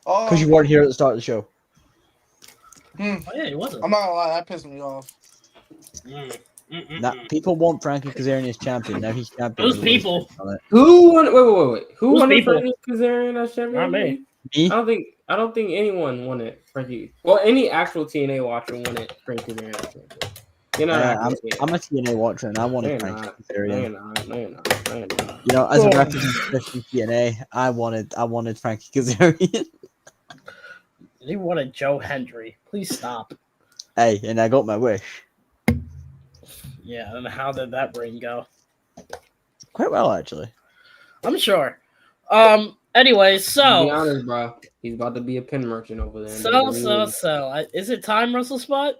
Because you weren't here at the start of the show. Oh, yeah, it wasn't. I'm not gonna lie, that pissed me off. Now, people want Frankie Kazarian as champion. Now he's champion. Those people. Who won? Wait. Who Those won people. Frankie Kazarian as champion? Not me. Me? I don't think anyone won it. Frankie. Well, any actual TNA watcher won it. Frankie Kazarian as champion. You're not. I'm a TNA watcher, and I wanted Frankie Kazarian. No, you're not. As a representative from TNA, I wanted Frankie Kazarian. You wanted Joe Hendry. Please stop. Hey, and I got my wish. Yeah, and how did that ring go? Quite well, actually. I'm sure. Anyway, so. Be honest, bro. He's about to be a pin merchant over there. Is it time, Russell Spot?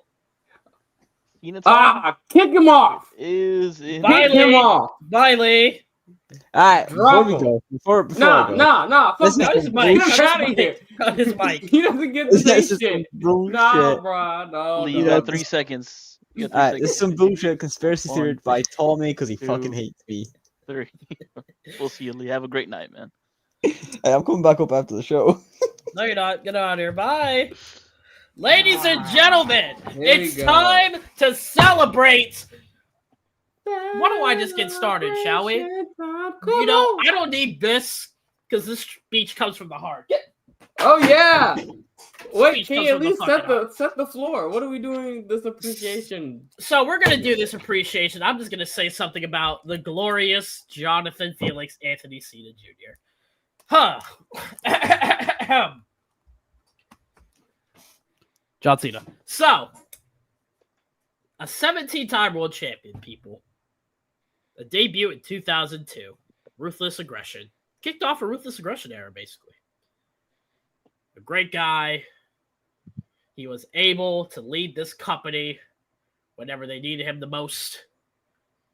Kick him off. Is in Bye, Kick him off. Bye, Lee. All right, before we go, Nah. Fuck that. His mic. Get out of here. His mic. He doesn't get to say This is shit. bullshit. Nah, bro. No. You got 3 seconds. You got 3 All right, seconds. this is some bullshit conspiracy theory 1, by Tommy because he 2, fucking hates me. 3. We'll see you, Lee. Have a great night, man. Hey, I'm coming back up after the show. No, you're not. Get out of here. Bye. Ladies and gentlemen, Here it's we go. time to celebrate. Why don't I just get started, shall we? I don't need this because this speech comes from the heart. Oh yeah. Wait, Speech can comes you at from the least fucking set the floor? What are we doing this appreciation? So we're gonna do this appreciation. I'm just gonna say something about the glorious Jonathan Felix Anthony Cena Jr. John Cena. So, a 17-time world champion, people. A debut in 2002. Ruthless Aggression. Kicked off a Ruthless Aggression era, basically. A great guy. He was able to lead this company whenever they needed him the most.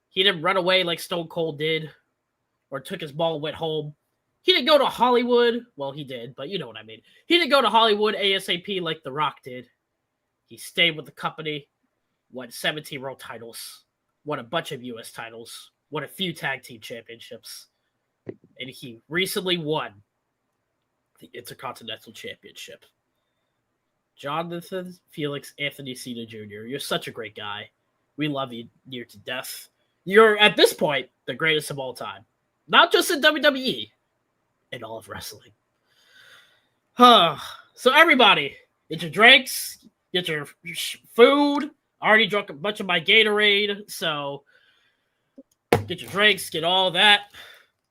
He didn't run away like Stone Cold did, or took his ball and went home. He didn't go to Hollywood. Well, he did, but you know what I mean. He didn't go to Hollywood ASAP like The Rock did. He stayed with the company, won 17 world titles, won a bunch of U.S. titles, won a few tag team championships, and he recently won the Intercontinental Championship. Jonathan Felix Anthony Cena Jr., you're such a great guy. We love you near to death. You're, at this point, the greatest of all time. Not just in WWE, in all of wrestling. So everybody, get your drinks, get your food. I already drunk a bunch of my Gatorade, so get your drinks, get all that.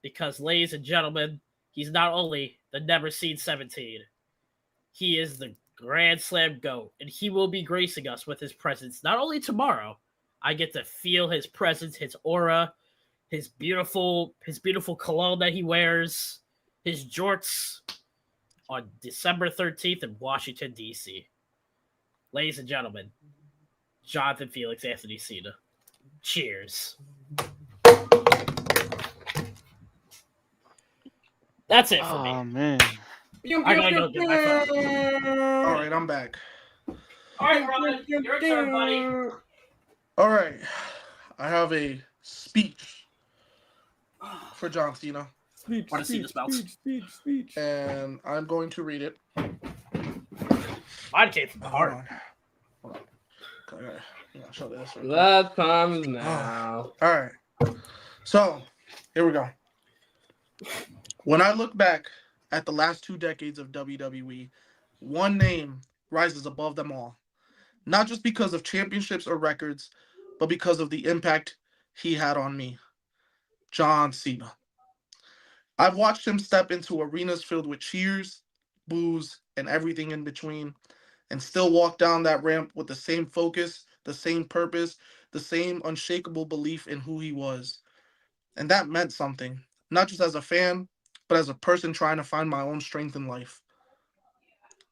Because, ladies and gentlemen, he's not only the Never Seen 17, he is the Grand Slam GOAT, and he will be gracing us with his presence not only tomorrow. I get to feel his presence, his aura, his beautiful cologne that he wears, his jorts on December 13th in Washington, D.C. Ladies and gentlemen, Jonathan Felix Anthony Cena. Cheers. That's it for me. Oh, man. I gotta go get my phone. All right, I'm back. All right, Ron, your turn, buddy. All right, I have a speech for John Cena, Speech, Wanna see this bounce? speech. and I'm going to read it. Mine came from the heart. Hold on. Okay, yeah, show this. That time is now. All right. So, here we go. When I look back at the last 2 decades of WWE, one name rises above them all. Not just because of championships or records, but because of the impact he had on me. John Cena. I've watched him step into arenas filled with cheers, boos, and everything in between, and still walk down that ramp with the same focus, the same purpose, the same unshakable belief in who he was. And that meant something, not just as a fan, but as a person trying to find my own strength in life.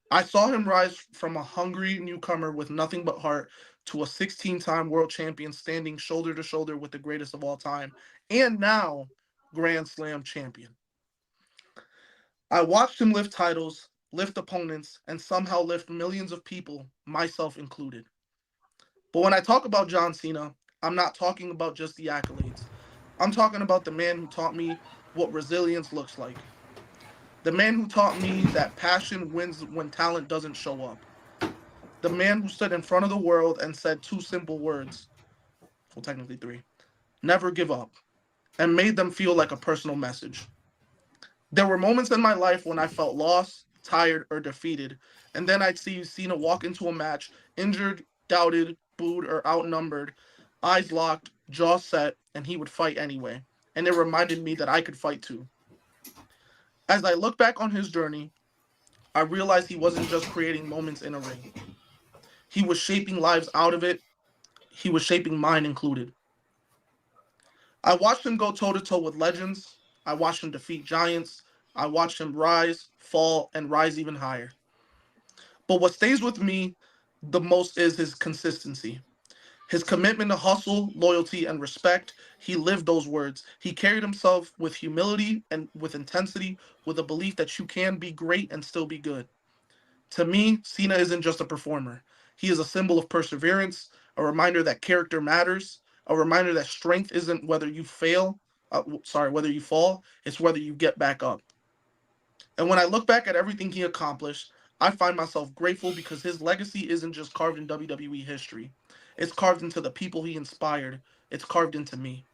I saw him rise from a hungry newcomer with nothing but heart to a 16-time world champion standing shoulder to shoulder with the greatest of all time, and now Grand Slam champion. I watched him lift titles, lift opponents, and somehow lift millions of people, myself included. But when I talk about John Cena, I'm not talking about just the accolades. I'm talking about the man who taught me what resilience looks like. The man who taught me that passion wins when talent doesn't show up. The man who stood in front of the world and said two simple words, well, technically three, never give up, and made them feel like a personal message. There were moments in my life when I felt lost, tired, or defeated, and then I'd see Cena walk into a match, injured, doubted, booed, or outnumbered, eyes locked, jaw set, and he would fight anyway. And it reminded me that I could fight too. As I look back on his journey, I realized he wasn't just creating moments in a ring. He was shaping lives out of it. He was shaping mine included. I watched him go toe to toe with legends. I watched him defeat giants. I watched him rise, fall, and rise even higher. But what stays with me the most is his consistency. His commitment to hustle, loyalty, and respect. He lived those words. He carried himself with humility and with intensity, with a belief that you can be great and still be good. To me, Cena isn't just a performer. He is a symbol of perseverance, a reminder that character matters, a reminder that strength isn't whether you whether you fall, it's whether you get back up. And when I look back at everything he accomplished, I find myself grateful because his legacy isn't just carved in WWE history. It's carved into the people he inspired. It's carved into me.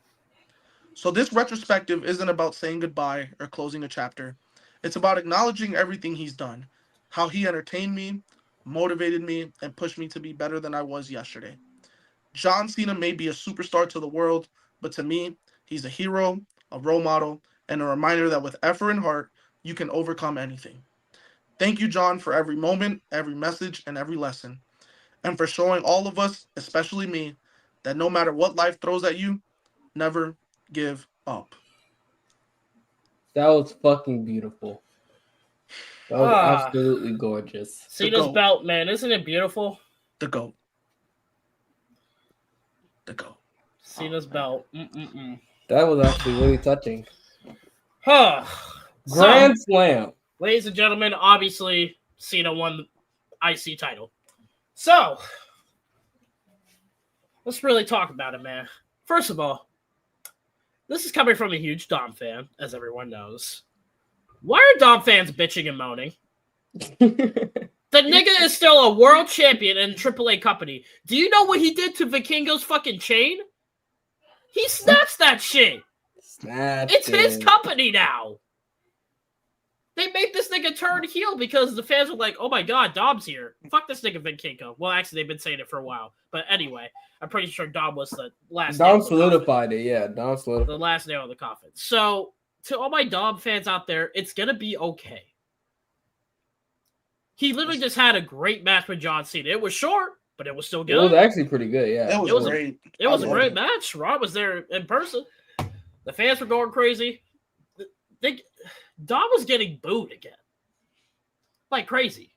So this retrospective isn't about saying goodbye or closing a chapter. It's about acknowledging everything he's done, how he entertained me, motivated me, and pushed me to be better than I was yesterday. John Cena may be a superstar to the world, but to me, he's a hero, a role model, and a reminder that with effort and heart, you can overcome anything. Thank you, John, for every moment, every message, and every lesson, and for showing all of us, especially me, that no matter what life throws at you, never give up. That was fucking beautiful. That was absolutely gorgeous. Cena's belt, man, isn't it beautiful? The GOAT. The GOAT. Cena's belt. That was actually really touching. Huh. Grand Slam. Ladies and gentlemen, obviously, Cena won the IC title. So, let's really talk about it, man. First of all, this is coming from a huge Dom fan, as everyone knows. Why are Dom fans bitching and moaning? The nigga is still a world champion in a AAA company. Do you know what he did to Vikingo's fucking chain? He snatched that shit. It's his company now. They made this nigga turn heel because the fans were like, oh my god, Dom's here. Fuck this nigga Vikingo. Well, actually, they've been saying it for a while. But anyway, I'm pretty sure Dom was the last Dom solidified it, yeah. Dom solidified the last nail in the coffin. So, to all my Dom fans out there, it's going to be okay. He literally just had a great match with John Cena. It was short, but it was still good. It was actually pretty good, yeah. It was great. It was a great match. Rod was there in person. The fans were going crazy. Dom was getting booed again. Like crazy.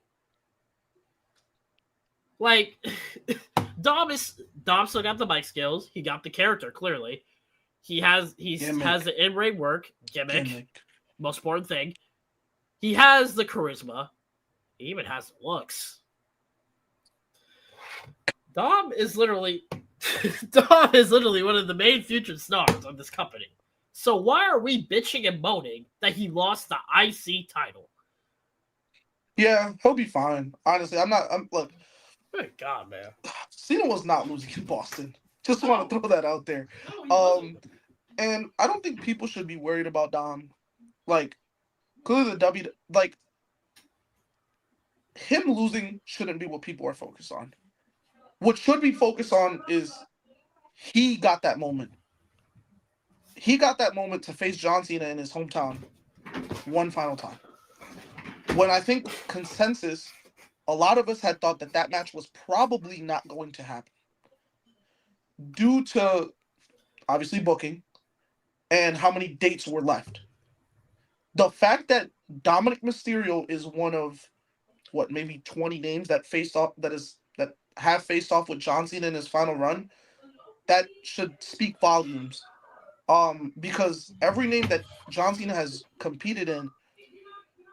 Like, Dom still got the mic skills. He got the character, clearly. He has the in-ring work, gimmick. Most important thing. He has the charisma. He even has the looks. Dom is literally one of the main future stars of this company. So why are we bitching and moaning that he lost the IC title? Yeah, he'll be fine. Honestly, look. Good God, man. Cena was not losing in Boston. Just want to throw that out there. And I don't think people should be worried about Dom. Like, clearly him losing shouldn't be what people are focused on. What should be focused on is he got that moment. He got that moment to face John Cena in his hometown one final time. When I think consensus, a lot of us had thought that match was probably not going to happen. Due to, obviously, booking, and how many dates were left. The fact that Dominic Mysterio is one of what, maybe 20 names that have faced off with John Cena in his final run, that should speak volumes. Because every name that John Cena has competed in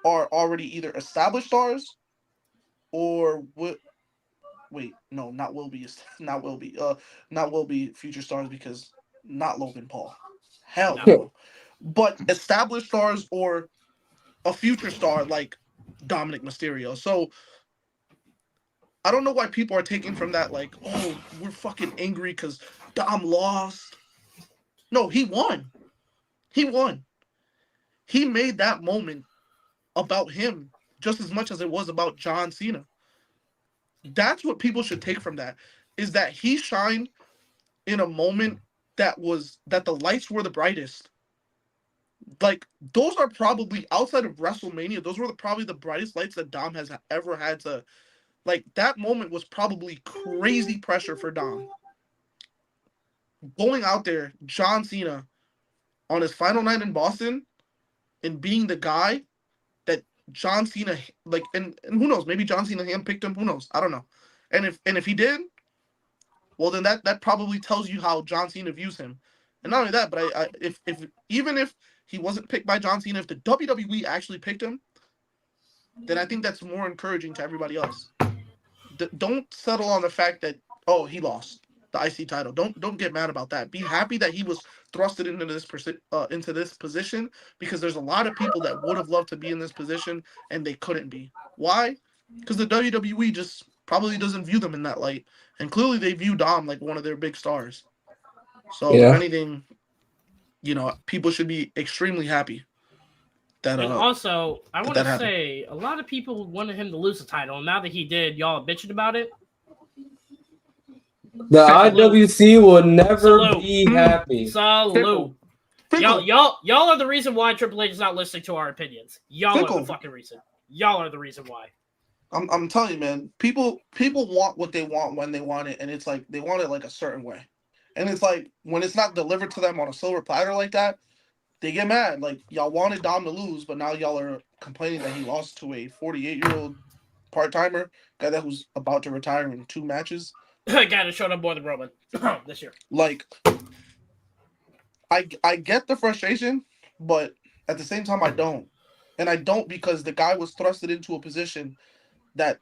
are already either established stars or wait, no, not will be, not will be future stars, because not Logan Paul. Hell no. But established stars or a future star like Dominic Mysterio. So I don't know why people are taking from that like, oh, we're fucking angry because Dom lost. No, he won. He won. He made that moment about him just as much as it was about John Cena. That's what people should take from that, is that he shined in a moment that the lights were the brightest. Like, those are probably, outside of WrestleMania, those were probably the brightest lights that Dom has ever had to, like, that moment was probably crazy pressure for Dom. Going out there, John Cena, on his final night in Boston, and being the guy that John Cena, like, and who knows, maybe John Cena handpicked him, who knows, I don't know. And if he did, well, then that probably tells you how John Cena views him. And not only that, but even if he wasn't picked by John Cena, if the WWE actually picked him, then I think that's more encouraging to everybody else. Don't settle on the fact that, oh, he lost the IC title. Don't get mad about that. Be happy that he was thrusted into this position, because there's a lot of people that would have loved to be in this position and they couldn't be. Why? Because the WWE just probably doesn't view them in that light, and clearly they view Dom like one of their big stars. So if anything, people should be extremely happy. And also, I want to say, a lot of people wanted him to lose the title, and now that he did, y'all are bitching about it. The IWC will never be happy. Salute. Y'all are the reason why Triple H is not listening to our opinions. Y'all are the fucking reason. Y'all are the reason why. I'm telling you, man. People want what they want when they want it, and it's like they want it like a certain way. And it's like when it's not delivered to them on a silver platter like that, they get mad. Like, y'all wanted Dom to lose, but now y'all are complaining that he lost to a 48-year-old part-timer, guy that was about to retire in 2 matches. Guy that showed up more than Roman this year. Like, I get the frustration, but at the same time, I don't. And I don't because the guy was thrusted into a position that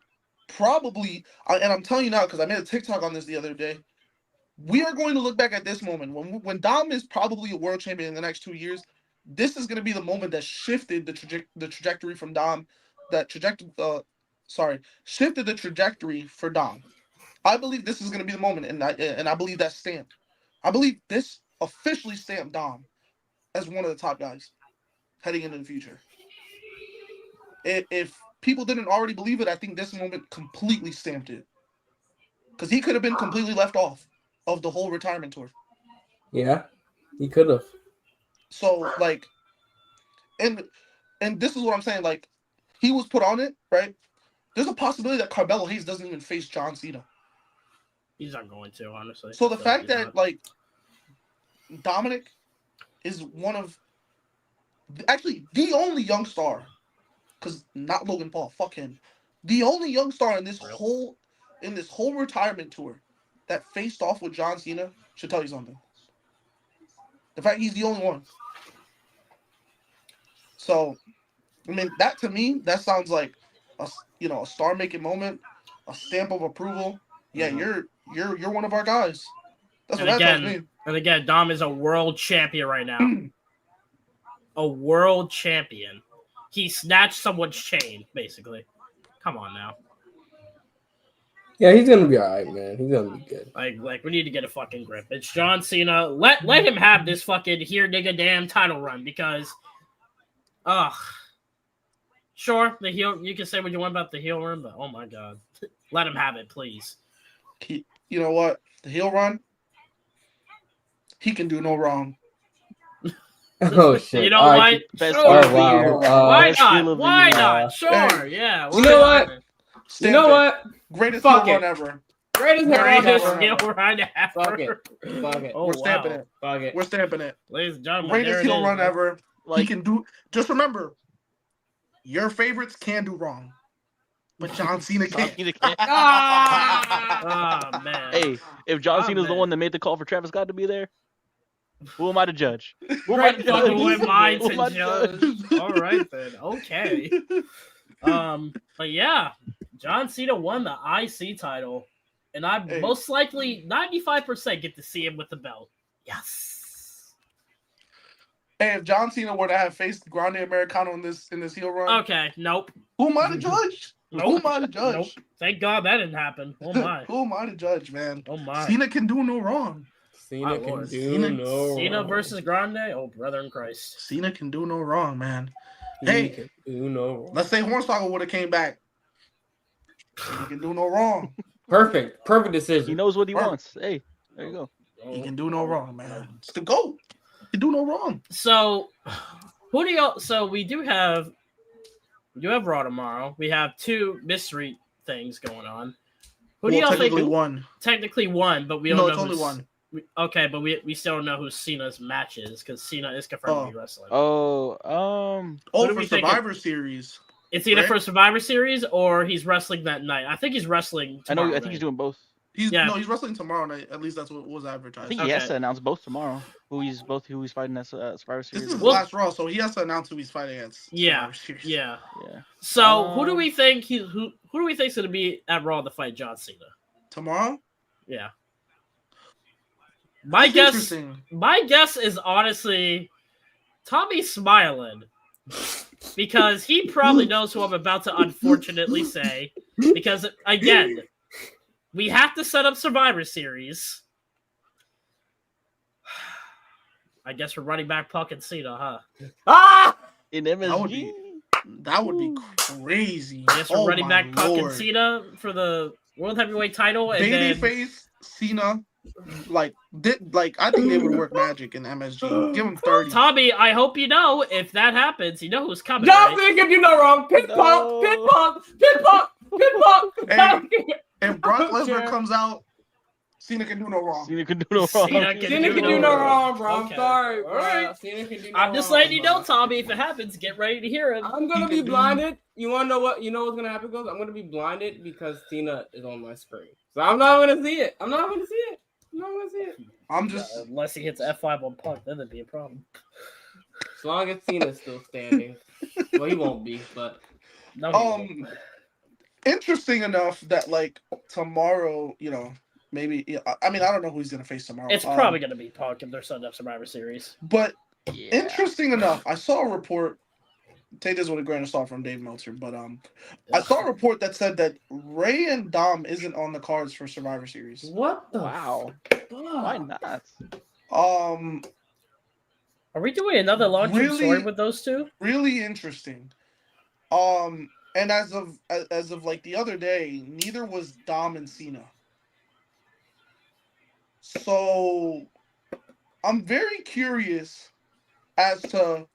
probably, and I'm telling you now because I made a TikTok on this the other day, we are going to look back at this moment when Dom is probably a world champion in the next 2 years. This is going to be the moment that shifted the trajectory from Dom. Shifted the trajectory for Dom. I believe this is going to be the moment, and I believe that's stamped. I believe this officially stamped Dom as one of the top guys heading into the future. If people didn't already believe it, I think this moment completely stamped it, because he could have been completely left off of the whole retirement tour. Yeah, he could have. So, like, and this is what I'm saying. Like, he was put on it, right? There's a possibility that Carmelo Hayes doesn't even face John Cena. He's not going to, honestly. So the fact that, like, Dominic is one of, actually, the only young star, because not Logan Paul, fuck him, the only young star in this whole retirement tour that faced off with John Cena should tell you something. The fact he's the only one. So, I mean, that to me, that sounds like a star-making moment, a stamp of approval. Yeah, you're one of our guys. That's what that tells me. And again, Dom is a world champion right now. A world champion. He snatched someone's chain, basically. Come on now. Yeah, he's gonna be all right, man. He's gonna be good. Like we need to get a fucking grip. It's John Cena. Let him have this fucking here nigga damn title run, because, sure, the heel. You can say what you want about the heel run, but oh my god, let him have it, please. You know what? The heel run. He can do no wrong. Oh shit! You know what? Sure. Oh wow! Why not? Why not? Sure, yeah. You know what? You know what? Greatest Fuck heel it. run ever. Greatest Greatest heel heel run ever. Fuck it. Fuck it. Oh, We're stamping wow. it. Fuck it. We're stamping it. Ladies and gentlemen, Greatest there it heel is, run man. ever. He Like, can do. Just remember, your favorites can do wrong, but John Cena John can't. Cena can't. Oh, man. Hey, if John Oh, Cena's the man. one that made the call for Travis Scott to be there, who am I to judge? Who am I to Great fucking judge? win mine Who am I to judge. All right, then. Okay. But yeah, John Cena won the IC title, and I Hey. most likely 95% get to see him with the belt. Yes. Hey, if John Cena were to have faced Grande Americano in this heel run, Okay. Nope. who am I to judge? Who Nope. am I to judge? Nope. Thank God that didn't happen. Oh my. Who am I to judge, man? Oh my. Cena can do no wrong. Cena My can lord. do Cena- no Cena wrong. versus Grande. Oh, brother in Christ. Cena can do no wrong, man. Cena Hey. can do no wrong. Let's say Hornswoggle would have came back. He can do no wrong. Perfect decision. He knows what he Perfect. wants. Hey, there you go. He can do no wrong, man. It's the GOAT. He can do no wrong. So, who do y'all? So we do have Raw tomorrow. We have two mystery things going on. Who do Well, y'all think? technically one. Technically one, but we don't No, know. it's only who's- one. Okay, but we still don't know who Cena's match is because Cena is confirmed to be wrestling. Oh, Oh, What do for we think Survivor Series. It's either right? for Survivor Series or he's wrestling that night. I think he's wrestling I know. tomorrow I think he's doing both. He's Yeah. he's wrestling tomorrow night. At least that's what was I advertised. think he has Okay. to announce both tomorrow. Who he's fighting at Survivor This Series. is the Well- last Raw, so he has to announce who he's fighting against. Yeah, Survivor Series. Yeah. Yeah. So who do we think who do we think's gonna be at Raw to fight John Cena? Tomorrow? Yeah. My That's guess interesting. My guess is honestly Tommy smiling because he probably knows who I'm about to unfortunately say. Because again, we have to set up Survivor Series. I guess we're running back Puck and Cena, huh? Ah! In That would MSG. be that would be crazy. I guess we're Oh running my back Puck and Lord. Cena for the World Heavyweight title, and then Babyface, Cena, I think they would work magic in MSG. Give him 30. Tommy, I hope you know if that happens, you know who's coming. John Right? Cena can do no wrong. Pit No. pump, pit pump, pit pump, pit pump. Hey. If Brock Lesnar Sure. comes out, Cena can do no wrong. Cena can do no wrong. Cena can Cena can do no wrong, bro. I'm Okay. sorry, bro. Alright. Cena can do no I'm just wrong, letting you know, bro. Tommy. If it happens, get ready to hear it. I'm gonna He be can do- blinded. You wanna know what? You know what's gonna happen, guys? I'm gonna be blinded because Cena is on my screen, so I'm not gonna see it. I'm not gonna see it. I'm just Unless he hits F5 on Puck, then it'd be a problem. As long as Cena's still standing. Well, he won't be, but No, he won't. interesting enough that like tomorrow, maybe I mean I don't know who he's gonna face tomorrow. It's probably gonna be Puck if they're setting up Survivor Series. But Yeah. interesting enough, I saw a report. Take this with a grain of salt from Dave Meltzer, but I saw a report that said that Ray and Dom isn't on the cards for Survivor Series. what the Wow. fuck? Why not? Are we doing another long-term Really? story with those two? Really interesting. And as of like the other day, neither was Dom and Cena. So I'm very curious as to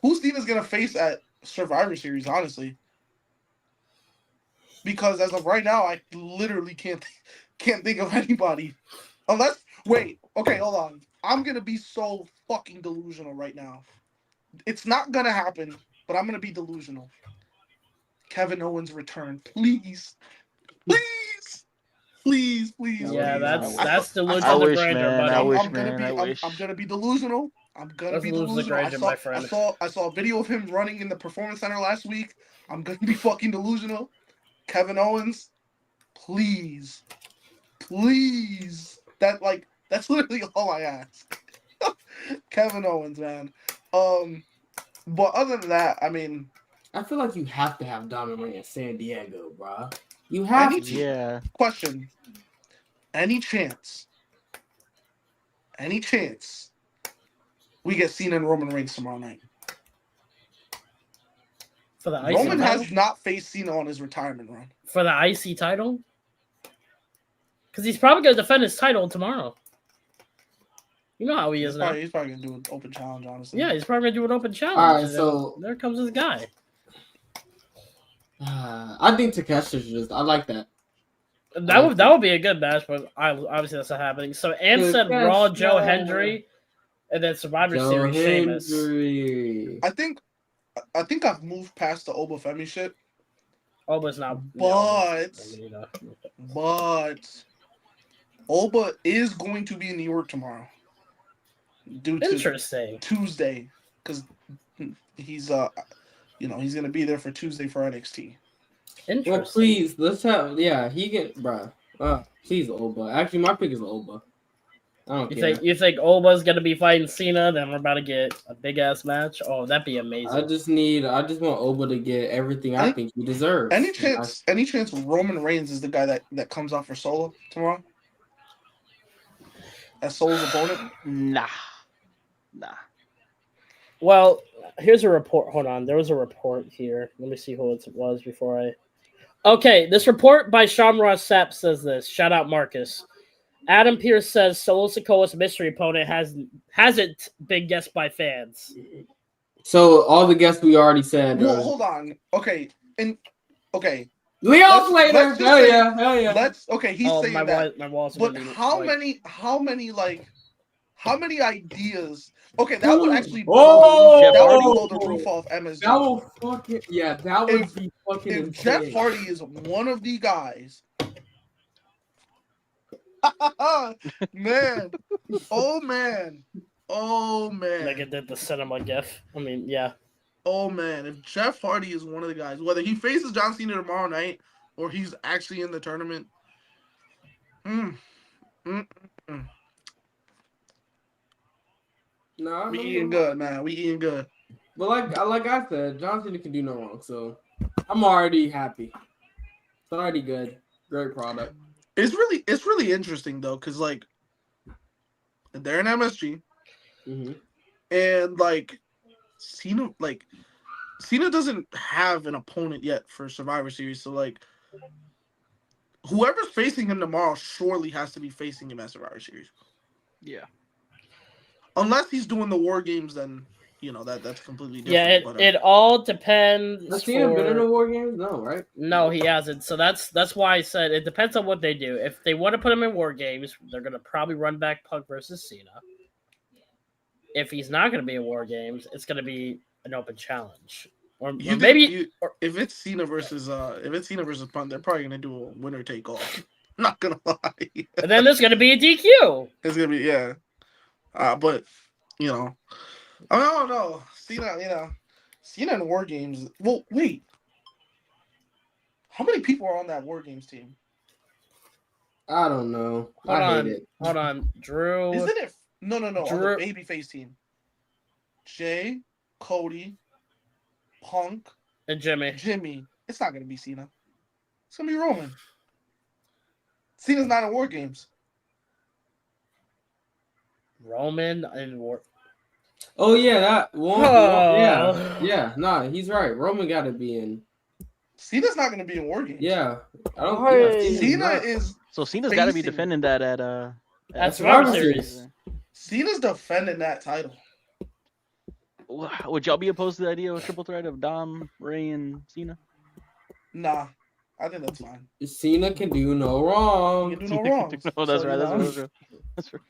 who Cena's gonna face at Survivor Series, honestly. Because as of right now, I literally can't think of anybody. Unless okay, hold on. I'm gonna be so fucking delusional right now. It's not gonna happen, but I'm gonna be delusional. Kevin Owens return, please, please. Yeah, please. that's delusion I of wish, grandeur, man, buddy. I wish, I'm gonna man, be. I wish. I'm gonna be delusional. I'm gonna Let's be lose the delusional. grandeur, my friend. I saw a video of him running in the Performance Center last week. I'm gonna be fucking delusional. Kevin Owens, please. That's literally all I ask. Kevin Owens, man. But other than that, I mean, I feel like you have to have Diamond Ring at San Diego, bro. You have to. Yeah. question: any chance we get Cena and Roman Reigns tomorrow night? For the IC Roman title? has not faced Cena on his retirement run. For the IC title? Because he's probably going to defend his title tomorrow. You know how he is now. He's probably gonna do an open challenge, honestly. Yeah, he's probably going to do an open challenge. All right, And then so there comes this guy. I think Takeshita just. I like that. That would be a good match, but obviously that's not happening. So Ann said Raw Joe Hendry, and then Survivor Series Sheamus. Hendry. I think I've moved past the Oba Femi shit, Oba's not. but Oba is going to be in New York tomorrow. Due to Interesting. Tuesday, because he's he's gonna be there for Tuesday for NXT. Interesting. Well, please, let's have he get bruh. Please Oba. Actually, my pick is Oba. I don't care. You think Oba's gonna be fighting Cena? Then we're about to get a big ass match. Oh, that'd be amazing. I just want Oba to get everything I think he deserves. Any chance Roman Reigns is the guy that comes out for Solo tomorrow? As Solo's opponent? Nah. Well, here's a report. Hold on. There was a report here. Let me see who it was before I. Okay, this report by Shamrock Sapp says this. Shout out Marcus. Adam Pearce says Solo Sikoa's mystery opponent hasn't been guessed by fans. So all the guests we already said. Well, hold on. Okay. Leo Slater. Hell yeah. He's saying that. My walls but how many ideas? Okay, that would actually blow the roof off MSG. That would be fucking if insane. Jeff Hardy is one of the guys. man. Oh man. Like it did the cinema gif. I mean, yeah. Oh man, if Jeff Hardy is one of the guys, whether he faces John Cena tomorrow night or he's actually in the tournament. No, we eating good, man. We eating good. But like I said, John Cena can do no wrong, so I'm already happy. It's already good. Great product. It's really interesting though, because like they're in MSG, and like Cena doesn't have an opponent yet for Survivor Series, so like whoever's facing him tomorrow surely has to be facing him at Survivor Series. Yeah. Unless he's doing the War Games, then that's completely different. Yeah, it all depends. Has Cena been in the War Games? No, right? No, he hasn't. So that's why I said it depends on what they do. If they want to put him in War Games, they're gonna probably run back Punk versus Cena. If he's not gonna be in War Games, it's gonna be an open challenge. Or maybe if it's Cena versus Punk, they're probably gonna do a winner take all. Not gonna lie. And then there's gonna be a DQ. It's gonna be but I don't know. Cena in War Games. Well, wait. How many people are on that War Games team? I don't know. I hate it. Hold on, Drew. Isn't it? No. Drew... On the babyface team. Jay, Cody, Punk, and Jimmy. It's not gonna be Cena. It's gonna be Roman. Cena's not in War Games. Roman and War. Oh yeah, that one. Yeah. Nah, he's right. Roman got to be in. Cena's not going to be in War Games. Yeah, I don't. Cena is. So Cena's got to be defending that at Survivor Series. Cena's defending that title. Would y'all be opposed to the idea of a triple threat of Dom, Ray, and Cena? Nah, I think that's fine. Cena can do no wrong. He can do no wrong. No, that's right. That's right.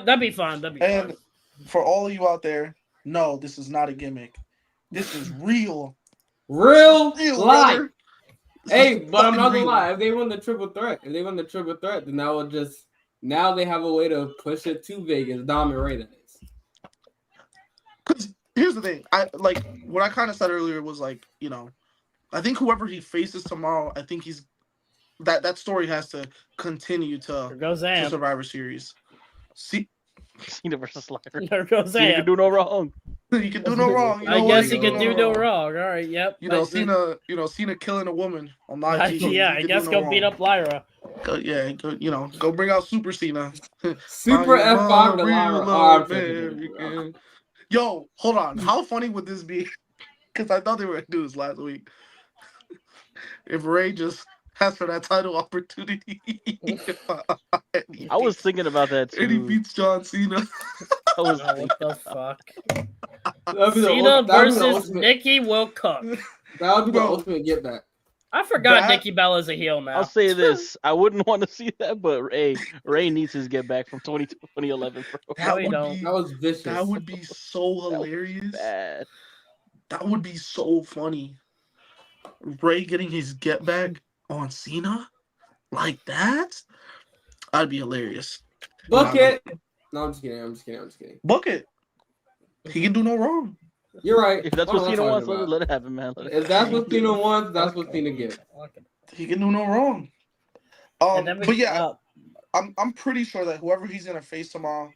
That'd be fun. And for all of you out there, no, this is not a gimmick. This is real. Real life. Hey, but I'm not gonna real. lie. If they won the triple threat, then that will just now they have a way to push it to Vegas. Dom and Ray, that is. Because here's the thing. I like what I kind of said earlier was like, I think whoever he faces tomorrow, I think he's that story has to continue to Survivor Series. Cena versus Slayer. There goes Cena can do no wrong. He can do no wrong. I guess he can do no wrong. All right, yep. Cena killing a woman on live TV. Yeah, I guess go beat up Lyra. Go bring out Super Cena. Super F5 to Lyra. Yo, hold on. How funny would this be? Because I thought they were going to do this last week. If Ray just has for that title opportunity. I was thinking about that too. And he beats John Cena. What the fuck? Cena versus Nikki will cook. That would be the ultimate get back. I forgot That- Nikki Bella's a heel now. I'll say this: I wouldn't want to see that, but Ray needs his get back from 2011, bro. No, That you would don't. be That was vicious. that would be so That was hilarious. bad. That would be so funny. Ray getting his get back on Cena like that? That'd be hilarious. Book it. No, I'm just kidding. Book it. He can do no wrong. You're right. If that's What what am I Cena wants, talking about? let it happen, man. Let it If that's what Cena wants, that's what Cena gets. He can do no wrong. And then we- But yeah, I'm pretty sure that whoever he's gonna face tomorrow,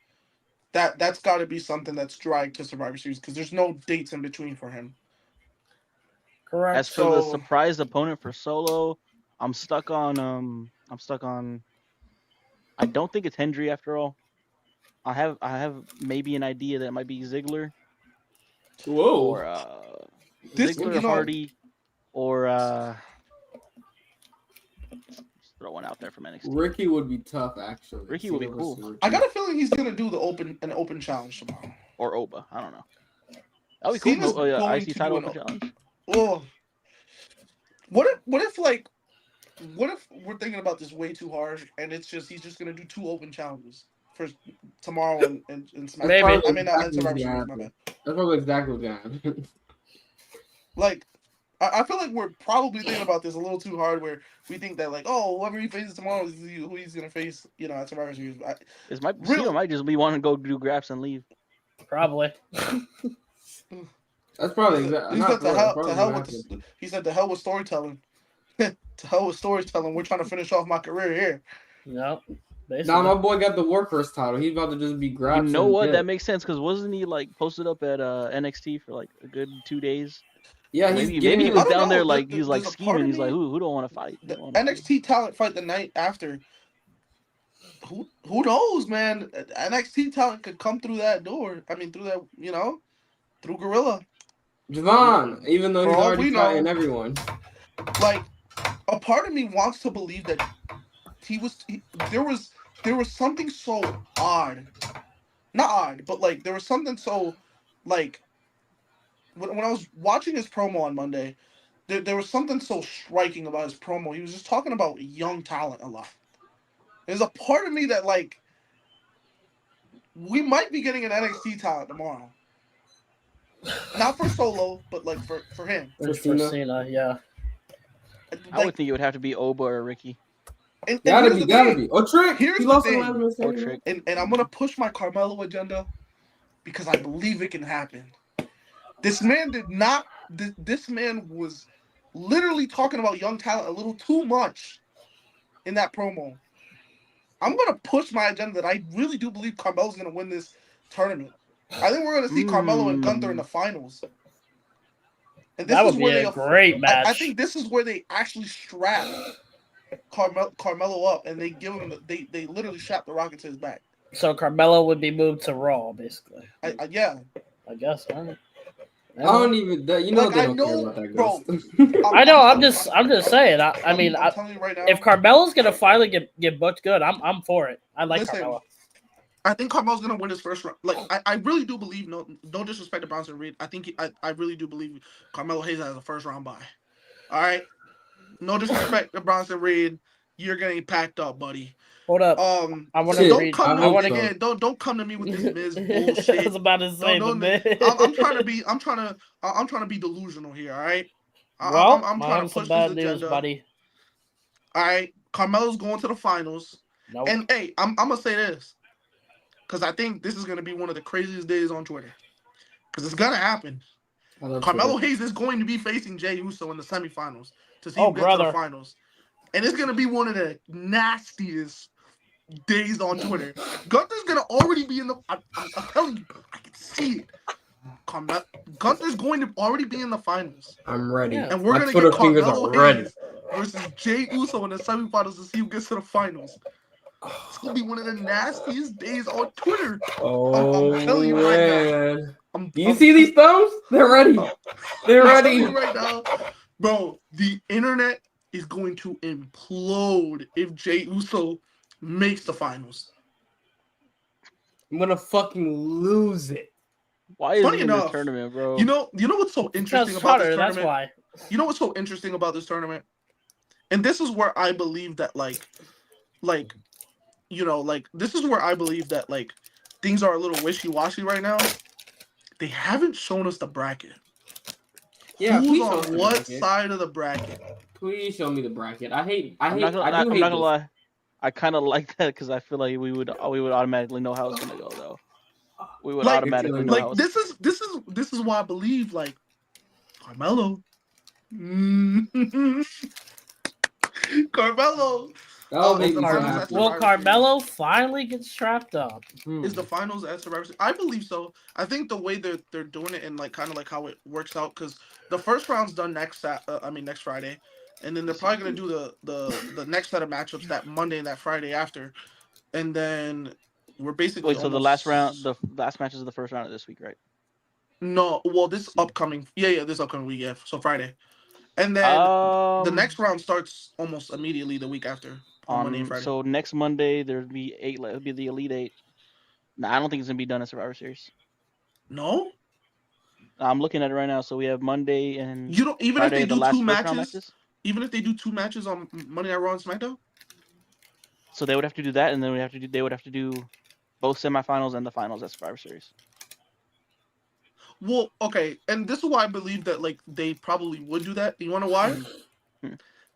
that's got to be something that's dragged to Survivor Series because there's no dates in between for him. correct. As for the So- surprise opponent for Solo, I'm stuck on. I don't think it's Hendry after all. I have maybe an idea that it might be Ziggler Whoa. or This- Ziggler, you know- Hardy, or just throw one out there from NXT. Ricky would be tough, actually. Ricky would be Cena cool. versus Ricky. I got a feeling he's gonna do an open challenge tomorrow. Or Oba. I don't know. That would be Cena's cool. Oh, yeah, going IC to title do an open challenge. Oh, what if we're thinking about this way too hard and it's just he's just gonna do 2 open challenges for tomorrow and SmackDown. Maybe. I mean not Exactly Survivor what's Series, gonna my bad. That's probably exactly what's gonna happen. Like I feel like we're probably thinking about this a little too hard where we think that like, oh, whoever he faces tomorrow is who he's gonna face, at Survivor Series. This might Really? Cena might just be wanting to go do graps and leave. Probably. That's probably exactly. He said he said to hell with storytelling. To hell with storytelling. We're trying to finish off my career here. No. Nah, my boy got the Workhorse title. He's about to just be You grabbed. know what? That makes sense because wasn't he like posted up at NXT for like a good 2 days? Yeah, Maybe getting he it. was I don't down there know. like he was like There's a part scheming. of He's like, me- who don't want to fight? The Who don't wanna fight? NXT talent fight the night after. Who knows, man? NXT talent could come through that door. I mean, through that, through Gorilla. Javon, even though For he's all already we know- fighting everyone. Like, a part of me wants to believe that there was something so odd, not odd, but like there was something so like when I was watching his promo on Monday, there was something so striking about his promo. He was just talking about young talent a lot. There's a part of me that like we might be getting an NXT talent tomorrow. Not for Solo, but like for him. For Cena, yeah. I would think it would have to be Oba or Ricky. And Gotta here's be, the gotta thing. be. Oh, Trick. Here's He the lost thing. the last Or minute. Trick. And I'm gonna push my Carmelo agenda because I believe it can happen. This man did not. This man was literally talking about young talent a little too much in that promo. I'm gonna push my agenda that I really do believe Carmelo's gonna win this tournament. I think we're gonna see Carmelo and Gunther in the finals. And this That would is be where a great match. I think this is where they actually strap Carmelo up, and they give him. They literally strap the rocket to his back. So Carmelo would be moved to Raw, basically. Yeah. I guess. I don't even. You know Like, they I don't know, care about that, bro. Ghost. I know. I'm just saying. I mean, I'm telling you right now. if Carmelo's gonna finally get booked good, I'm for it. I like Listen, Carmelo. I think Carmelo's gonna win his first round. Like I really do believe. No disrespect to Bronson Reed. I think I really do believe Carmelo Hayes has a first round bye. All right. No disrespect to Bronson Reed. You're getting packed up, buddy. Hold up. I want to Shit, read. Don't come I to hope me so. again. Don't come to me with this Miz I bullshit. was about to say the Miz. I'm trying to be delusional here. All right. Well, I'm I trying have to some push bad this news, agenda. buddy. All right. Carmelo's going to the finals. Nope. And hey, I'm gonna say this, because I think this is gonna be one of the craziest days on Twitter, because it's gonna happen. Carmelo Hayes is going to be facing Jey Uso in the semifinals to see who gets to the finals, and it's gonna be one of the nastiest days on Twitter. Gunther's gonna already be in the. I'm telling you, I can see it. Gunther's going to already be in the finals, I'm ready. Yeah. and we're My gonna Twitter get fingers Carmelo are ready. Hayes versus Jey Uso in the semifinals to see who gets to the finals. It's gonna be one of the nastiest days on Twitter. Oh, I'm telling you right now. Do you see these thumbs? They're ready. They're I'm telling ready. you right now, bro. The internet is going to implode if Jey Uso makes the finals. I'm gonna fucking lose it. Why is Funny he in this enough, tournament, bro? You know what's so interesting Because about Sutter, this that's tournament? why. You know what's so interesting about this tournament? and this is where I believe that like this is where I believe that like things are a little wishy-washy right now. They haven't shown us the bracket. Yeah, Who's please show on us the what bracket. side of the bracket? Please show me the bracket. I do I'm not hate gonna this. lie. I kind of like that because I feel like we would automatically know how it's gonna go though. We would Like- automatically know how it's This is why I believe like Carmelo. Carmelo That'll Oh, make it's me the so finals happy. at Will Survivor Carmelo finally get strapped up? is the finals at Survivor Series. I believe so. I think the way they're doing it and like kind of like how it works out because the first round's done next Friday, and then they're probably gonna do the next set of matchups that Monday and that Friday after, and then we're basically Wait, so the last match is the first round of this week, right? No, well this upcoming this upcoming week so Friday, and then the next round starts almost immediately the week after on Monday and Friday. So next Monday there'd be 8. It'd be the Elite 8. Nah, I don't think it's gonna be done at Survivor Series. No, I'm looking at it right now. So we have Monday and you don't even Friday, if they the do last two first round matches. Even if they do 2 matches on Monday Night Raw and SmackDown. So they would have to do that, and then they would have to do both semifinals and the finals at Survivor Series. Well, okay, and this is why I believe that like they probably would do that. You want to know why?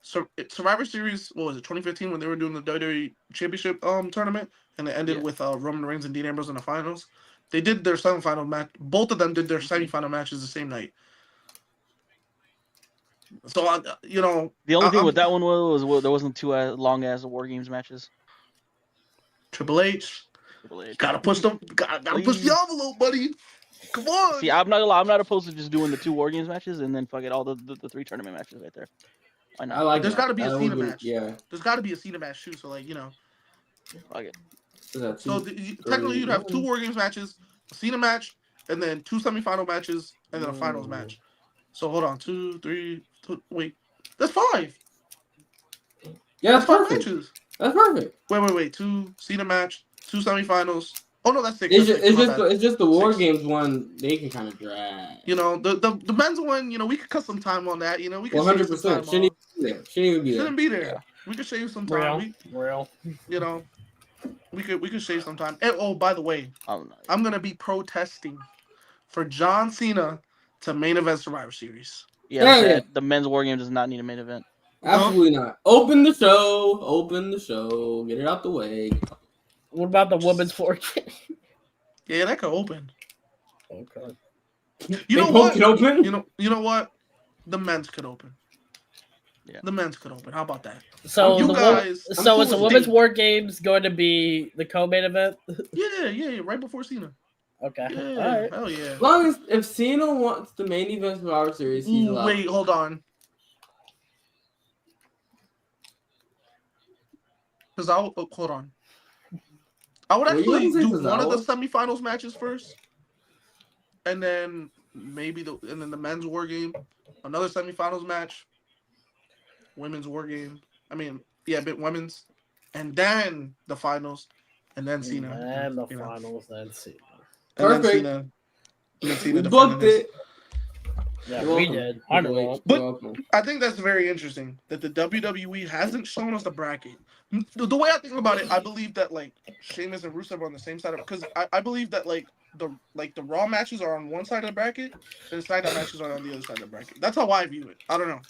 So Survivor Series, what was it, 2015 when they were doing the WWE Championship tournament, and it ended with Roman Reigns and Dean Ambrose in the finals. They did their semifinal match. Both of them did their semifinal matches the same night. So the only thing with that one was there wasn't 2 long ass War Games matches. Triple H. Gotta push the push the envelope, buddy. Come on. See, I'm not opposed to just doing the 2 War Games matches and then fuck it, all the 3 tournament matches right there. Why not? I like. There's got to be a Cena match. Yeah. There's got to be a Cena match too. So like Fuck it. So technically you'd have 2 War Games matches, a Cena match, and then 2 semifinal matches, and then a finals match. So hold on, 2, 3, 2, wait, that's 5. Yeah, that's 5 perfect. matches. That's perfect. Wait. 2 Cena match, 2 semifinals. Oh no, that's 6. It's just the War Games one. They can kind of drag. The men's one. We could cut some time on that. We could 100%. Shouldn't even be there. Shouldn't be there. Yeah. We could shave some time. Real. We could shave some time. And by the way, I'm gonna be protesting for John Cena to main event Survivor Series. Yeah. The men's War Game does not need a main event. Absolutely not. Open the show. Get it out the way. What about the women's War Game? Yeah, that could open. Okay. You know what? Can open? You know what? The men's could open. Yeah. The men's could open. How about that? So you guys. is the women's War Games going to be the co-main event? Yeah. Right before Cena. Okay. Yeah. All right. Hell yeah. As long as if Cena wants the main event of our series, he's allowed. Wait, hold on. Because hold on. I would actually do one of the semifinals matches first, and then maybe the men's War Game, another semifinals match, women's War Game. Women's, and then the finals, and then Cena. And the finals, then Cena. Perfect. And then Cena We booked it. Yeah, we did. But I think that's very interesting that the WWE hasn't shown us the bracket. The way I think about it, I believe that like Sheamus and Rusev are on the same side of because I believe that like the Raw matches are on one side of the bracket and the SmackDown matches are on the other side of the bracket. That's how I view it. I don't know.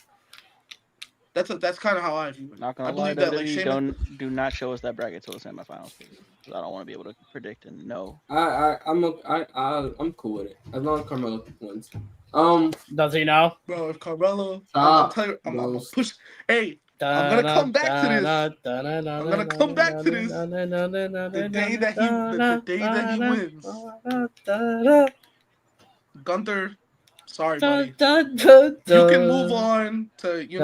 That's kind of how I view it. Not gonna lie, that like Sheamus... do not show us that bracket till the semifinals, please. I don't want to be able to predict and know. I'm cool with it as long as Carmelo wins. Does he know? Bro, if Carmelo, I'm gonna push. Hey, I'm gonna come back to this. I'm gonna come back to this. The day that he wins. Gunther, sorry, buddy. You can move on to get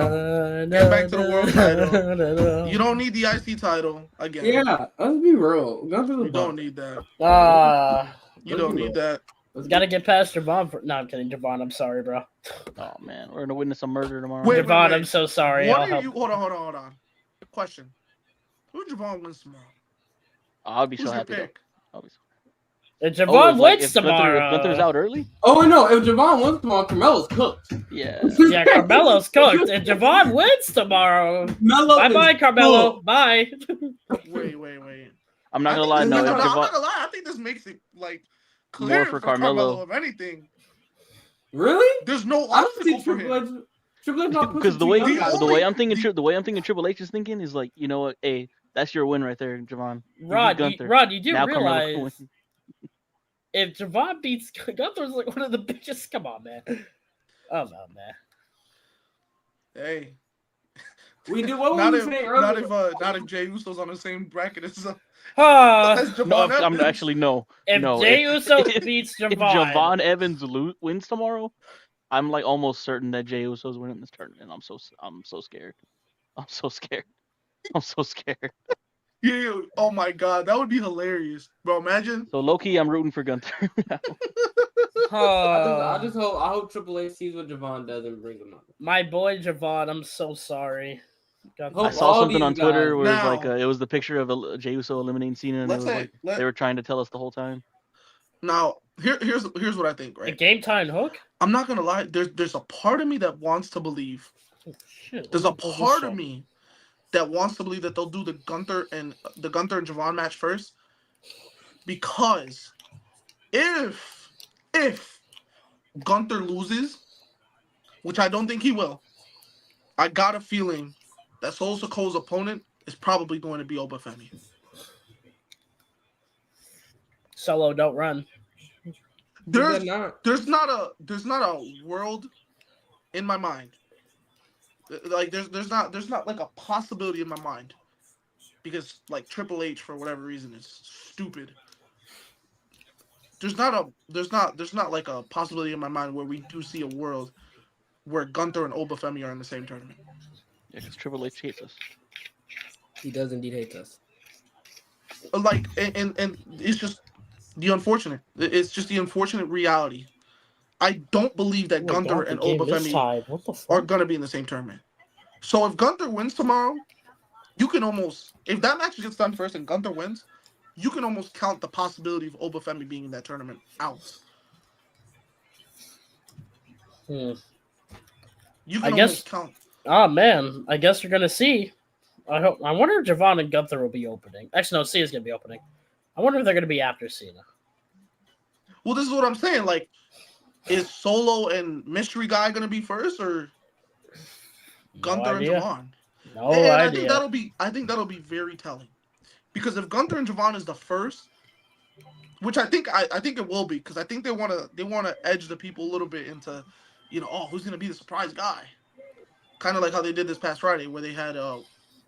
back to the world title. You don't need the IC title again. Yeah, let's be real. You don't need that. You don't need that. Gotta get past Javon. No, I'm kidding, Javon. I'm sorry, bro. Oh man, we're gonna witness a murder tomorrow. Javon, I'm so sorry. What are you? Hold on. Question: who Javon wins tomorrow? I'll be so happy. If Javon it's like wins if tomorrow. Gunther's out early. Oh no! If Javon wins tomorrow, Carmelo's cooked. Yeah. Yeah, Carmelo's cooked. If Javon wins tomorrow, Melo bye, is Carmelo. cooked. Bye. Wait. I'm not I gonna think lie. this- No, if I'm not Javon gonna lie. I think this makes it like more clear for for Carmelo. Carmelo. If anything, Really? there's no I don't see obstacle for Triple him. H. Triple H not because pushing the two way young The guys. the way only- I'm thinking the- the way I'm thinking Triple H is thinking is like, you know what? Hey, that's your win right there, Javon. You beat Rod, Gunther. you do Now Carmelo can realize win. if Javon beats Gunther's like one of the biggest. Come on, man. Oh no, man. Hey, We do what not were if we saying not earlier? if Jey Uso's on the same bracket as Uh, Javon No, Evans. I'm actually no. if no. Jey Uso if, beats if Javon, Javon Evans wins tomorrow, I'm like almost certain that Jey Uso's winning this tournament. I'm so scared. I'm so scared. I'm so scared. Yeah. Oh my God, that would be hilarious, bro. Imagine. So low key, I'm rooting for Gunther. I hope Triple H sees what Javon does and brings him up. my boy Javon, I'm so sorry. Hope I saw all something these on Twitter guys- where it's like Now- it was the picture of Jey Uso eliminating Cena, and it Let's was say like they were trying to tell us the whole time. now here's what I think. A Right, game time hook. I'm not gonna lie. There's a part of me that wants to believe. Oh, shit. There's a What was this part of song? me that wants to believe that they'll do the Gunther and Javon match first, because if Gunther loses, which I don't think he will, I got a feeling that Solo Sikoa's opponent is probably going to be Obafemi. Solo, don't run. There's not. there's not a world in my mind. Like there's not like a possibility in my mind, because like Triple H for whatever reason is stupid. There's not like a possibility in my mind where we do see a world where Gunther and Obafemi are in the same tournament. Yeah, because Triple H hates us. He does indeed hate us. Like and it's just the unfortunate. It's just the unfortunate reality. I don't believe that Oh my Gunther God, the and game this Obafemi time. What the are fuck? gonna be in the same tournament. So if Gunther wins tomorrow, you can almost, if that match gets done first and Gunther wins, you can almost count the possibility of Obafemi being in that tournament out. Hmm. You I can guess- almost count. Oh man, I guess we're gonna see. I wonder if Javon and Gunther will be opening. Actually, no, Cena's gonna be opening. I wonder if they're gonna be after Cena. Well, this is what I'm saying. Like, is Solo and Mystery Guy gonna be first, or Gunther and idea. Javon? No And idea. I think that'll be very telling, because if Gunther and Javon is the first, which I think it will be, because I think they wanna edge the people a little bit into, oh, who's gonna be the surprise guy, kind of like how they did this past Friday where they had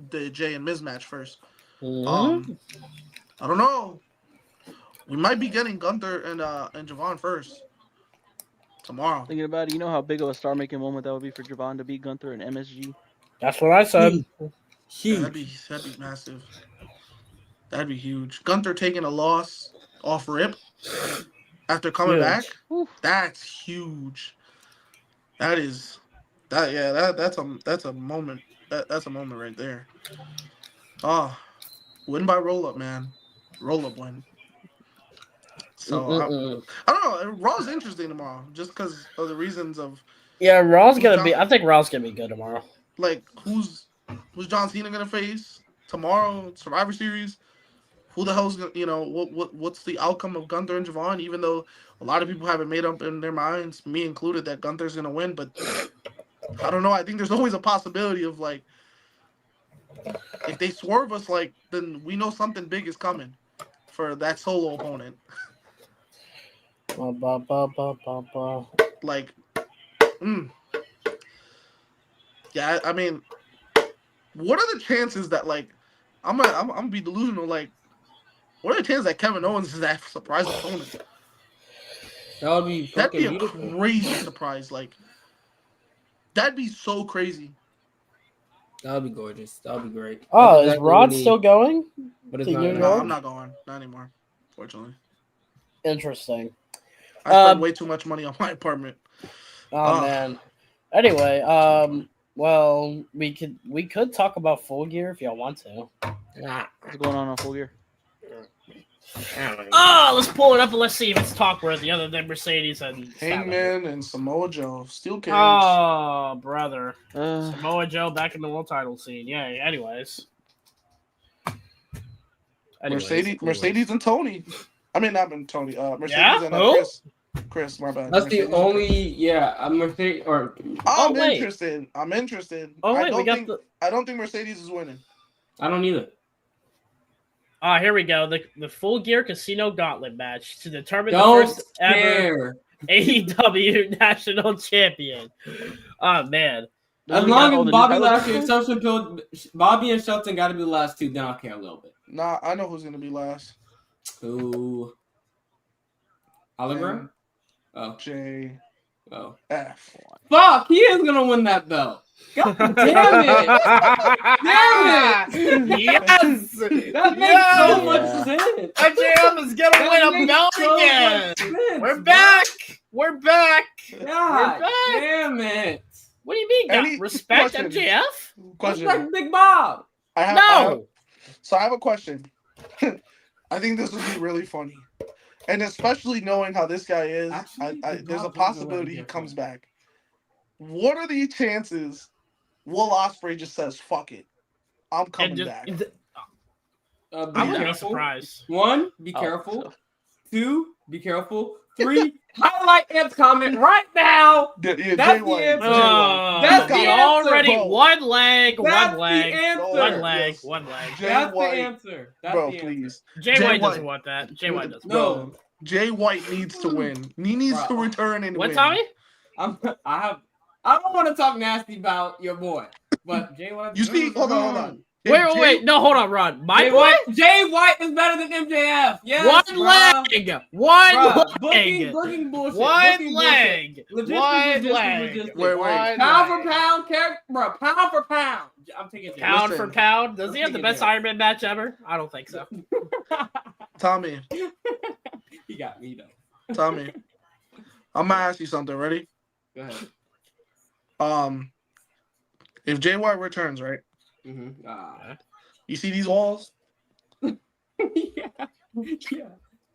the Jay and Miz match first. Mhm. I don't know. We might be getting Gunther and Javon first tomorrow. Thinking about it, you know how big of a star-making moment that would be for Javon to beat Gunther and MSG. That's what I said. Yeah, Huge. that'd be massive. That'd be huge. Gunther taking a loss off rip after coming Huge. back. Whew. That's huge. That's a moment. That's a moment right there. Oh, win by roll up, man. Roll up win. So I don't know. Raw's interesting tomorrow, just because of the reasons of Yeah, Raw's Who's gonna be. John- I think Raw's gonna be good tomorrow. like who's John Cena gonna face tomorrow, Survivor Series. Who the hell's gonna, what's the outcome of Gunther and Javon? Even though a lot of people haven't made up in their minds, me included, that Gunther's gonna win, but I don't know. I think there's always a possibility of, like, if they swerve us, like, then we know something big is coming for that Solo opponent. Ba, ba, ba, ba, ba, ba. Like, yeah. I mean, what are the chances that, like, I'm gonna be delusional, like, what are the chances that Kevin Owens is that surprise opponent? That would be That'd be fucking a beautiful. crazy surprise. Like, that'd be so crazy. That would be gorgeous. That would be great. Oh, That's is exactly what Rod we need. still going? But it's to not. New No, York? I'm not going. Not anymore. Fortunately, Interesting. I spent Um, way too much money on my apartment. Oh Oh. man. Anyway, well, we could talk about Full Gear if y'all want to. Nah. What's going on Full Gear? Oh, let's pull it up and let's see if it's talk worthy other than Mercedes and Hangman and Samoa Joe. Steel cage. Oh, brother. Uh, Samoa Joe back in the world title scene. Yay. Anyways, Mercedes and Tony. I mean, not Tony. Mercedes Yeah? and Who? Chris. Chris, my bad. That's Mercedes the and only. Chris. Yeah, I'm Mercedes or. I'm wait. interested. I'm interested. Oh, wait, I don't think Mercedes is winning. I don't either. Here we go. The Full Gear Casino Gauntlet match to determine Don't the first ever care. AEW National Champion. Oh, man. As we long got all as the Bobby new Lashley titles? and Bobby and Shelton got to be the last two, then I'll care a little bit. Nah, I know who's gonna be last. Who? Oliver? And Oh. JF. Oh. Fuck, he is gonna win that belt. God damn it! Damn it! Yes! That makes so much sense. MJF is gonna win a makes belt so again. much sense, We're bro. back. We're back. God We're back. damn it! What do you mean? Any Respect question? MJF? Question. Respect Big Bob. I have No. So I have a question. I think this would be really funny, and especially knowing how this guy is, Actually, there's a Bob doesn't possibility he like comes him. back. What are the chances Will Ospreay just says "fuck it"? I'm coming back. I Be wouldn't be careful. surprised. 1, be Oh, careful. so- 2, be careful. 3, highlight Ant's comment right now. Yeah, That's Jay the White. answer. Jay White. That's He the He got- answer, already bro. one leg, That's one leg, the answer. one leg, Yes. one leg. Jay That's White. the answer. That's Bro, the answer. please. Jay Jay White doesn't White. want that. Jay White doesn't. No. Jay White needs to win. He needs to Bro. return and What, win. Tommy? I don't want to talk nasty about your boy, but Jay White. You see, hold on. If Wait. No, hold on, Ron. My boy? Jay White is better than MJF. Yes, One leg. One leg. Booking bullshit. One Booking leg. Logistics, One logistics, leg. logistics. Wait. One Pound leg. for pound, bro. Pound for pound. I'm taking Jay. Pound Listen. for pound. Does he have the Looking at best that. Iron Man match ever? I don't think so. Tommy, He got me though. Tommy, I'm gonna ask you something. Ready? Go ahead. If Jay White returns, right? Mm-hmm. You see these walls?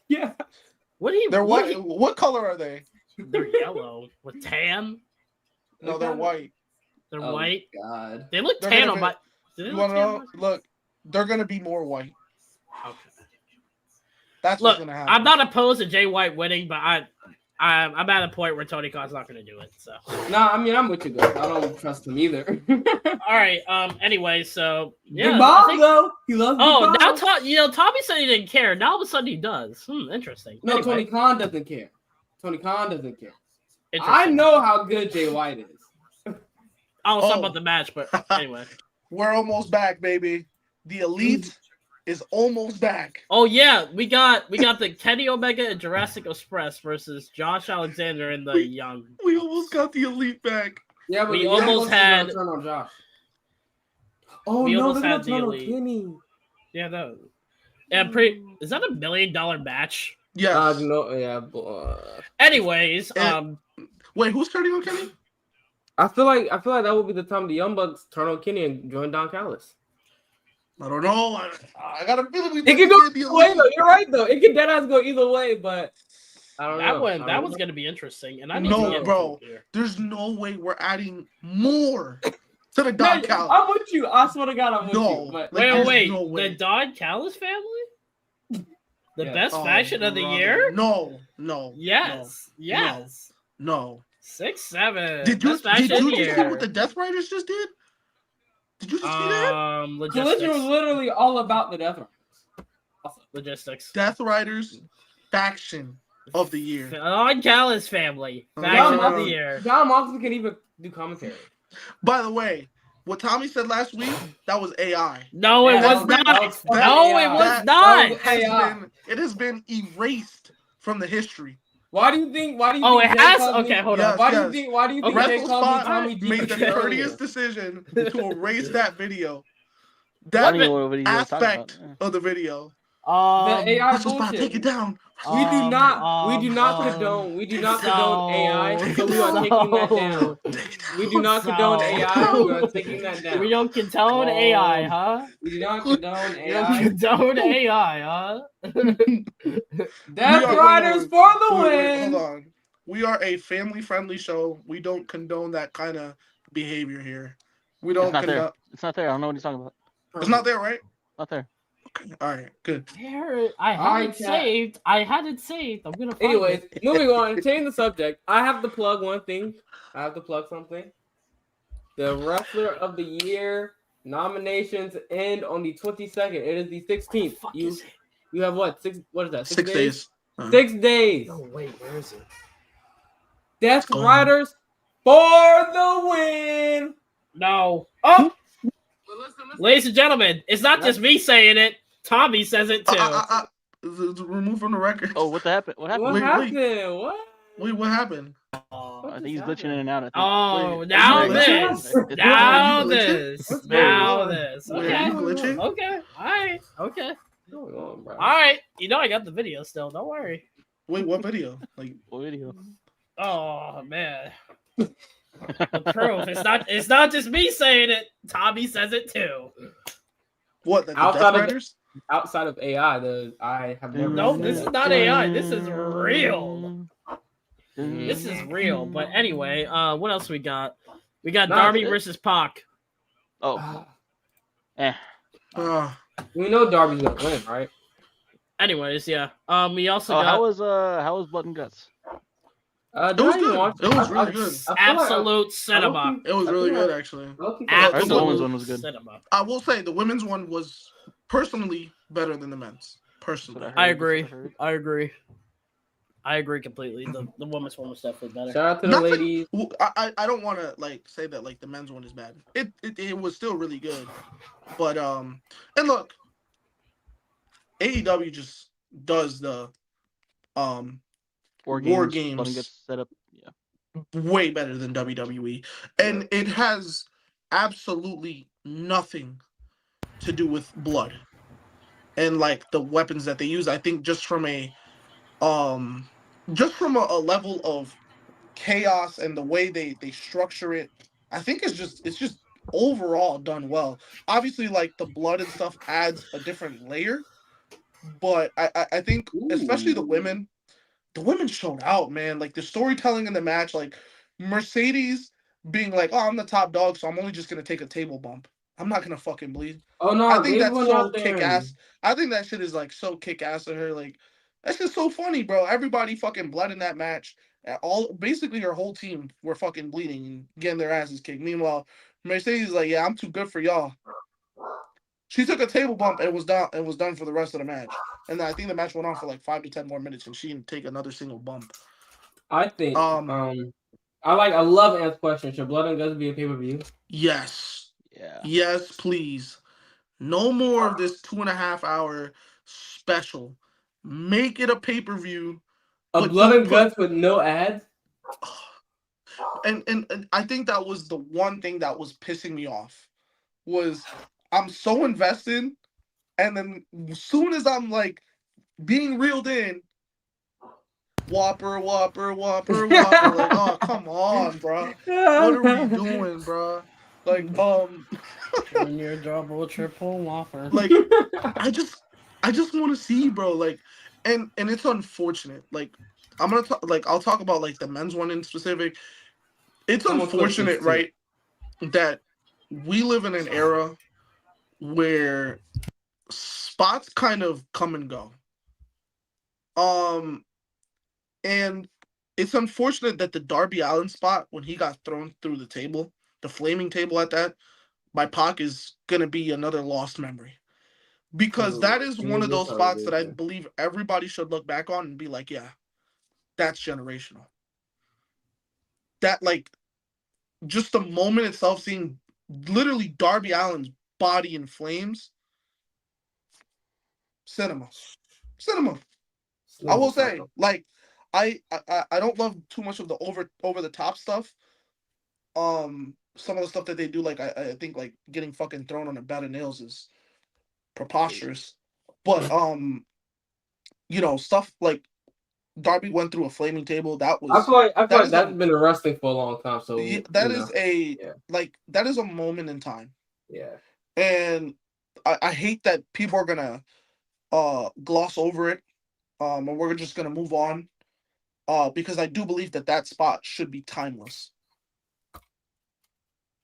Yeah. What do you? They're what white. do What color are they? They're yellow with tan. No, they're white. They're Oh, white. God. They look They're tan gonna on be- my. Do they You look want to tan know? on Look, they're gonna be more white. my- Okay. That's Look, what's gonna happen. I'm not opposed to Jay White winning, but I'm at a point where Tony Khan's not going to do it. So, Nah, I mean I'm with you though. I don't trust him either. all right. Anyway, so yeah. Big I Bob think- though. He loves. Oh, Big now Bob. Tommy said he didn't care. Now all of a sudden he does. Interesting. No, Anyway, Tony Khan doesn't care. Tony Khan doesn't care. I interesting. know how good Jay White is. I don't know Oh. about the match, but anyway. We're almost back, baby. The elite is almost back. Oh yeah, we got the Kenny Omega and Jurassic Express versus Josh Alexander and the Young. We almost got the elite back. Yeah, but We the Young almost Bucks is had- gonna turn on Josh. Oh we no, almost they're had gonna turn on the elite. Kenny. Yeah, no. Yeah, is that $1 million match? Yes. No, yeah. Anyways, Wait, who's turning on Kenny? I feel like that would be the time the Young Bucks turn on Kenny and join Don Callis. I don't know. I got a feeling we It could go might be either way, elite. though. You're right, though. It could deadass go either way, but I don't know. that one's gonna be interesting, and I need No, to get bro. here. There's no way we're adding more to the Don Callis. I'm with you. I swear to God, I'm with No. you. But Like, there's Wait, no way. the Don Callis family, the Yeah. best Oh, faction of the brother. year. No. Yes, yes. No. 6'7". Did you Best faction of the just see year. what the Death Riders just did? Did you just see that? Collision was literally all about the Death Riders. Logistics. Death Riders faction of the year. Don Callis family Oh, faction no. of the year. John Moxley can even do commentary. By the way, what Tommy said last week, that was AI. No, it Yeah, was that not. was- No, it was that- not. It has been erased from the history. Why do you think? Oh, it Jay has? calls me- Okay, hold Yes, on. Why do yes. you think? Why do you think Okay. Jay calls me WrestleSpot Tommy G? made the earlier? courteous decision to erase that video. I don't That even know what video you're talking aspect about. of the video. AI Crystal's about to bullshit. take it down. We do not condone AI, so we are taking that down. We do not condone AI. We are taking that down. We don't condone AI, huh? We do not condone We don't AI. condone AI, huh? Death We are- Riders wait, for the Wait, win. hold on. We are a family-friendly show. We don't condone that kind of behavior here. We It's don't not there. condone. It's not there. I don't know what he's talking about. It's not there, right? Not there. Okay. All right. Good. Here, I had Alright, it chat. saved. I had it saved. I'm gonna find Anyways, it. moving on. Change the subject. I have to plug one thing. I have to plug something. The Wrestler of the Year nominations end on the 22nd. It is the 16th. Fuck You is it? you have what? What is that? 6 days. 6 days. No, wait, where is it? Death gone. Riders for the win. No. Oh, ladies and gentlemen, it's not just me saying it. Tommy says it too. Remove from the record. Oh, what happened? What happened? What Wait. happened? What? Wait, what happened? I think he's glitching in and out. I think. Oh, Wait, now are you this. glitching? Now Are you glitching? this. What's Now going on? this. Wait, Okay. are you glitching? Okay. All right. Okay. What's going on, bro? All right. You know I got the video still. Don't worry. Wait, what video? Like, What video? Oh man. The proof. It's not just me saying it. Tommy says it too. what? Like the Outside Death of- Riders? Outside of AI, I have never. Nope, seen this that. is not AI. This is real. Mm. This is real. But anyway, what else we got? We got Nah, Darby shit. versus Pac. Oh, eh. We know Darby's gonna win, right? Anyways, yeah. We also Oh, got how was Blood and Guts? It was good. It was really good. absolute cinema. It was really good, actually. I heard the women's Absolute one was good. cinema. I will say the women's one was personally better than the men's. Personally. I agree. I agree completely. The women's one was definitely better. Shout out to the Not ladies. I don't want to like say that like the men's one is bad. It was still really good, but and look, AEW just does the War War Games. Blood and Games. Guts set up. Yeah. way better than WWE, and it has absolutely nothing to do with blood and like the weapons that they use. I think just from a level of chaos and the way they structure it, I think it's just overall done well. Obviously, like the blood and stuff adds a different layer, but I think especially the women showed out, man. Like the storytelling in the match, like Mercedes being like, "Oh, I'm the top dog, so I'm only just gonna take a table bump. I'm not gonna fucking bleed." Oh no, I think they that's went so out there. kick ass. I think that shit is like so kick ass of her. Like that's just so funny, bro. Everybody fucking bled in that match. Basically her whole team were fucking bleeding and getting their asses kicked. Meanwhile, Mercedes is like, "Yeah, I'm too good for y'all." She took a table bump and was done for the rest of the match. And I think the match went on for like 5 to 10 more minutes, and she didn't take another single bump. I think I love Ant's question. Should Blood and Guts be a pay-per-view? Yes. Yeah. Yes, please. No more of this 2.5 hour special. Make it a pay-per-view. A Blood and Guts with no ads? And I think that was the one thing that was pissing me off. Was I'm so invested, and then as soon as I'm like being reeled in, whopper. Like, oh, come on, bro. What are we doing, bro? Like, Junior double triple whopper. like, I just want to see, bro. Like, and it's unfortunate. Like, I'll talk about like the men's one in specific. It's unfortunate, right, that we live in an era where spots kind of come and go. And it's unfortunate that the Darby Allin spot, when he got thrown through the table, the flaming table at that, by Pac, is gonna be another lost memory. Because that is one of those spots that I believe everybody should look back on and be like, yeah, that's generational. That, like, just the moment itself, seeing literally Darby Allin's body in flames, cinema. I will say, like, I don't love too much of the over the top stuff. Some of the stuff that they do, like I think like getting fucking thrown on a bed of nails is preposterous. But stuff like Darby went through a flaming table. That I was feel like that is that's been wrestling for a long time. So that is a yeah. that is a moment in time. Yeah. And I hate that people are gonna gloss over it, and we're just gonna move on, because I do believe that spot should be timeless.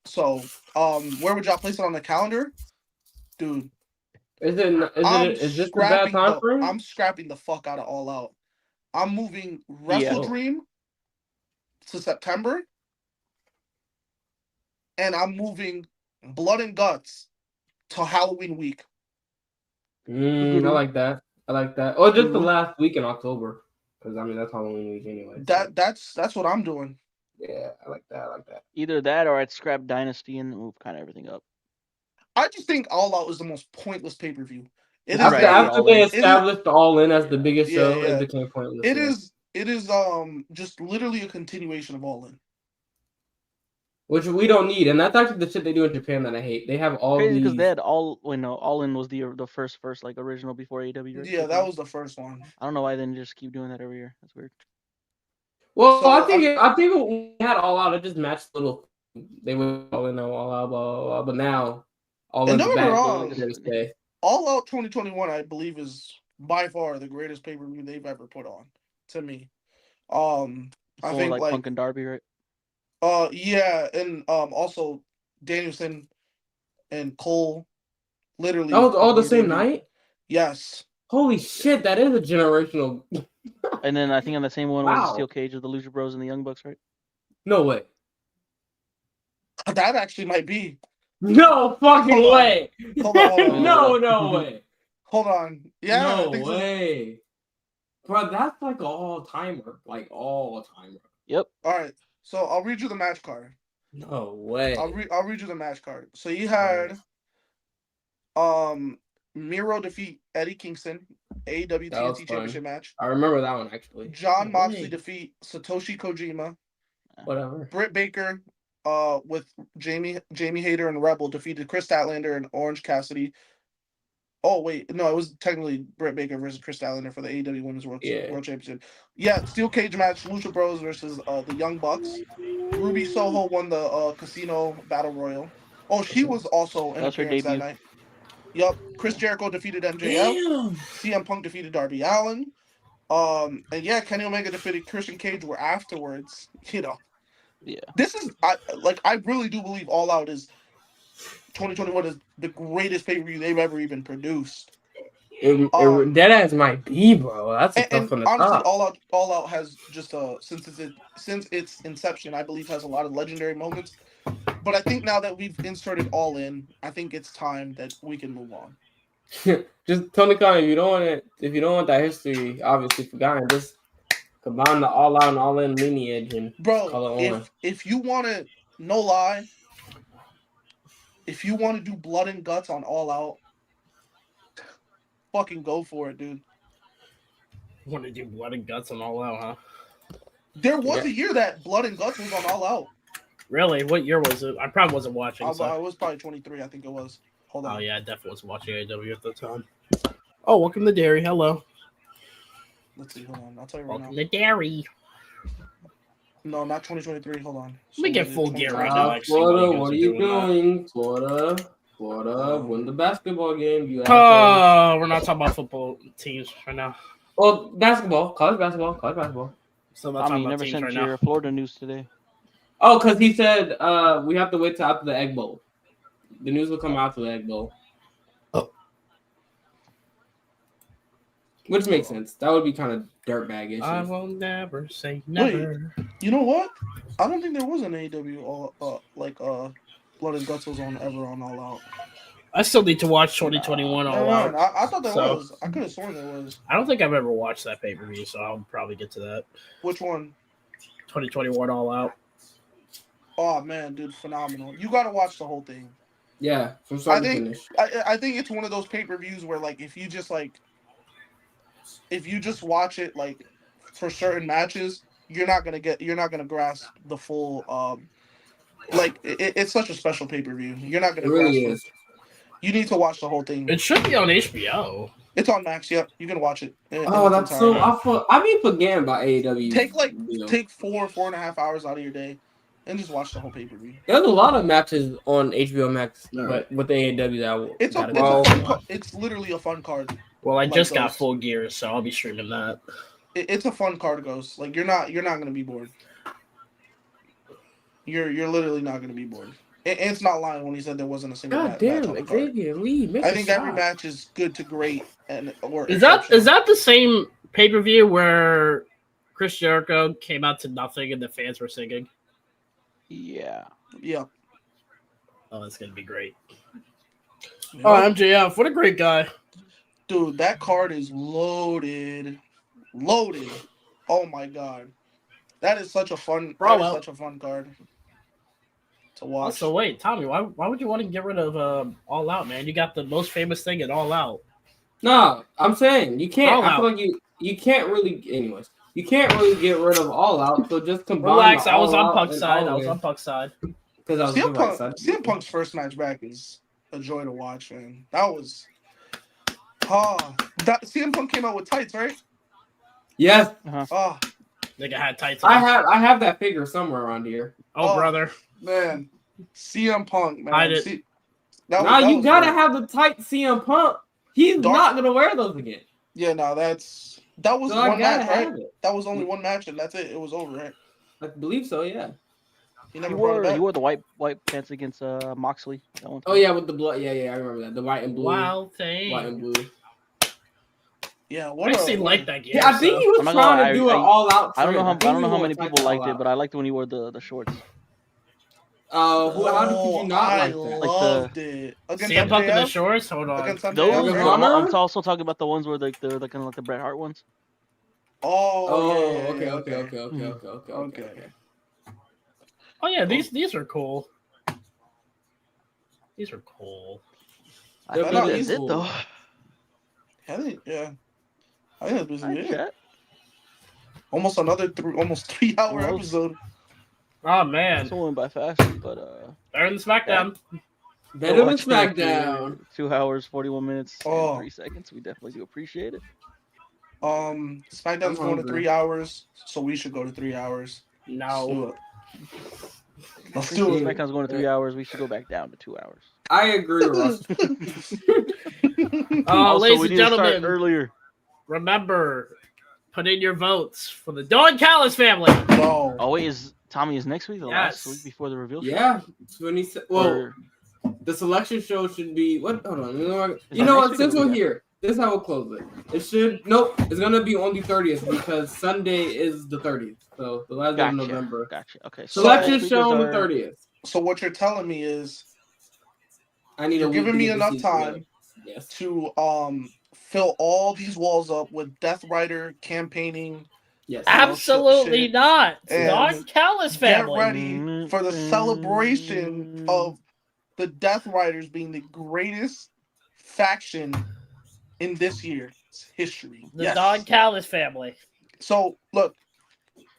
So, where would y'all place it on the calendar, dude? Is this the bad time frame? I'm scrapping the fuck out of All Out. I'm moving Wrestle Yeah. Dream to September, and I'm moving Blood and Guts to Halloween week. I like that. Or just the Mhm. last week in October, because I mean that's Halloween week anyway. So. That's what I'm doing. Yeah, I like that. Either that or I'd scrap Dynasty and move kind of everything up. I just think All Out is the most pointless pay per view. It is Right, very After All they In. established All In as the Yeah. biggest Yeah, show, yeah. it became pointless. It is just literally a continuation of All In. Which we don't need, and that's actually the shit they do in Japan that I hate. They have all Crazy because these. they had All In was the first like original before AEW. Right? Yeah, that was the first one. I don't know why they didn't just keep doing that every year. That's weird. Well, So, I think when we had All Out, it just matched little. They were All In, All Out, blah, blah, blah. But now, All and In's don't get me back. wrong, They're gonna stay. All Out 2021, I believe, is by far the greatest pay per view they've ever put on. To me, I Someone think like Punk and Darby, right? yeah, and also Danielson and Cole, literally. That was all the same night. Yes. Holy shit, that is a generational. And then I think on the same one was the Wow. Steel Cage of the Lucha Bros and the Young Bucks, right? No way. That actually might be. No fucking Hold on. way. Hold on. No way. Hold on. Yeah. No I think way. Bro, that's like an all-timer. Like all-timer. Yep. All right. So I'll read you the match card. No way. I'll read you the match card. So you had Miro defeat Eddie Kingston, AEW TNT Championship match. I remember that one actually. John Moxley defeat Satoshi Kojima. Whatever. Britt Baker with Jamie Hayter and Rebel defeated Chris Statlander and Orange Cassidy. Oh wait, no, it was technically Britt Baker versus Chris Statlander for the AEW Women's World Championship. Yeah, Steel Cage match, Lucha Bros versus the Young Bucks. Ruby Soho won the Casino Battle Royal. Oh, she was also in appearance that night. Yup. Chris Jericho defeated MJF. Damn. CM Punk defeated Darby Allin. And yeah, Kenny Omega defeated Christian Cage. Where afterwards, Yeah. This is I really do believe All Out is 2021 is the greatest pay per view they've ever even produced. That ass might be, bro. That's a tough one to honestly, top. All Out has just since its inception, I believe, has a lot of legendary moments. But I think now that we've inserted All In, I think it's time that we can move on. Just Tony Khan, if you don't want that history, obviously forgotten, just combine the All Out and All In lineage and call it on. If you want to, no lie, if you want to do Blood and Guts on All Out, fucking go for it, dude. You want to do Blood and Guts on All Out, huh? There was a year that Blood and Guts was on All Out. Really? What year was it? I probably wasn't watching. I was probably 23, I think it was. Hold on. Oh, yeah, I definitely was watching AEW at the time. Oh, welcome to Dairy. Hello. Let's see. Hold on. I'll tell you right welcome now. to Dairy. No, not 2023. Hold on. Let me get full gear right now. Florida, what are you doing? Florida, win the basketball game. You we're not talking about football teams right now. Well, college basketball. So I mean, you never sent your Florida news today. Oh, because he said we have to wait till after the Egg Bowl. The news will come after the Egg Bowl. Which makes sense. That would be kind of dirtbag-ish. I will never say never. Wait, you know what? I don't think there was an AEW Blood and Guts was ever on All Out. I still need to watch 2021 All Out. I thought there was. I could have sworn there was. I don't think I've ever watched that pay-per-view, so I'll probably get to that. Which one? 2021 All Out. Oh man, dude, phenomenal! You got to watch the whole thing. Yeah, from start to finish. I think it's one of those pay-per-views where if you just watch it for certain matches, you're not gonna grasp the full it's such a special pay-per-view. You're not gonna it really grasp is. You need to watch the whole thing. It should be on HBO. It's on Max. Yep, you can watch it. in Oh, its that's so. entirety. I be forgetting about AEW. Take 4.5 hours out of your day, and just watch the whole pay-per-view. There's a lot of matches on HBO Max, All but with the AEW that will. It's literally a fun card. Well, I Like just got those. Full Gear, so I'll be streaming that. It's a fun card, Ghost. Like you're not gonna be bored. You're literally not gonna be bored. And it's not lying when he said there wasn't a single God match damn, on the card. Xavier Lee. I think every match is good to great and or Is that exceptional. the same pay-per-view where Chris Jericho came out to nothing and the fans were singing? Yeah. Yeah. Oh, that's gonna be great. Yep. Oh, MJF, what a great guy. Dude, that card is loaded. Loaded. Oh my god. That is such a fun such a fun card to watch. So wait, Tommy, why would you want to get rid of All Out, man? You got the most famous thing in All Out. No, I'm saying you can't. All I feel Out. like you can't really. Anyways, you can't really get rid of All Out. So just combine. Relax, the I was All on Out Punk's and side. All I was In. on Punk's side. Because I was CM Punk's first match back is a joy to watch, man. That was CM Punk came out with tights, right? Yes, Oh Nigga had tights on. I have that figure somewhere around here. Oh, brother. man. CM Punk, man. I did. You gotta have the tight CM Punk. He's not gonna wear those again. Yeah, no, that was So I one gotta match, right? have it. That was only one match and that's it. It was over, right? I believe so. Yeah. He never You brought it back. wore the white pants against Moxley. That one. Oh yeah, with the blood. Yeah, I remember that. The white and blue. Wild thing. White and blue. Yeah, I what actually like that game. Yeah, I think he was I'm not gonna trying to lie, do it all out. I don't know how trend. many people liked it, but I liked it when he wore the shorts. How did you not I like that? loved it. Against CM Punk in the MJF? shorts? Hold on. Against Those, MJF, Ring right? of Honor? I'm also talking about the ones where they're kind of like the Bret Hart ones. Oh, yeah, Okay. Okay. Oh yeah, these are cool. These are cool. I They're think not that's easy. it though. I think that's basically it. Chat. Almost another 3 hour Almost. episode. Oh man. This one went by fast, but Better than SmackDown. Better than watching it for SmackDown. 2 hours, 41 minutes, Oh. and 3 seconds. We definitely do appreciate it. SmackDown's I'm going to hungry. 3 hours, so we should go to 3 hours. No. Let's do it. SmackDown's going to 3 hours. We should go back down to 2 hours. I agree, Russ. Also, Ladies we and need to start gentlemen, earlier. remember, put in your votes for the Don Callis family. No. Oh wait, Tommy is next week, the last Yes. week before the reveal show? Yeah, 27. Well, Or- the selection show should be what? Hold on. You know that what? next week Since or the we're week here, this is how we'll close it. It should It's gonna be on the 30th because Sunday is the 30th. So the last day of November. Gotcha. Okay. Selection next week show is on the our- 30th. So what you're telling me is I need you're a week giving to me get the enough seats time together. Yes. to fill all these walls up with Death Rider campaigning. Yes. Absolutely shit. not. And Don Callis Get family. ready for the celebration of the Death Riders being the greatest faction in this year's history. The Yes. Don Callis family. So look,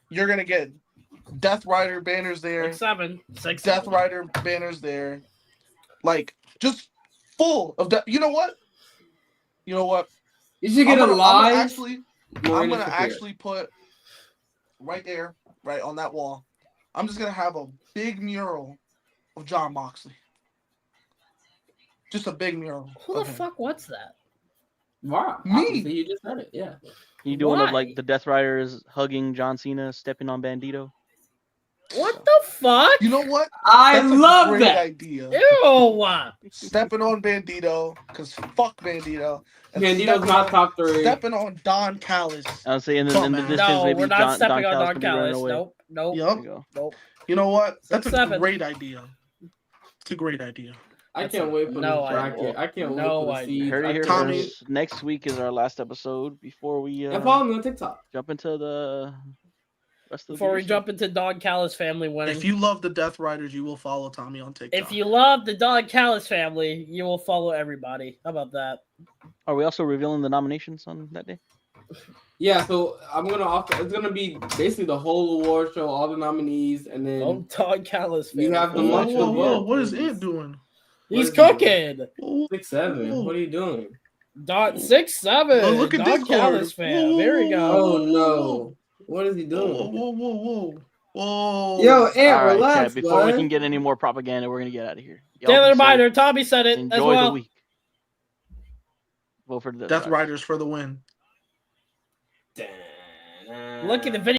you're gonna get Death Rider banners there, 6'7". Death Rider banners there, like just full of that. You know what? You should get a live. I'm gonna actually put right there, right on that wall. I'm just gonna have a big mural of John Moxley. Just a big mural. Who the of him. fuck was that? Wow. Me. Obviously, you just said it. Yeah. You doing Why? like the Death Riders hugging John Cena, stepping on Bandito? What the fuck? You know what? I That's a love great that. idea. Ew. Stepping on Bandito, cause fuck Bandito. And Bandito's stepping not on- top 3. Stepping on Don Callis. I was saying, Come in on. this case, No, maybe we're not Don stepping on Callis Don could be running Callis. away. Nope. There Yup. you go. Nope. You know what? That's a 6'7". great idea. It's a great idea. I can't wait for No this bracket. idea. I can't No wait for the idea. seeds. Heard it here Tommy- first. Next week is our last episode before we And follow me on TikTok. jump into the rest of the Before we BTBC. jump into Don Callis family winning. If you love the Death Riders, you will follow Tommy on TikTok. If you love the Don Callis family, you will follow everybody. How about that? Are we also revealing the nominations on that day? Yeah, so it's gonna be basically the whole award show, all the nominees, and then Oh, Don Callis family. You have the Whoa, lunch whoa, of whoa, vote. what is it doing? He's What is he doing? cooking. Whoa, 6'7". What are you doing? Dot 6'7". Oh, look at Don Discord. Callis fan. Whoa, There we whoa, go. Oh whoa, no! What is he Whoa, doing? whoa, whoa, whoa, whoa. Yo, All Ant, right, relax, chat. Before we bud. can get any more propaganda, we're gonna get out of here. Y'all be Taylor safe. Miner, Tommy said it as Enjoy well. the week. Vote for the Death Riders. Riders for the win. Look at the video.